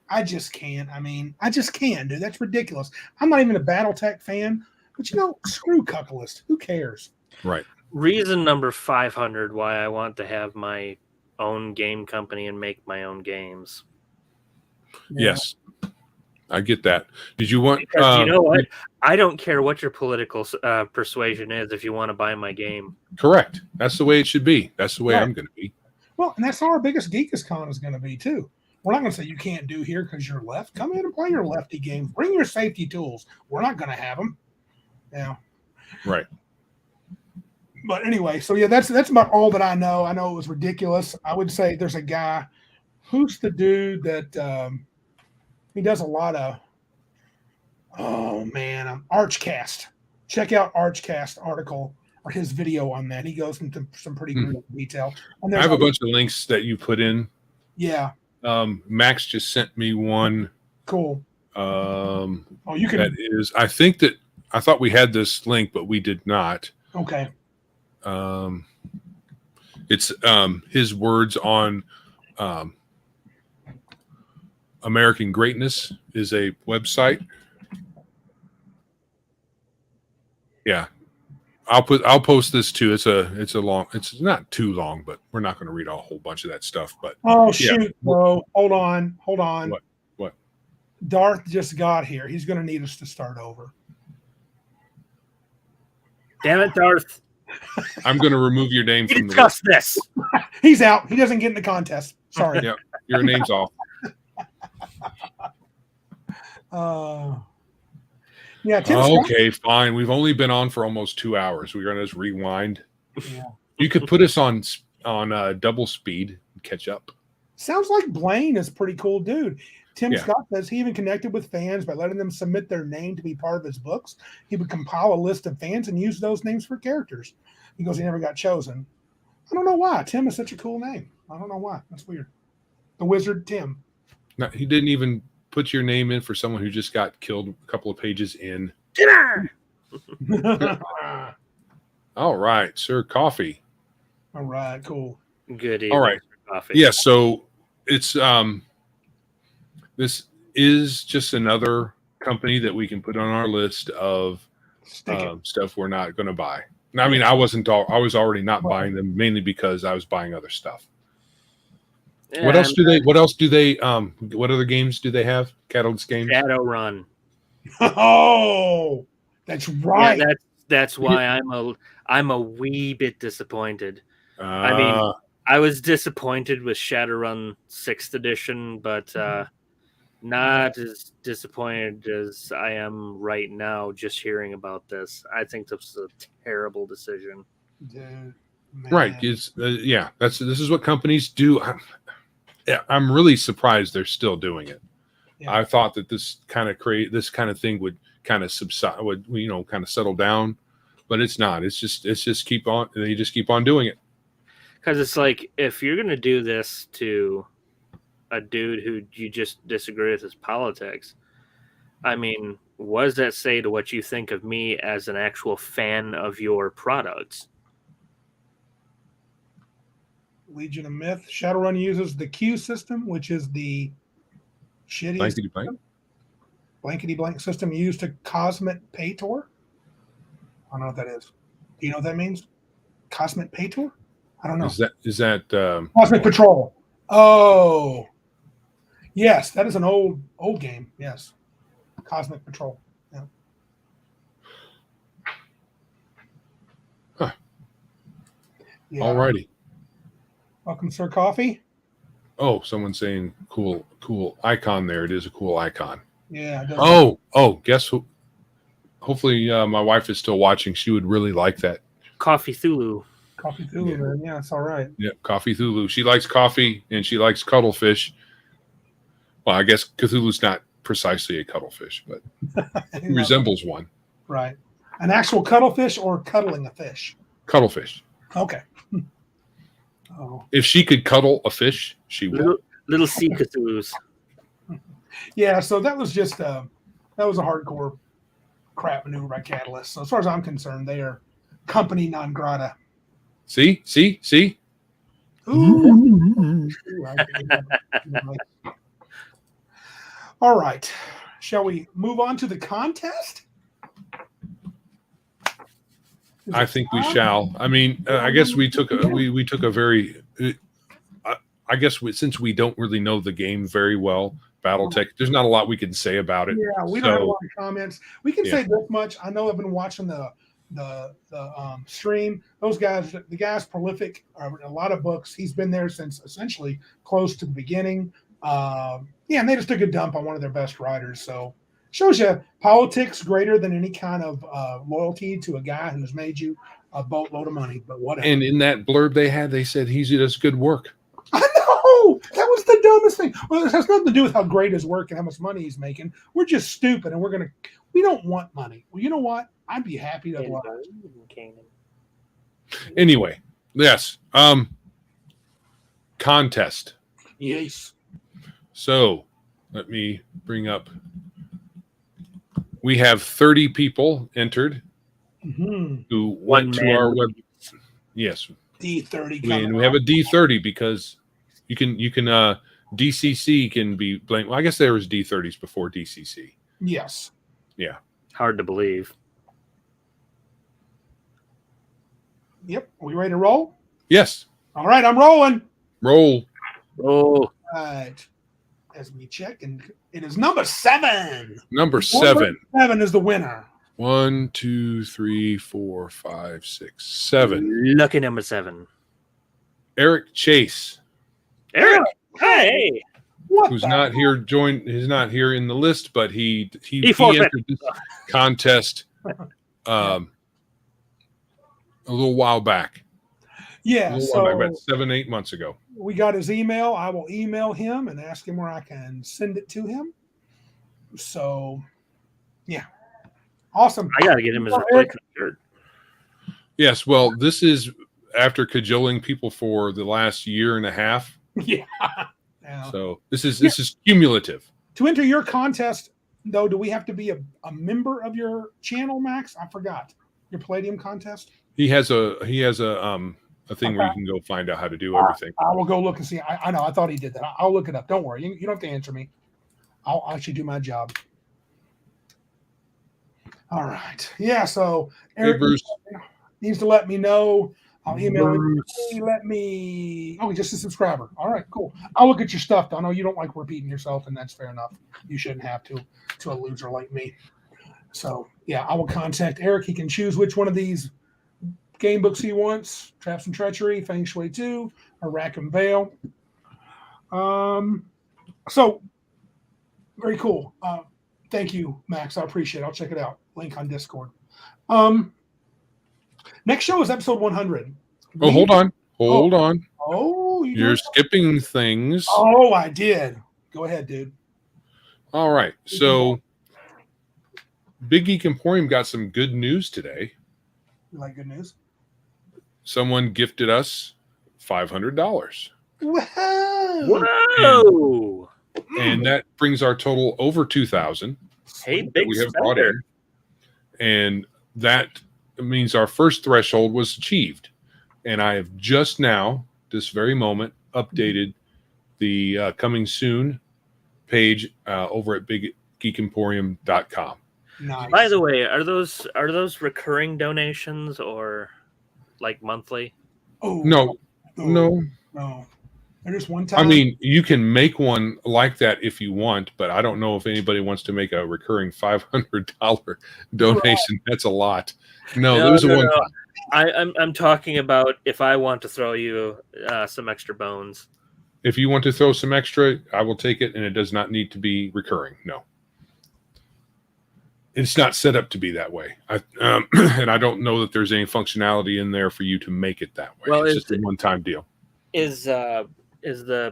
S1: I just can't. I just can't, dude. That's ridiculous. I'm not even a BattleTech fan, but screw Cuckolist. Who cares?
S2: Right.
S3: Reason number 500 why I want to have my own game company and make my own games.
S1: Yeah.
S2: Yes. I get that. Did you want?
S3: Because you know what? I don't care what your political persuasion is if you want to buy my game.
S2: Correct. That's the way it should be. That's the way I'm going to be.
S1: Well, and that's how our biggest GeekisCon is going to be too. We're not going to say you can't do here because you're left. Come in and play your lefty games. Bring your safety tools. We're not going to have them. Yeah.
S2: Right.
S1: But anyway, so yeah, that's about all that I know. I know it was ridiculous. I would say there's a guy. Who's the dude that he does a lot of? Oh man, Archcast. Check out Archcast article or his video on that. He goes into some pretty good detail. And
S2: I have a bunch of links that you put in.
S1: Yeah.
S2: Max just sent me one.
S1: Cool. You can.
S2: That is. I thought we had this link, but we did not.
S1: Okay.
S2: It's his words on American Greatness is a website. Yeah. I'll post this too. It's not too long, but we're not going to read a whole bunch of that stuff. But
S1: shoot, bro. Hold on.
S2: What?
S1: Darth just got here. He's going to need us to start over.
S3: Damn it, Darth.
S2: I'm going to remove your name from
S3: discuss this.
S1: He's out. He doesn't get in the contest. Sorry.
S2: Yeah, your name's off.
S1: Yeah.
S2: Okay, fine. We've only been on for almost 2 hours. We're going to just rewind.
S1: Yeah.
S2: You could put us on double speed and catch up.
S1: Sounds like Blain is a pretty cool dude. Tim
S2: Yeah.
S1: Scott says he even connected with fans by letting them submit their name to be part of his books. He would compile a list of fans and use those names for characters. He goes, he never got chosen. I don't know why. Tim is such a cool name. I don't know why. That's weird. The Wizard Tim.
S2: No, he didn't even put your name in for someone who just got killed a couple of pages in.
S3: Dinner.
S2: All right, sir. Coffee.
S1: All right, cool.
S3: Good evening.
S2: All right.
S3: Coffee.
S2: Yeah, so it's this is just another company that we can put on our list of
S1: Stick it.
S2: stuff we're not going to buy. I mean, I was already not buying them, mainly because I was buying other stuff.
S3: Yeah,
S2: What else do they what other games do they have? Catalyst games?
S3: Shadowrun.
S1: Oh, that's right.
S3: Yeah, that's why I'm a wee bit disappointed. I mean, I was disappointed with Shadowrun 6th edition, but not as disappointed as I am right now just hearing about this. I think this is a terrible decision.
S1: Dude, man.
S2: Right. It's this is what companies do. I'm really surprised they're still doing it.
S1: Yeah.
S2: I thought that this kind of thing would kind of subside, kind of settle down, but it's not. It's just keep on. They just keep on doing it.
S3: Because it's like, if you're going to do this to a dude who you just disagree with his politics, I mean, what does that say to what you think of me as an actual fan of your products?
S1: Legion of Myth. Shadowrun uses the Q system, which is the shittiest blankety blank system used to Cosmic Paytor. I don't know what that is. Do you know what that means? Cosmic Paytor? I don't know.
S2: Is that
S1: Cosmic Patrol? Oh, yes, that is an old game. Yes, Cosmic Patrol. Yeah.
S2: Huh.
S1: Yeah.
S2: Alrighty.
S1: Welcome, Sir Coffee.
S2: Oh, someone's saying cool icon there. It is a cool icon.
S1: Yeah. It does.
S2: Oh, guess who? Hopefully, my wife is still watching. She would really like that.
S3: Coffee Thulu.
S1: Coffee Thulu, man. Yeah, it's all right.
S2: Yeah, Coffee Thulu. She likes coffee and she likes cuttlefish. Well, I guess Cthulhu's not precisely a cuttlefish, but he resembles one.
S1: Right. An actual cuttlefish or cuddling a fish?
S2: Cuttlefish.
S1: Okay. Oh.
S2: If she could cuddle a fish, she would.
S3: Little sea Cthulhus.
S1: Yeah, so that was just that was a hardcore crap maneuver by C.A.T.S. So as far as I'm concerned, they are company non grata.
S2: See?
S1: Ooh. All right. Shall we move on to the contest?
S2: I think we shall. I mean, I guess we took a very. Since we don't really know the game very well, BattleTech, there's not a lot we can say about it.
S1: Yeah, we don't have a lot of comments. We can say this much. I know I've been watching the stream. Those guys, the guy's prolific. A lot of books. He's been there since essentially close to the beginning. And they just took a dump on one of their best writers. So shows you politics greater than any kind of loyalty to a guy who's made you a boatload of money. But whatever.
S2: And in that blurb they had, they said he does good work.
S1: I know that was the dumbest thing. Well, it has nothing to do with how great his work and how much money he's making. We're just stupid, and we don't want money. Well, you know what? I'd be happy to oblige.
S2: Anyway, yes. Contest.
S1: Yes.
S2: So let me bring up. We have 30 people entered who went to our web. Yes.
S1: D30.
S2: And we have a D30 because you can DCC can be blamed. Well, I guess there was D30s before DCC.
S1: Yes.
S2: Yeah.
S3: Hard to believe.
S1: Yep. Are we ready to roll?
S2: Yes.
S1: All right. I'm rolling.
S2: Roll.
S3: Oh.
S1: Right. As we check, and it is number 7.
S2: Number 7.
S1: 7 is the winner.
S2: 1, 2, 3, 4, 5, 6, 7.
S3: Lucky number 7.
S2: Eric Chase.
S3: Eric. Hey.
S2: Who's not here? He's not here in the list, but he entered this contest a little while back.
S1: Yeah,
S2: about 7-8 months ago.
S1: We got his email. I will email him and ask him where I can send it to him. So, yeah. Awesome.
S3: I got to get him his replacement shirt.
S2: Yes, well, this is after cajoling people for the last year and a half.
S1: Yeah.
S2: So this is cumulative.
S1: To enter your contest, though, do we have to be a member of your channel, Max? I forgot. Your Palladium contest?
S2: He has a a thing where
S1: Okay.
S2: you can go find out how to do everything.
S1: I will go look and see. I know. I thought he did that. I'll look it up. Don't worry. You don't have to answer me. I'll actually do my job. All right. Yeah. So
S2: Hey,
S1: Eric
S2: Bruce.
S1: needs to let me know. I'll email him.
S2: Bruce.
S1: Hey, let me. Oh, he's just a subscriber. All right. Cool. I'll look at your stuff. I know you don't like repeating yourself, and that's fair enough. You shouldn't have to a loser like me. So yeah, I will contact Eric. He can choose which one of these game books he wants: Traps and Treachery, Feng Shui 2, or Rack and Veil. So very cool. Thank you, Max. I appreciate it. I'll check it out. Link on Discord. Next show is episode 100.
S2: Oh, hold on.
S1: Oh,
S2: You're skipping things.
S1: Oh, I did. Go ahead, dude.
S2: All right. So Big Geek Emporium got some good news today.
S1: You like good news?
S2: Someone gifted us $500.
S3: Whoa!
S2: And that brings our total over 2,000.
S3: Hey,
S2: that
S3: big
S2: we have brought
S3: spender.
S2: in. And that means our first threshold was achieved. And I have just now, this very moment, updated the coming soon page over at biggeekemporium.com.
S1: Nice.
S3: By the way, are those recurring donations or like monthly?
S1: Oh
S2: No.
S1: no. They're just one time.
S2: I mean, you can make one like that if you want, but I don't know if anybody wants to make a recurring $500 donation. That's a lot. No, those are one time.
S3: I'm talking about if I want to throw you some extra bones.
S2: If you want to throw some extra, I will take it, and it does not need to be recurring. No. It's not set up to be that way. And I don't know that there's any functionality in there for you to make it that way.
S3: Well,
S2: it's just a one-time deal.
S3: Is the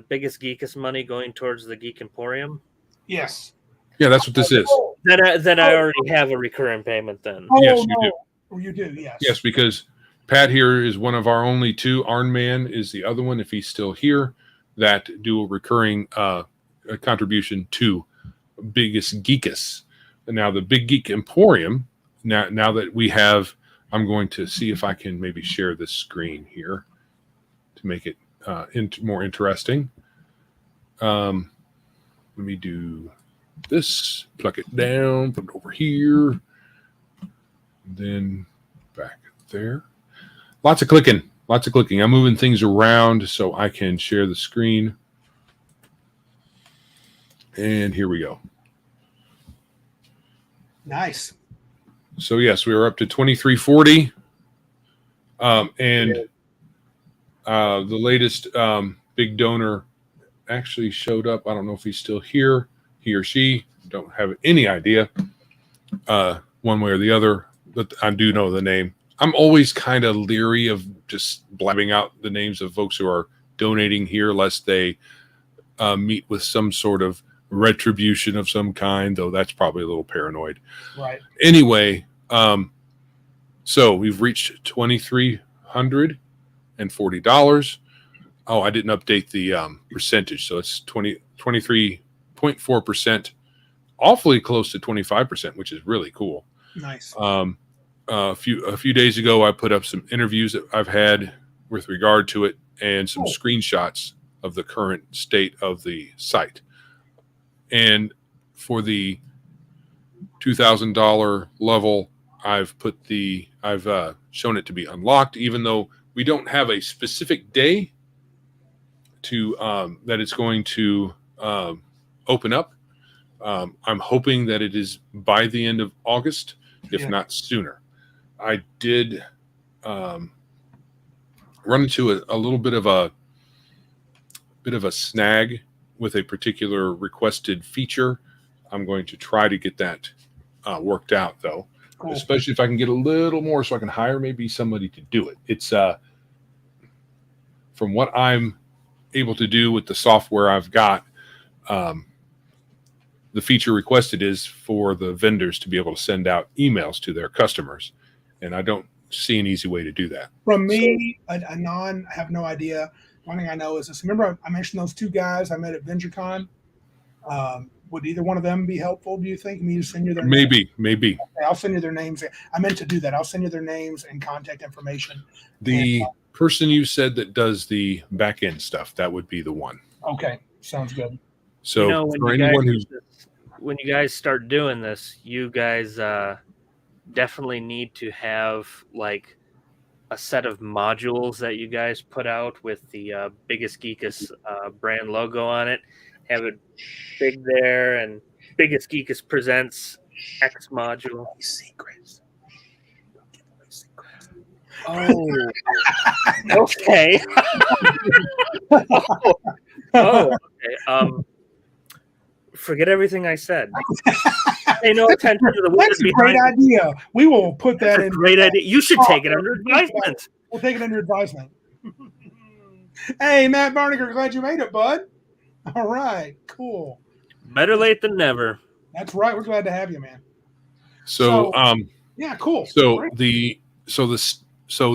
S3: biggest geekest money going towards the Geek Emporium?
S1: Yes.
S2: Yeah, that's what this is.
S3: Then I already have a recurring payment then.
S2: Yes, you do.
S1: Oh, you do, yes.
S2: Yes, because Pat here is one of our only two. Arnman is the other one, if he's still here, that do a recurring contribution to Biggest Geekus. And now the Big Geek Emporium, now that we have, I'm going to see if I can maybe share this screen here to make it more interesting. Let me do this, pluck it down, put it over here, then back there. Lots of clicking. I'm moving things around so I can share the screen. And here we go.
S1: Nice.
S2: So yes, we are up to 2340. And the latest big donor actually showed up. I don't know if he's still here, he or she. Don't have any idea one way or the other, but I do know the name. I'm always kind of leery of just blabbing out the names of folks who are donating here, lest they meet with some sort of retribution of some kind, though that's probably a little paranoid.
S1: Right.
S2: Anyway, so we've reached $2,340. Oh, I didn't update the percentage, so it's 23.4%, awfully close to 25%, which is really cool.
S1: Nice.
S2: A few days ago, I put up some interviews that I've had with regard to it and some screenshots of the current state of the site. And for the $2,000 level, I've shown it to be unlocked, even though we don't have a specific day to that it's going to open up. I'm hoping that it is by the end of August, if not sooner. I did run into a little bit of a snag with a particular requested feature. I'm going to try to get that worked out, though, especially if I can get a little more so I can hire maybe somebody to do it. It's from what I'm able to do with the software I've got, the feature requested is for the vendors to be able to send out emails to their customers. And I don't see an easy way to do that.
S1: From me, a non, I have no idea. One thing I know is this. Remember, I mentioned those two guys I met at VentureCon. Would either one of them be helpful, do you think? Me to send you their
S2: Maybe.
S1: names? Okay, I'll send you their names. I meant to do that. I'll send you their names and contact information.
S2: person you said that does the back end stuff, that would be the one.
S1: Okay, sounds good.
S2: So
S3: when
S2: for
S3: you
S2: anyone
S3: guys,
S2: who's
S3: when you guys start doing this, you guys definitely need to have like a set of modules that you guys put out with the Biggest Geekus brand logo on it. Have it big there, and Biggest Geekus presents X module.
S1: Secrets.
S3: Oh, okay. Okay. Forget everything I said. Pay no attention to the words
S1: That's a great
S3: behind it.
S1: idea. We will put that
S3: That's a
S1: in.
S3: great idea. You should take it under advisement.
S1: We'll take it under advisement. Hey, Matt Barnaker, glad you made it, bud. All right, cool.
S3: Better late than never.
S1: That's right. We're glad to have you, man.
S2: so
S1: Yeah, cool.
S2: so
S1: Great.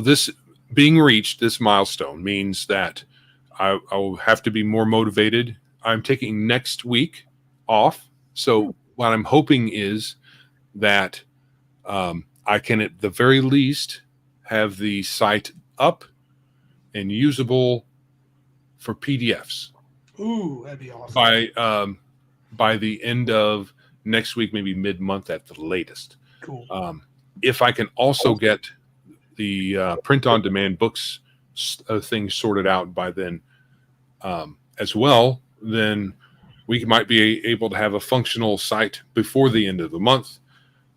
S2: this being reached, this milestone means that I will have to be more motivated. I'm taking next week off. So what I'm hoping is that I can at the very least have the site up and usable for PDFs
S1: Ooh, that'd be awesome.
S2: by the end of next week, maybe mid-month at the latest.
S1: Cool.
S2: If I can also get the print-on-demand books things sorted out by then as well, then we might be able to have a functional site before the end of the month.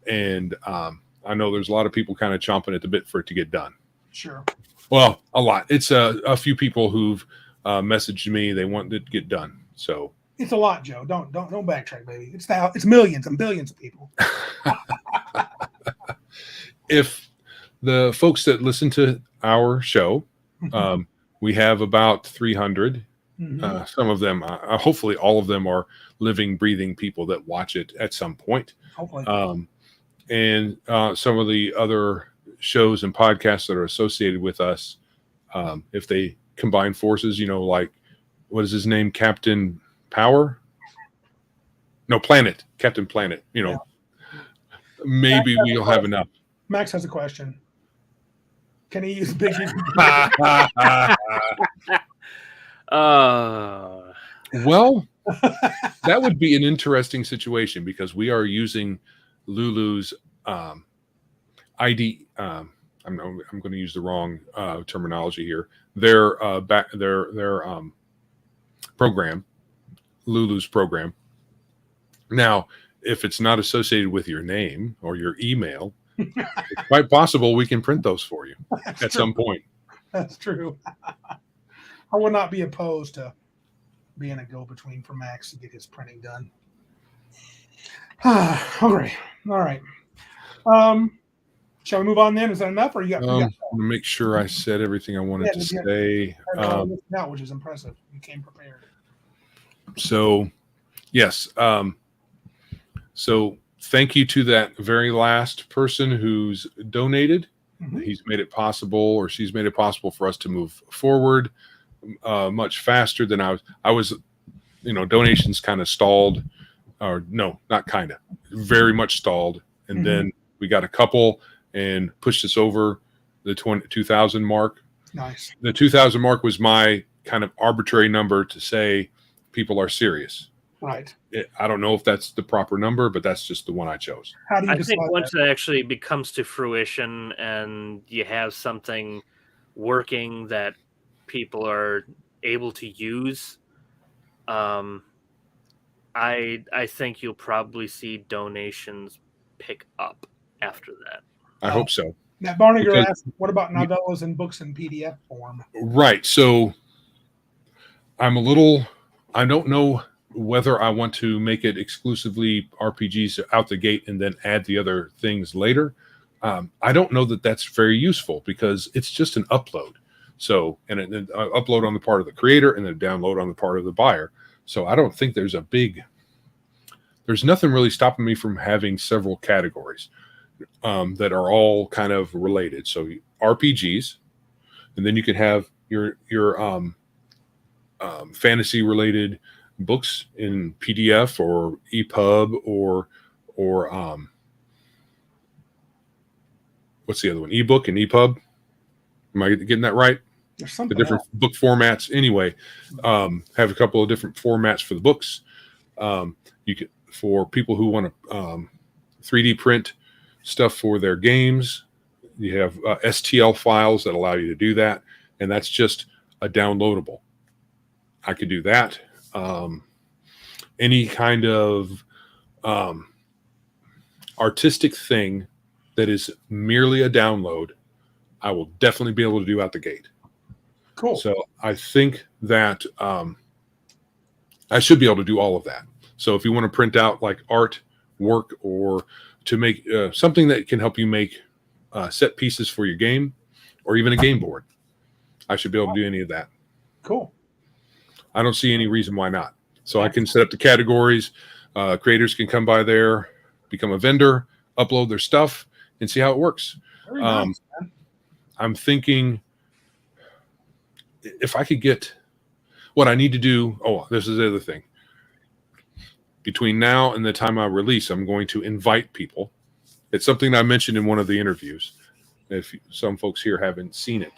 S2: And I know there's a lot of people kind of chomping at the bit for it to get done.
S1: Sure.
S2: Well, a lot. It's a few people who've messaged me. They want it to get done. So
S1: It's a lot, Joe. Don't backtrack, baby. It's millions and billions of people.
S2: if the folks that listen to our show, we have about 300.
S1: Mhm.
S2: Some of them, hopefully all of them are living, breathing people that watch it at some point.
S1: Hopefully.
S2: And some of the other shows and podcasts that are associated with us, if they combine forces, like, what is his name? Captain Power? No, Planet. Captain Planet. Maybe we'll have enough.
S1: Max has a question. Can he use big?
S2: Well, that would be an interesting situation because we are using Lulu's ID. I'm going to use the wrong terminology here. Their program, Lulu's program. Now, if it's not associated with your name or your email, it's quite possible we can print those for you at some point.
S1: That's true. I would not be opposed to being a go-between for Max to get his printing done. Okay. All right. Shall we move on then? Is that enough? Or you got?
S2: I'm going to make sure I said everything I wanted to say.
S1: Now, which is impressive. You came prepared.
S2: So, yes. So thank you to that very last person who's donated. Mm-hmm. He's made it possible, or she's made it possible for us to move forward much faster than I was. Donations kind of stalled, or no, not kind of, very much stalled. And then we got a couple and pushed us over the 2,000 mark.
S1: Nice.
S2: The 2,000 mark was my kind of arbitrary number to say people are serious.
S1: Right.
S2: I don't know if that's the proper number, but that's just the one I chose.
S1: How do you
S3: I think once it actually becomes to fruition and you have something working that people are able to use, I think you'll probably see donations pick up after that.
S2: I hope so.
S1: Now, Barniger asked, what about novellas and books in PDF form?
S2: Right. So I don't know whether I want to make it exclusively RPGs out the gate and then add the other things later. I don't know that that's very useful because it's just an upload. So, and an upload on the part of the creator and then download on the part of the buyer. So I don't think there's nothing really stopping me from having several categories that are all kind of related. So RPGs, and then you could have your fantasy related books in PDF or EPUB or what's the other one? Ebook and EPUB. Am I getting that right?
S1: There's
S2: the
S1: something
S2: different
S1: else.
S2: book formats. Anyway, have a couple of different formats for the books. You can, for people who want to 3D print stuff for their games, you have STL files that allow you to do that, and that's just a downloadable. I could do that. Any kind of artistic thing that is merely a download, I will definitely be able to do out the gate.
S1: Cool.
S2: So I think that I should be able to do all of that. So if you want to print out like art work or to make something that can help you make set pieces for your game or even a game board, I should be able to do any of that.
S1: Cool.
S2: I don't see any reason why not. So I can set up the categories. Creators can come by there, become a vendor, upload their stuff, and see how it works.
S1: Very nice, man.
S2: I'm thinking if I could get what I need to do. Oh, this is the other thing. Between now and the time I release, I'm going to invite people. It's something I mentioned in one of the interviews. If some folks here haven't seen it,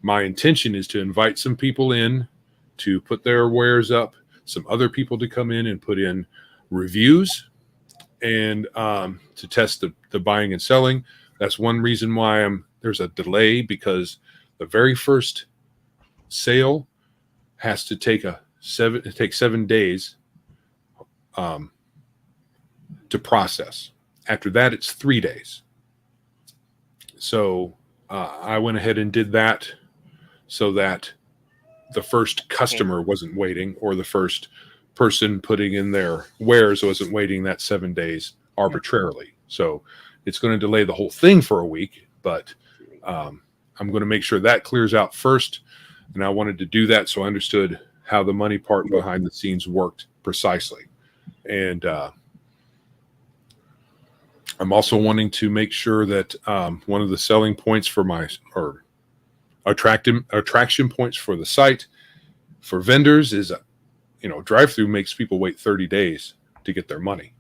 S2: my intention is to invite some people in to put their wares up, some other people to come in and put in reviews and to test the buying and selling. That's one reason why there's a delay, because the very first sale has to take it takes 7 days to process. After that, it's 3 days. So I went ahead and did that so that the first customer wasn't waiting, or the first person putting in their wares wasn't waiting that 7 days arbitrarily. So it's going to delay the whole thing for a week, but I'm going to make sure that clears out first. And I wanted to do that so I understood how the money part behind the scenes worked precisely. And I'm also wanting to make sure that one of the selling points for or attraction points for the site for vendors is, drive-through makes people wait 30 days to get their money.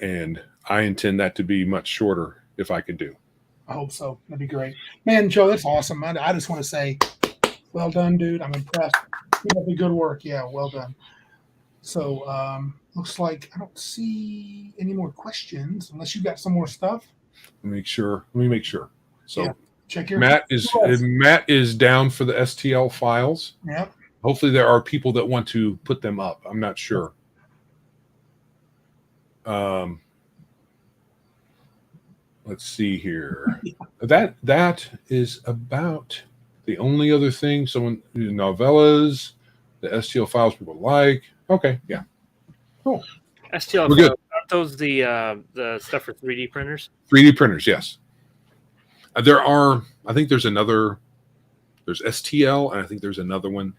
S2: And I intend that to be much shorter if I can do.
S1: I hope so. That'd be great. Man, Joe, that's awesome. I just want to say, well done, dude. I'm impressed. That'd be good work. Yeah, well done. So looks like I don't see any more questions unless you got some more stuff.
S2: Let me make sure. So
S1: Yeah. Check your
S2: Matt is down for the STL files.
S1: Yep.
S2: Hopefully there are people that want to put them up. I'm not sure. Let's see here. That is about the only other thing. Someone, novellas, the STL files people like. Okay, yeah, cool.
S3: STL,
S2: We're good.
S3: aren't those the stuff for 3D printers?
S2: 3D printers, yes. There are. I think there's STL, and I think there's another one.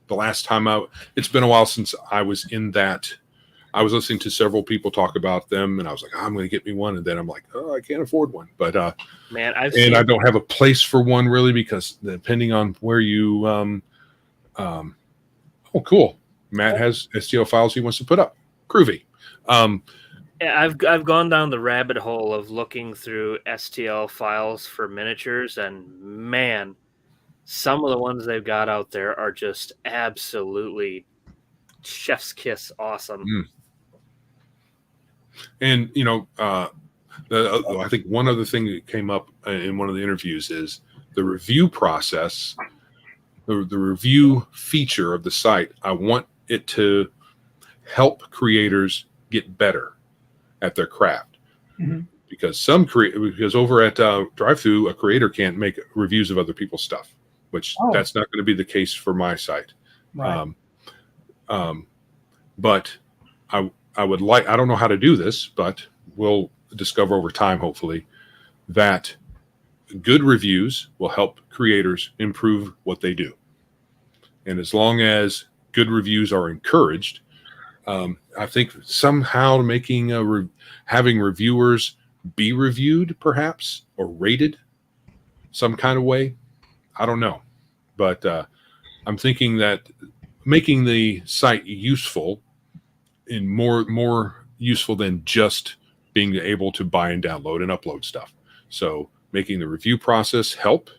S2: The last time it's been a while since I was in that. I was listening to several people talk about them, and I was like, I'm going to get me one. And then I'm like, oh, I can't afford one. But
S3: man,
S2: I don't have a place for one really, because depending on where you, oh, cool. Matt has STL files he wants to put up. Groovy.
S3: I've gone down the rabbit hole of looking through STL files for miniatures, and man, some of the ones they've got out there are just absolutely chef's kiss awesome.
S2: And I think one other thing that came up in one of the interviews is the review process, the review feature of the site. I want it to help creators get better at their craft.
S1: Mm-hmm.
S2: Because because over at Drive-Thru, a creator can't make reviews of other people's stuff, which that's not going to be the case for my site.
S1: Right.
S2: But I would like, I don't know how to do this, but we'll discover over time, hopefully, that good reviews will help creators improve what they do. And as long as good reviews are encouraged, I think somehow making having reviewers be reviewed, perhaps, or rated some kind of way. I don't know. But I'm thinking that making the site useful and more useful than just being able to buy and download and upload stuff. So making the review process help,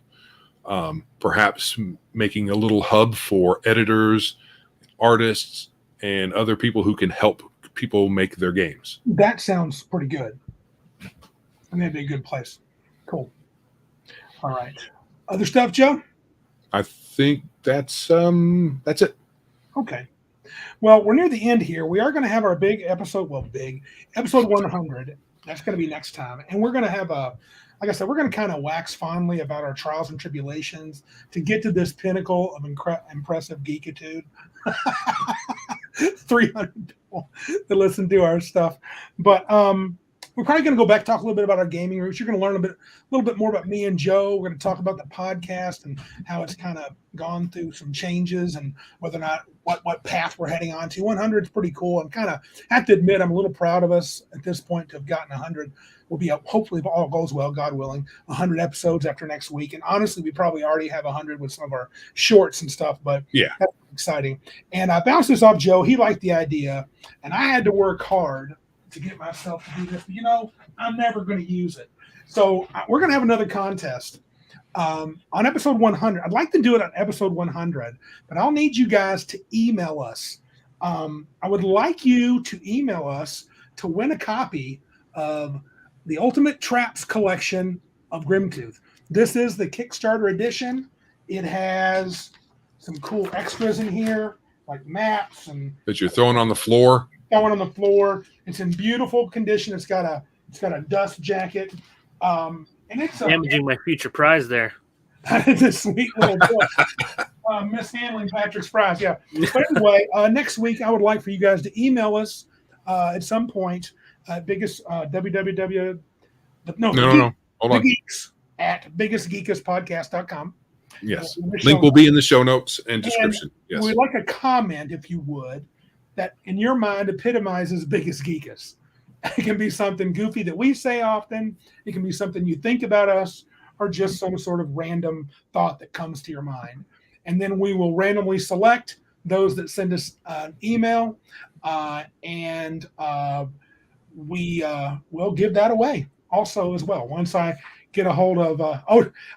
S2: perhaps making a little hub for editors, artists, and other people who can help people make their games.
S1: That sounds pretty good. And that'd be a good place. Cool. All right. Other stuff, Joe?
S2: I think that's it.
S1: Okay. Well, we're near the end here. We are going to have our big episode. Well, big episode 100. That's going to be next time. And we're going to have like I said, we're going to kind of wax fondly about our trials and tribulations to get to this pinnacle of impressive geekitude. 300 people that listen to our stuff. But we're probably going to go back, talk a little bit about our gaming roots. You're going to learn a little bit more about me and Joe. We're going to talk about the podcast and how it's kind of gone through some changes and whether or not what path we're heading on to. 100 is pretty cool. I'm kind of have to admit I'm a little proud of us at this point to have gotten 100. We'll be up, hopefully, if all goes well, God willing, 100 episodes after next week. And honestly, we probably already have 100 with some of our shorts and stuff. But
S2: yeah,
S1: that's exciting. And I bounced this off Joe. He liked the idea, and I had to work hard to get myself to do this. But, I'm never going to use it. So we're going to have another contest on episode 100. I'd like to do it on episode 100, but I'll need you guys to email us. I would like you to email us to win a copy of the Ultimate Traps collection of Grimtooth. This is the Kickstarter edition. It has some cool extras in here, like maps and
S2: that you're throwing on the floor.
S1: It's in beautiful condition. It's got a dust jacket. And it's
S3: damaging my future prize there.
S1: It's a sweet little book. Mishandling Patrick's prize. Yeah. But anyway, next week I would like for you guys to email us at some point. Biggest www. No. Hold on. Geeks at biggestgeekuspodcast.com.
S2: Yes. Link will be in the show notes and description.
S1: And we'd like a comment, if you would, that in your mind epitomizes Biggest Geekus. It can be something goofy that we say often. It can be something you think about us, or just some sort of random thought that comes to your mind. And then we will randomly select those that send us an email, and we will give that away also as well. Once I get a hold of,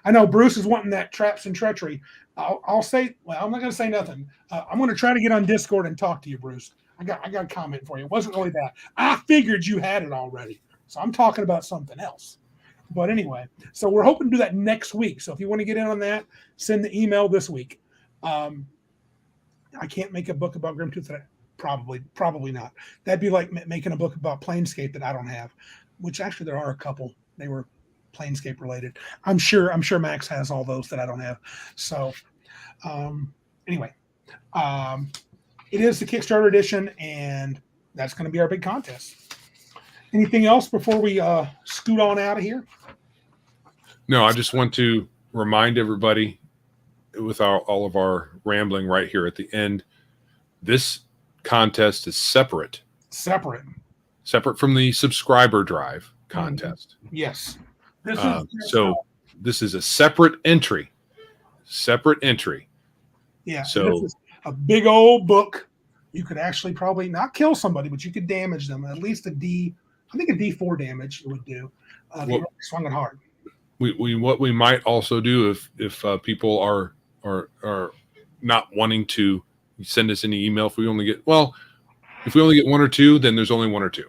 S1: I know Bruce is wanting that Traps and Treachery. I'll say, well, I'm not going to say nothing. I'm going to try to get on Discord and talk to you, Bruce. I got a comment for you. It wasn't really that. I figured you had it already. So I'm talking about something else. But anyway, so we're hoping to do that next week. So if you want to get in on that, send the email this week. I can't make a book about Grimtooth. Probably not. That'd be like making a book about Planescape that I don't have, which actually there are a couple. They were Planescape related. I'm sure Max has all those that I don't have. So anyway, it is the Kickstarter edition, and that's going to be our big contest. Anything else before we scoot on out of here?
S2: No, I just want to remind everybody with all of our rambling right here at the end, this contest is separate from the subscriber drive contest.
S1: Yes.
S2: This is a separate entry.
S1: Yeah.
S2: So
S1: this is a big old book. You could actually probably not kill somebody, but you could damage them. At least I think a D4 damage it would do. If you swung it hard.
S2: What we might also do if people are not wanting to send us any email, if we only get one or two, then there's only one or two.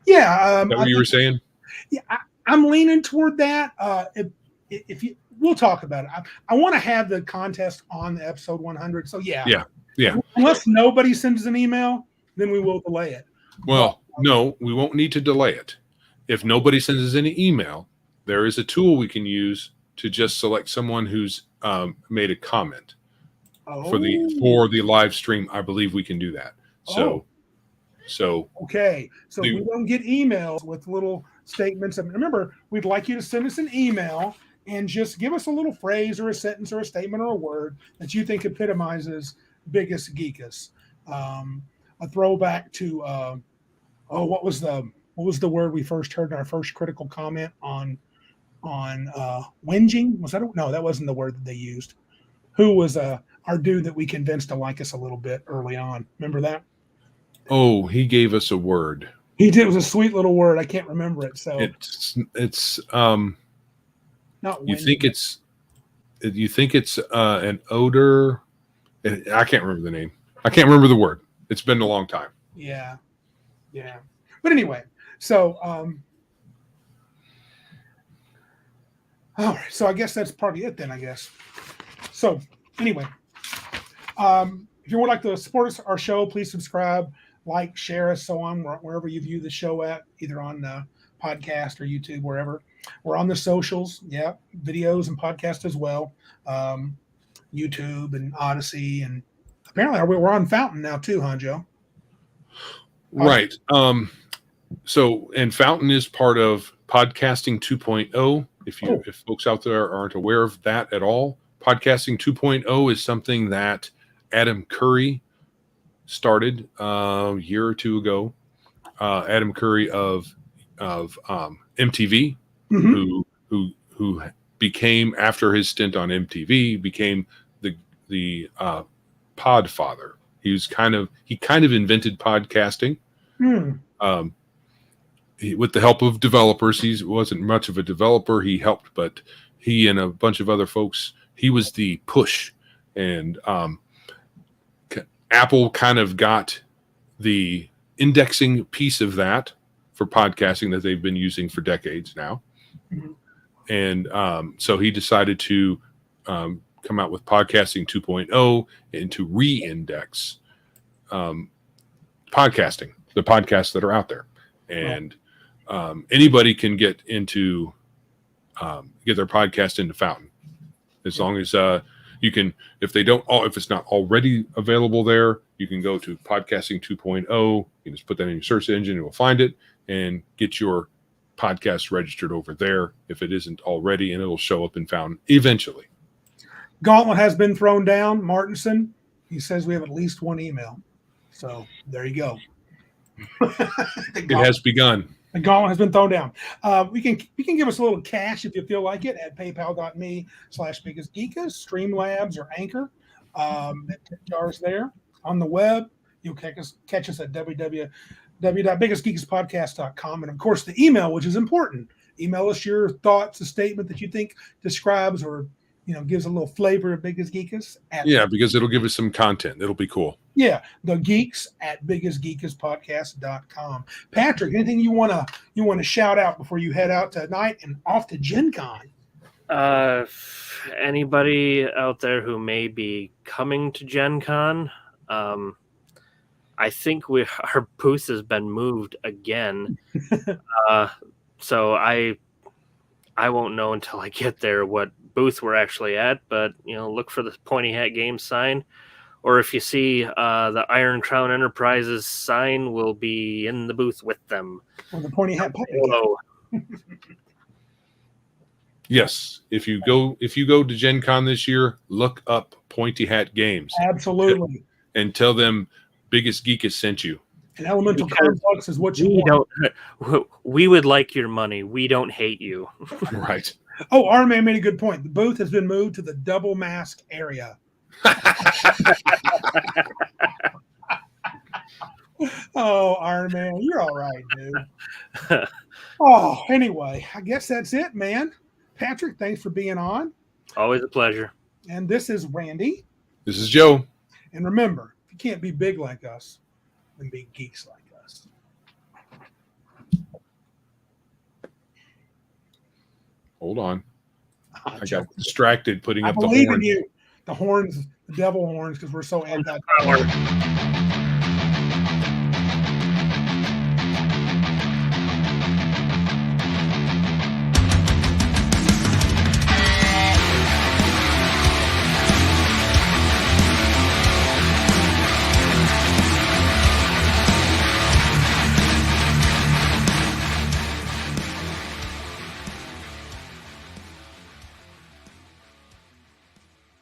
S1: Yeah.
S2: Is that what you were saying?
S1: Yeah, I'm leaning toward that. We'll talk about it. I want to have the contest on the episode 100. So yeah. Unless nobody sends an email, then we will delay it.
S2: Well, no, we won't need to delay it. If nobody sends us any email, there is a tool we can use to just select someone who's made a comment for the live stream. I believe we can do that. So
S1: okay. So we don't get emails with little statements. And remember, we'd like you to send us an email and just give us a little phrase or a sentence or a statement or a word that you think epitomizes Biggest Geekus. A throwback to what was the word we first heard in our first critical comment on whinging? Was that no? That wasn't the word that they used. Who was our dude that we convinced to like us a little bit early on? Remember that?
S2: Oh, he gave us a word.
S1: He did. It was a sweet little word. I can't remember it. So
S2: it's
S1: Not
S2: You
S1: Wendy.
S2: think it's an odor. I can't remember the name. I can't remember the word. It's been a long time.
S1: Yeah. But anyway, so all right. So I guess that's probably it then. I guess. So anyway, if you would like to support us, our show, please subscribe, like, share us, so on, wherever you view the show at, either on podcast or YouTube, wherever. We're on the socials, videos and podcasts as well, YouTube and Odyssey, and apparently we're on Fountain now too, huh, Joe?
S2: Right. So, and Fountain is part of Podcasting 2.0. If folks out there aren't aware of that at all, Podcasting 2.0 is something that Adam Curry started a year or two ago. Adam Curry of MTV, who became, after his stint on MTV, became the Podfather. He kind of invented podcasting. With the help of developers. He wasn't much of a developer. He helped, but he and a bunch of other folks, he was the push. And Apple kind of got the indexing piece of that for podcasting that they've been using for decades now. And so he decided to come out with Podcasting 2.0 and to re-index podcasting, the podcasts that are out there. And anybody can get into get their podcast into Fountain, as long as you can. If it's not already available there, you can go to Podcasting 2.0. You can just put that in your search engine, and we'll find it, and get your podcast registered over there if it isn't already, and it'll show up in Fountain eventually.
S1: Gauntlet has been thrown down. Martinson, he says we have at least one email. So there you go.
S2: It has begun.
S1: The gauntlet has been thrown down. You can give us a little cash if you feel like it at paypal.me/biggestgeekas, Streamlabs, or Anchor. Jars there. On the web, you'll catch us at www.biggestgeekaspodcast.com. And of course, the email, which is important. Email us your thoughts, a statement that you think describes or gives a little flavor of Biggest Geekas.
S2: Because it'll give us some content. It'll be cool.
S1: Yeah, the geeks at biggestgeekaspodcast.com. Patrick, anything you want to shout out before you head out tonight and off to Gencon?
S3: Anybody out there who may be coming to Gencon, I think our booth has been moved again. So I won't know until I get there what booth we're actually at, but look for the Pointy Hat Games sign, or if you see the Iron Crown Enterprises sign, will be in the booth with them.
S1: Or the Pointy Hat Puppet.
S3: Hello.
S2: Yes, if you go to Gen Con this year, look up Pointy Hat Games.
S1: Absolutely.
S2: And tell them Biggest Geek has sent you.
S1: And Elemental Complex is what you want.
S3: We would like your money. We don't hate you.
S2: Right.
S1: Oh, our man made a good point. The booth has been moved to the double mask area. Oh, Iron Man, you're all right, dude. Oh, anyway, I guess that's it, man. Patrick, thanks for being on.
S3: Always a pleasure.
S1: And this is Randy.
S2: This is Joe.
S1: And remember, if you can't be big like us, then be geeks like us.
S2: Hold on. I got distracted putting up the
S1: I believe
S2: horn.
S1: in you. The horns, the devil horns, because we're so anti-power.